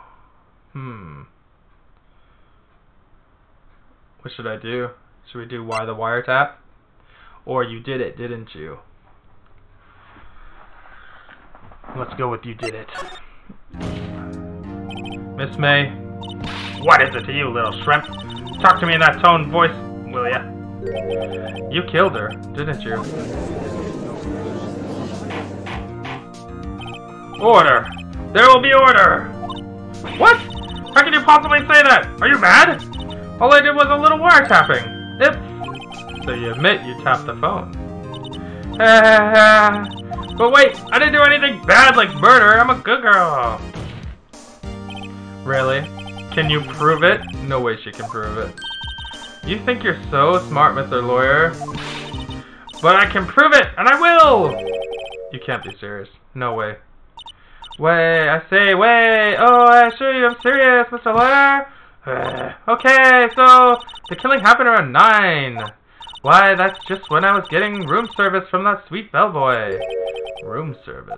What should I do? Should we do why the wiretap? Or you did it, didn't you? Let's go with you did it. Miss May. What is it to you, little shrimp? Talk to me in that toned voice, will ya? You killed her, didn't you? Order! There will be order! What? How can you possibly say that? Are you mad? All I did was a little wiretapping. So you admit you tapped the phone. But wait, I didn't do anything bad like murder. I'm a good girl. Really? Can you prove it? No way she can prove it. You think you're so smart, Mr. Lawyer. But I can prove it, and I will! You can't be serious. No way. Way, I say, way! Oh, I assure you I'm serious, Mr. Lawyer! Okay, so the killing happened around 9. Why, that's just when I was getting room service from that sweet bellboy. Room service.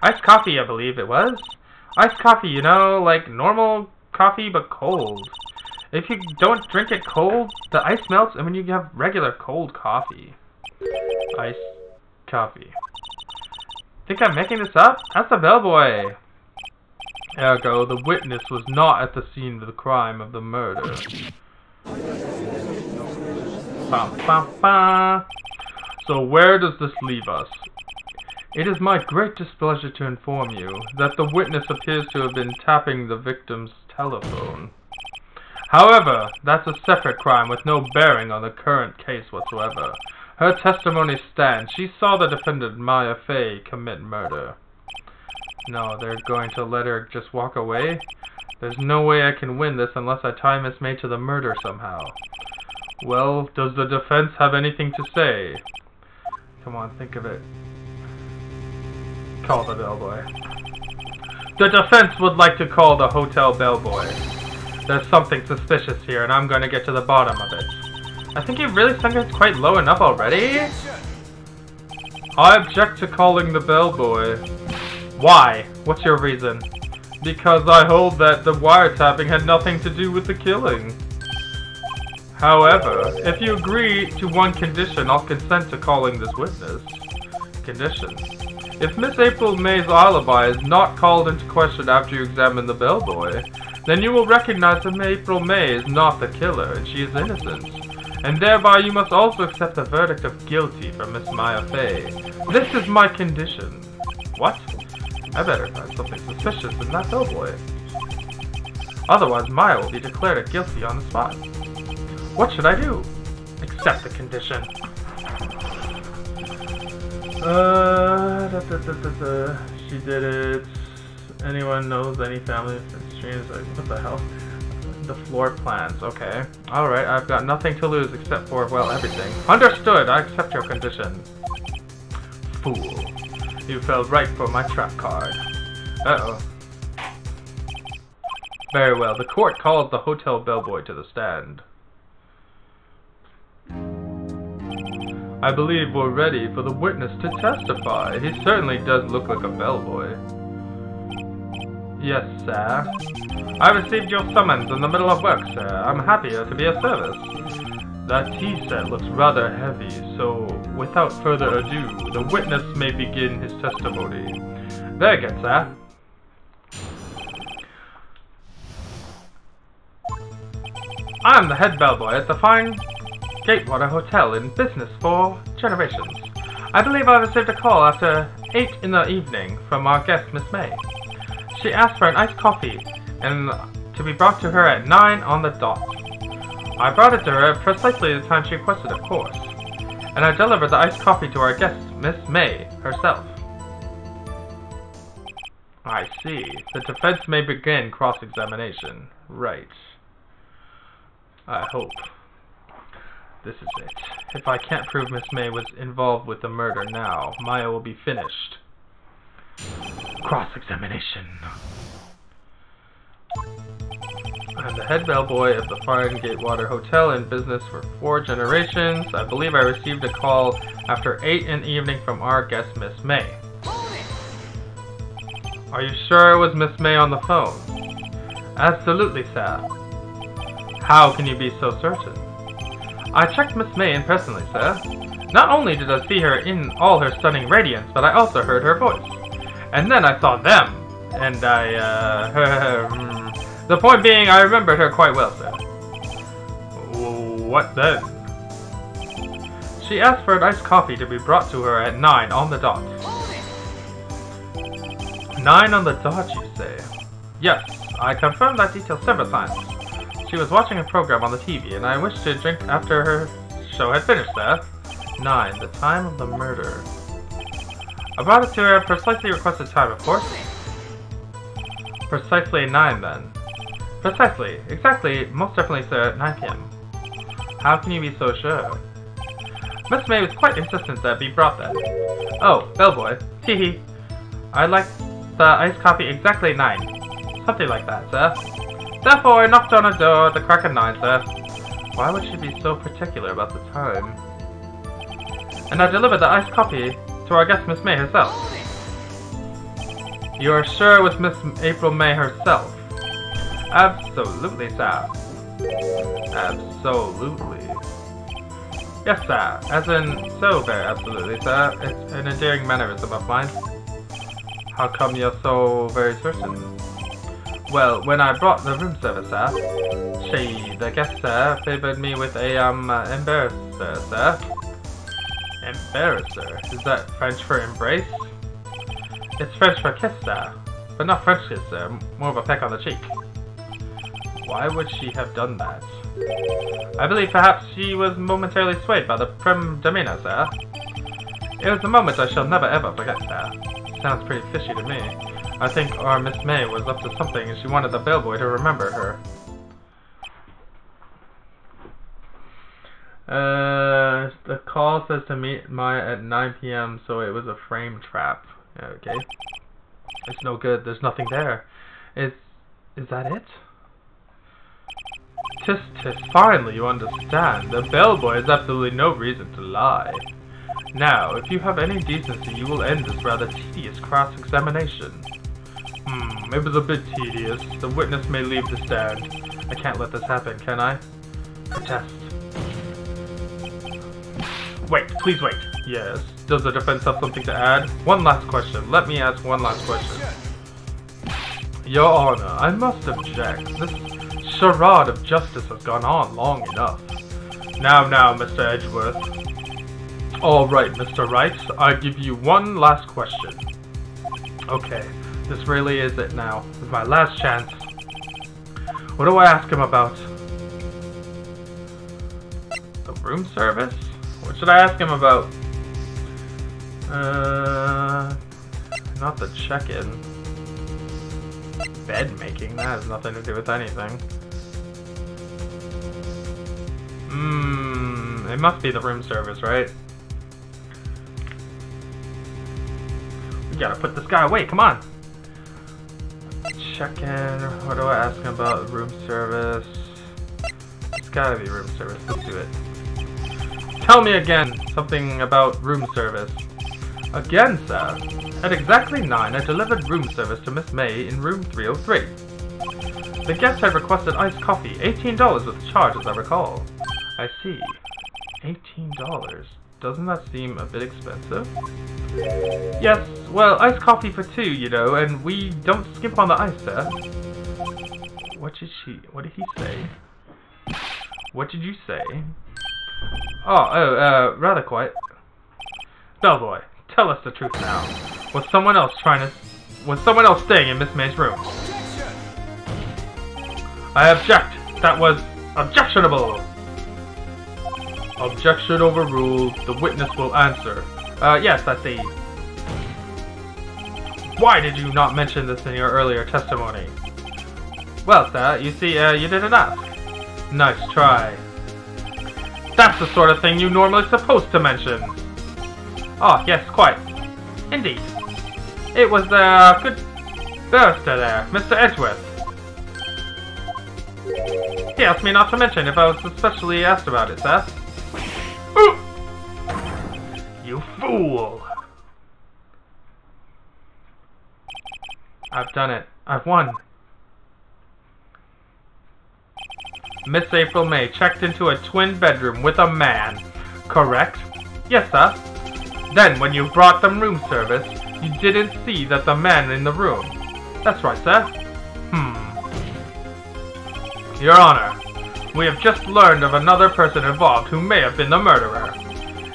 Iced coffee, I believe it was. Iced coffee, you know, like normal coffee but cold. If you don't drink it cold, the ice melts and when you have regular cold coffee. Iced coffee. Think I'm making this up? Ask the bellboy. Ergo, the witness was not at the scene of the crime of the murder. Bum, bum, bum. So where does this leave us? It is my great displeasure to inform you that the witness appears to have been tapping the victim's telephone. However, that's a separate crime with no bearing on the current case whatsoever. Her testimony stands. She saw the defendant, Maya Fey, commit murder. No, they're going to let her just walk away? There's no way I can win this unless I tie Miss May to the murder somehow. Well, does the defense have anything to say? Come on, think of it. Call the bellboy. The defense would like to call the hotel bellboy. There's something suspicious here, and I'm going to get to the bottom of it. I think you've really sunk it quite low enough already. I object to calling the bellboy. Why? What's your reason? Because I hold that the wiretapping had nothing to do with the killing. However, if you agree to one condition, I'll consent to calling this witness. Condition. If Miss April May's alibi is not called into question after you examine the bellboy, then you will recognize that April May is not the killer and she is innocent. And thereby you must also accept the verdict of guilty for Miss Maya Fey. This is my condition. What? I better find something suspicious in that bellboy. Otherwise Maya will be declared guilty on the spot. What should I do? Accept the condition. She did it. Anyone knows any family streams? What the hell? The floor plans. Okay. Alright, I've got nothing to lose except for, well, everything. Understood! I accept your condition. Fool. You fell right for my trap card. Uh-oh. Very well. The court calls the hotel bellboy to the stand. I believe we're ready for the witness to testify. He certainly does look like a bellboy. Yes, sir. I received your summons in the middle of work, sir. I'm happier to be of service. That tea set looks rather heavy, so without further ado, the witness may begin his testimony. Very good, sir. I am the head bellboy at the fine Gatewater Hotel in business for generations. I believe I received a call after 8 in the evening from our guest, Miss May. She asked for an iced coffee and to be brought to her at 9 on the dot. I brought it to her at precisely the time she requested, of course, and I delivered the iced coffee to our guest, Miss May, herself. I see. The defense may begin cross-examination. Right. I hope. This is it. If I can't prove Miss May was involved with the murder now, Maya will be finished. Cross-examination. I'm the head bellboy of the Fine Gatewater Hotel in business for 4 generations. I believe I received a call after 8 in the evening from our guest, Miss May. Are you sure it was Miss May on the phone? Absolutely, sir. How can you be so certain? I checked Miss May in personally, sir. Not only did I see her in all her stunning radiance, but I also heard her voice. And then I saw them, and the point being, I remembered her quite well, sir. What then? She asked for an iced coffee to be brought to her at 9 on the dot. 9 on the dot, you say? Yes, I confirmed that detail several times. She was watching a program on the TV, and I wished to drink after her show had finished, sir. 9, the time of the murder. I brought it to her at precisely requested time, of course. Precisely 9, then. Precisely. Exactly. Most definitely, sir, at 9 p.m. How can you be so sure? Miss May was quite insistent that it be brought then. Oh, bellboy. Teehee. I'd like the iced coffee exactly at 9. Something like that, sir. Therefore, I knocked on her door at the crack of 9, sir. Why would she be so particular about the time? And I delivered the iced coffee to our guest, Miss May herself. You are sure it was Miss April May herself? Absolutely, sir. Absolutely. Yes, sir. As in, so very absolutely, sir. It's an endearing mannerism of mine. How come you're so very certain? Well, when I brought the room service, sir, she, the guest, sir, favored me with a, embarrasser, sir. Embarrasser? Is that French for embrace? It's French for kiss, sir. But not French kiss, sir. More of a peck on the cheek. Why would she have done that? I believe perhaps she was momentarily swayed by the prim demeanor, sir. It was a moment I shall never ever forget, sir. Sounds pretty fishy to me. I think our Miss May was up to something and she wanted the bellboy to remember her. The call says to meet Maya at 9 p.m. so it was a frame trap. Okay. It's no good, there's nothing there. Is that it? Tis, finally you understand. The bellboy has absolutely no reason to lie. Now, if you have any decency, you will end this rather tedious cross-examination. It was a bit tedious. The witness may leave the stand. I can't let this happen, can I? Protest. Wait, please wait. Yes. Does the defense have something to add? One last question. Let me ask one last question. Your Honor, I must object. This charade of justice has gone on long enough. Now, Mr. Edgeworth. Alright, Mr. Wright, I give you one last question. Okay, this really is it now. This is my last chance. What do I ask him about? The room service? What should I ask him about? Not the check-in. Bed making? That has nothing to do with anything. It must be the room service, right? We gotta put this guy away, come on! Check-in, what do I ask him about? Room service. It's gotta be room service, let's do it. Tell me again something about room service. Again, sir. At exactly 9, I delivered room service to Miss May in room 303. The guest had requested iced coffee, $18 with charge as I recall. I see. $18. Doesn't that seem a bit expensive? Yes, well, iced coffee for 2, you know, and we don't skimp on the ice, sir. What did he say? What did you say? Rather quiet. Bellboy, tell us the truth now. Was someone else staying in Miss May's room? I object. That was objectionable. Objection overruled. The witness will answer. Yes, I see. Why did you not mention this in your earlier testimony? Well, sir, you see, you didn't ask. Nice try. That's the sort of thing you're normally supposed to mention. Oh, yes, quite. Indeed. It was the good barrister there, Mr. Edgeworth. He asked me not to mention if I was especially asked about it, sir. Ooh! You fool! I've done it. I've won. Miss April May checked into a twin bedroom with a man, correct? Yes, sir. Then, when you brought them room service, you didn't see that the man in the room. That's right, sir. Your Honor, we have just learned of another person involved who may have been the murderer.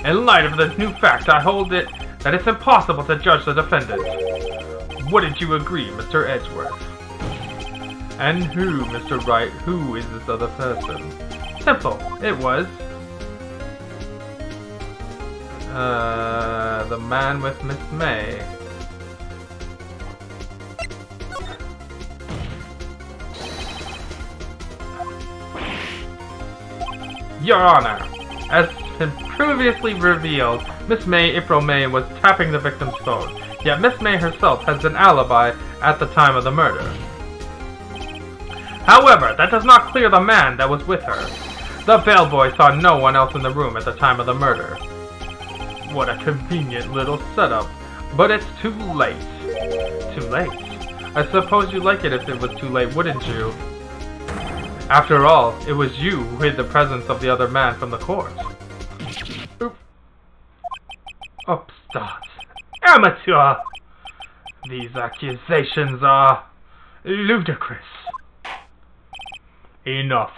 In light of this new fact, I hold it that it's impossible to judge the defendant. Wouldn't you agree, Mr. Edgeworth? And who, Mr. Wright, who is this other person? Simple. It was... the man with Miss May. Your Honor, as been previously revealed, Miss May, April May, was tapping the victim's phone, yet Miss May herself has an alibi at the time of the murder. However, that does not clear the man that was with her. The bellboy saw no one else in the room at the time of the murder. What a convenient little setup, but it's too late. Too late? I suppose you'd like it if it was too late, wouldn't you? After all, it was you who hid the presence of the other man from the court. Upstart. Amateur! These accusations are ludicrous. Enough.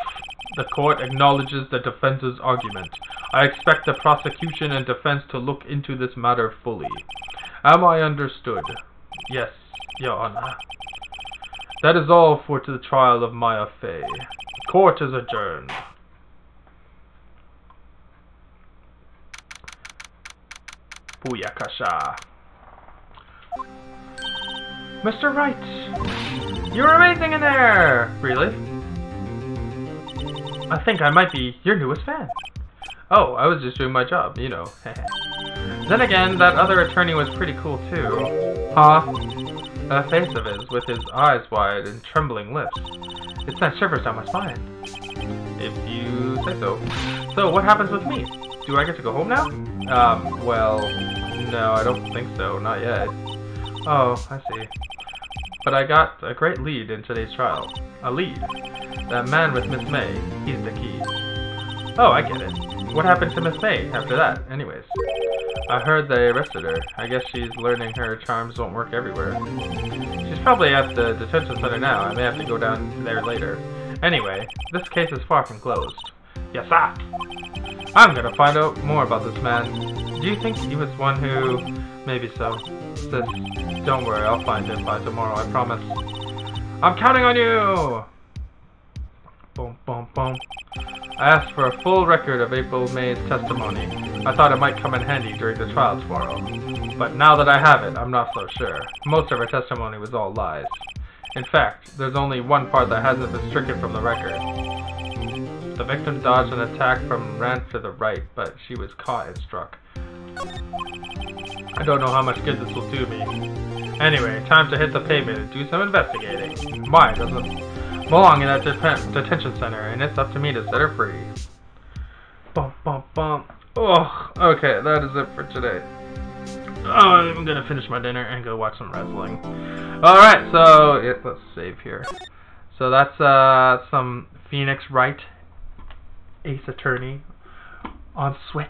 The court acknowledges the defense's argument. I expect the prosecution and defense to look into this matter fully. Am I understood? Yes, Your Honor. That is all for the trial of Maya Fey. Court is adjourned. Booyakasha. Mr. Wright! You're amazing in there! Really? I think I might be your newest fan. Oh, I was just doing my job, you know. Then again, that other attorney was pretty cool too. Huh? That face of his, with his eyes wide and trembling lips. It sent shivers down my spine. If you say so. So, what happens with me? Do I get to go home now? Well, no, I don't think so. Not yet. Oh, I see. But I got a great lead in today's trial. A lead. That man with Miss May, he's the key. Oh, I get it. What happened to Miss May after that, anyways? I heard they arrested her. I guess she's learning her charms won't work everywhere. She's probably at the detention center now. I may have to go down there later. Anyway, this case is far from closed. Yes, sir. I'm gonna find out more about this man. Do you think he was one who... Maybe so. Sis, don't worry, I'll find him by tomorrow, I promise. I'm counting on you! Boom, boom, boom. I asked for a full record of April May's testimony. I thought it might come in handy during the trial tomorrow. But now that I have it, I'm not so sure. Most of her testimony was all lies. In fact, there's only one part that hasn't been stricken from the record. The victim dodged an attack from ran to the right, but she was caught and struck. I don't know how much good this will do me. Anyway, time to hit the pavement and do some investigating. Mine doesn't belong in that detention center, and it's up to me to set her free. Bum, bum, bum. Oh, okay, that is it for today. I'm gonna finish my dinner and go watch some wrestling. Alright, so let's save here. So that's some Phoenix Wright Ace Attorney on Switch.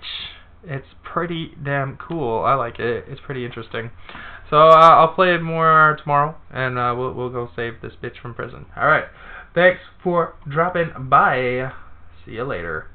It's pretty damn cool. I like it. It's pretty interesting. So I'll play it more tomorrow, and we'll go save this bitch from prison. Alright, thanks for dropping by. See you later.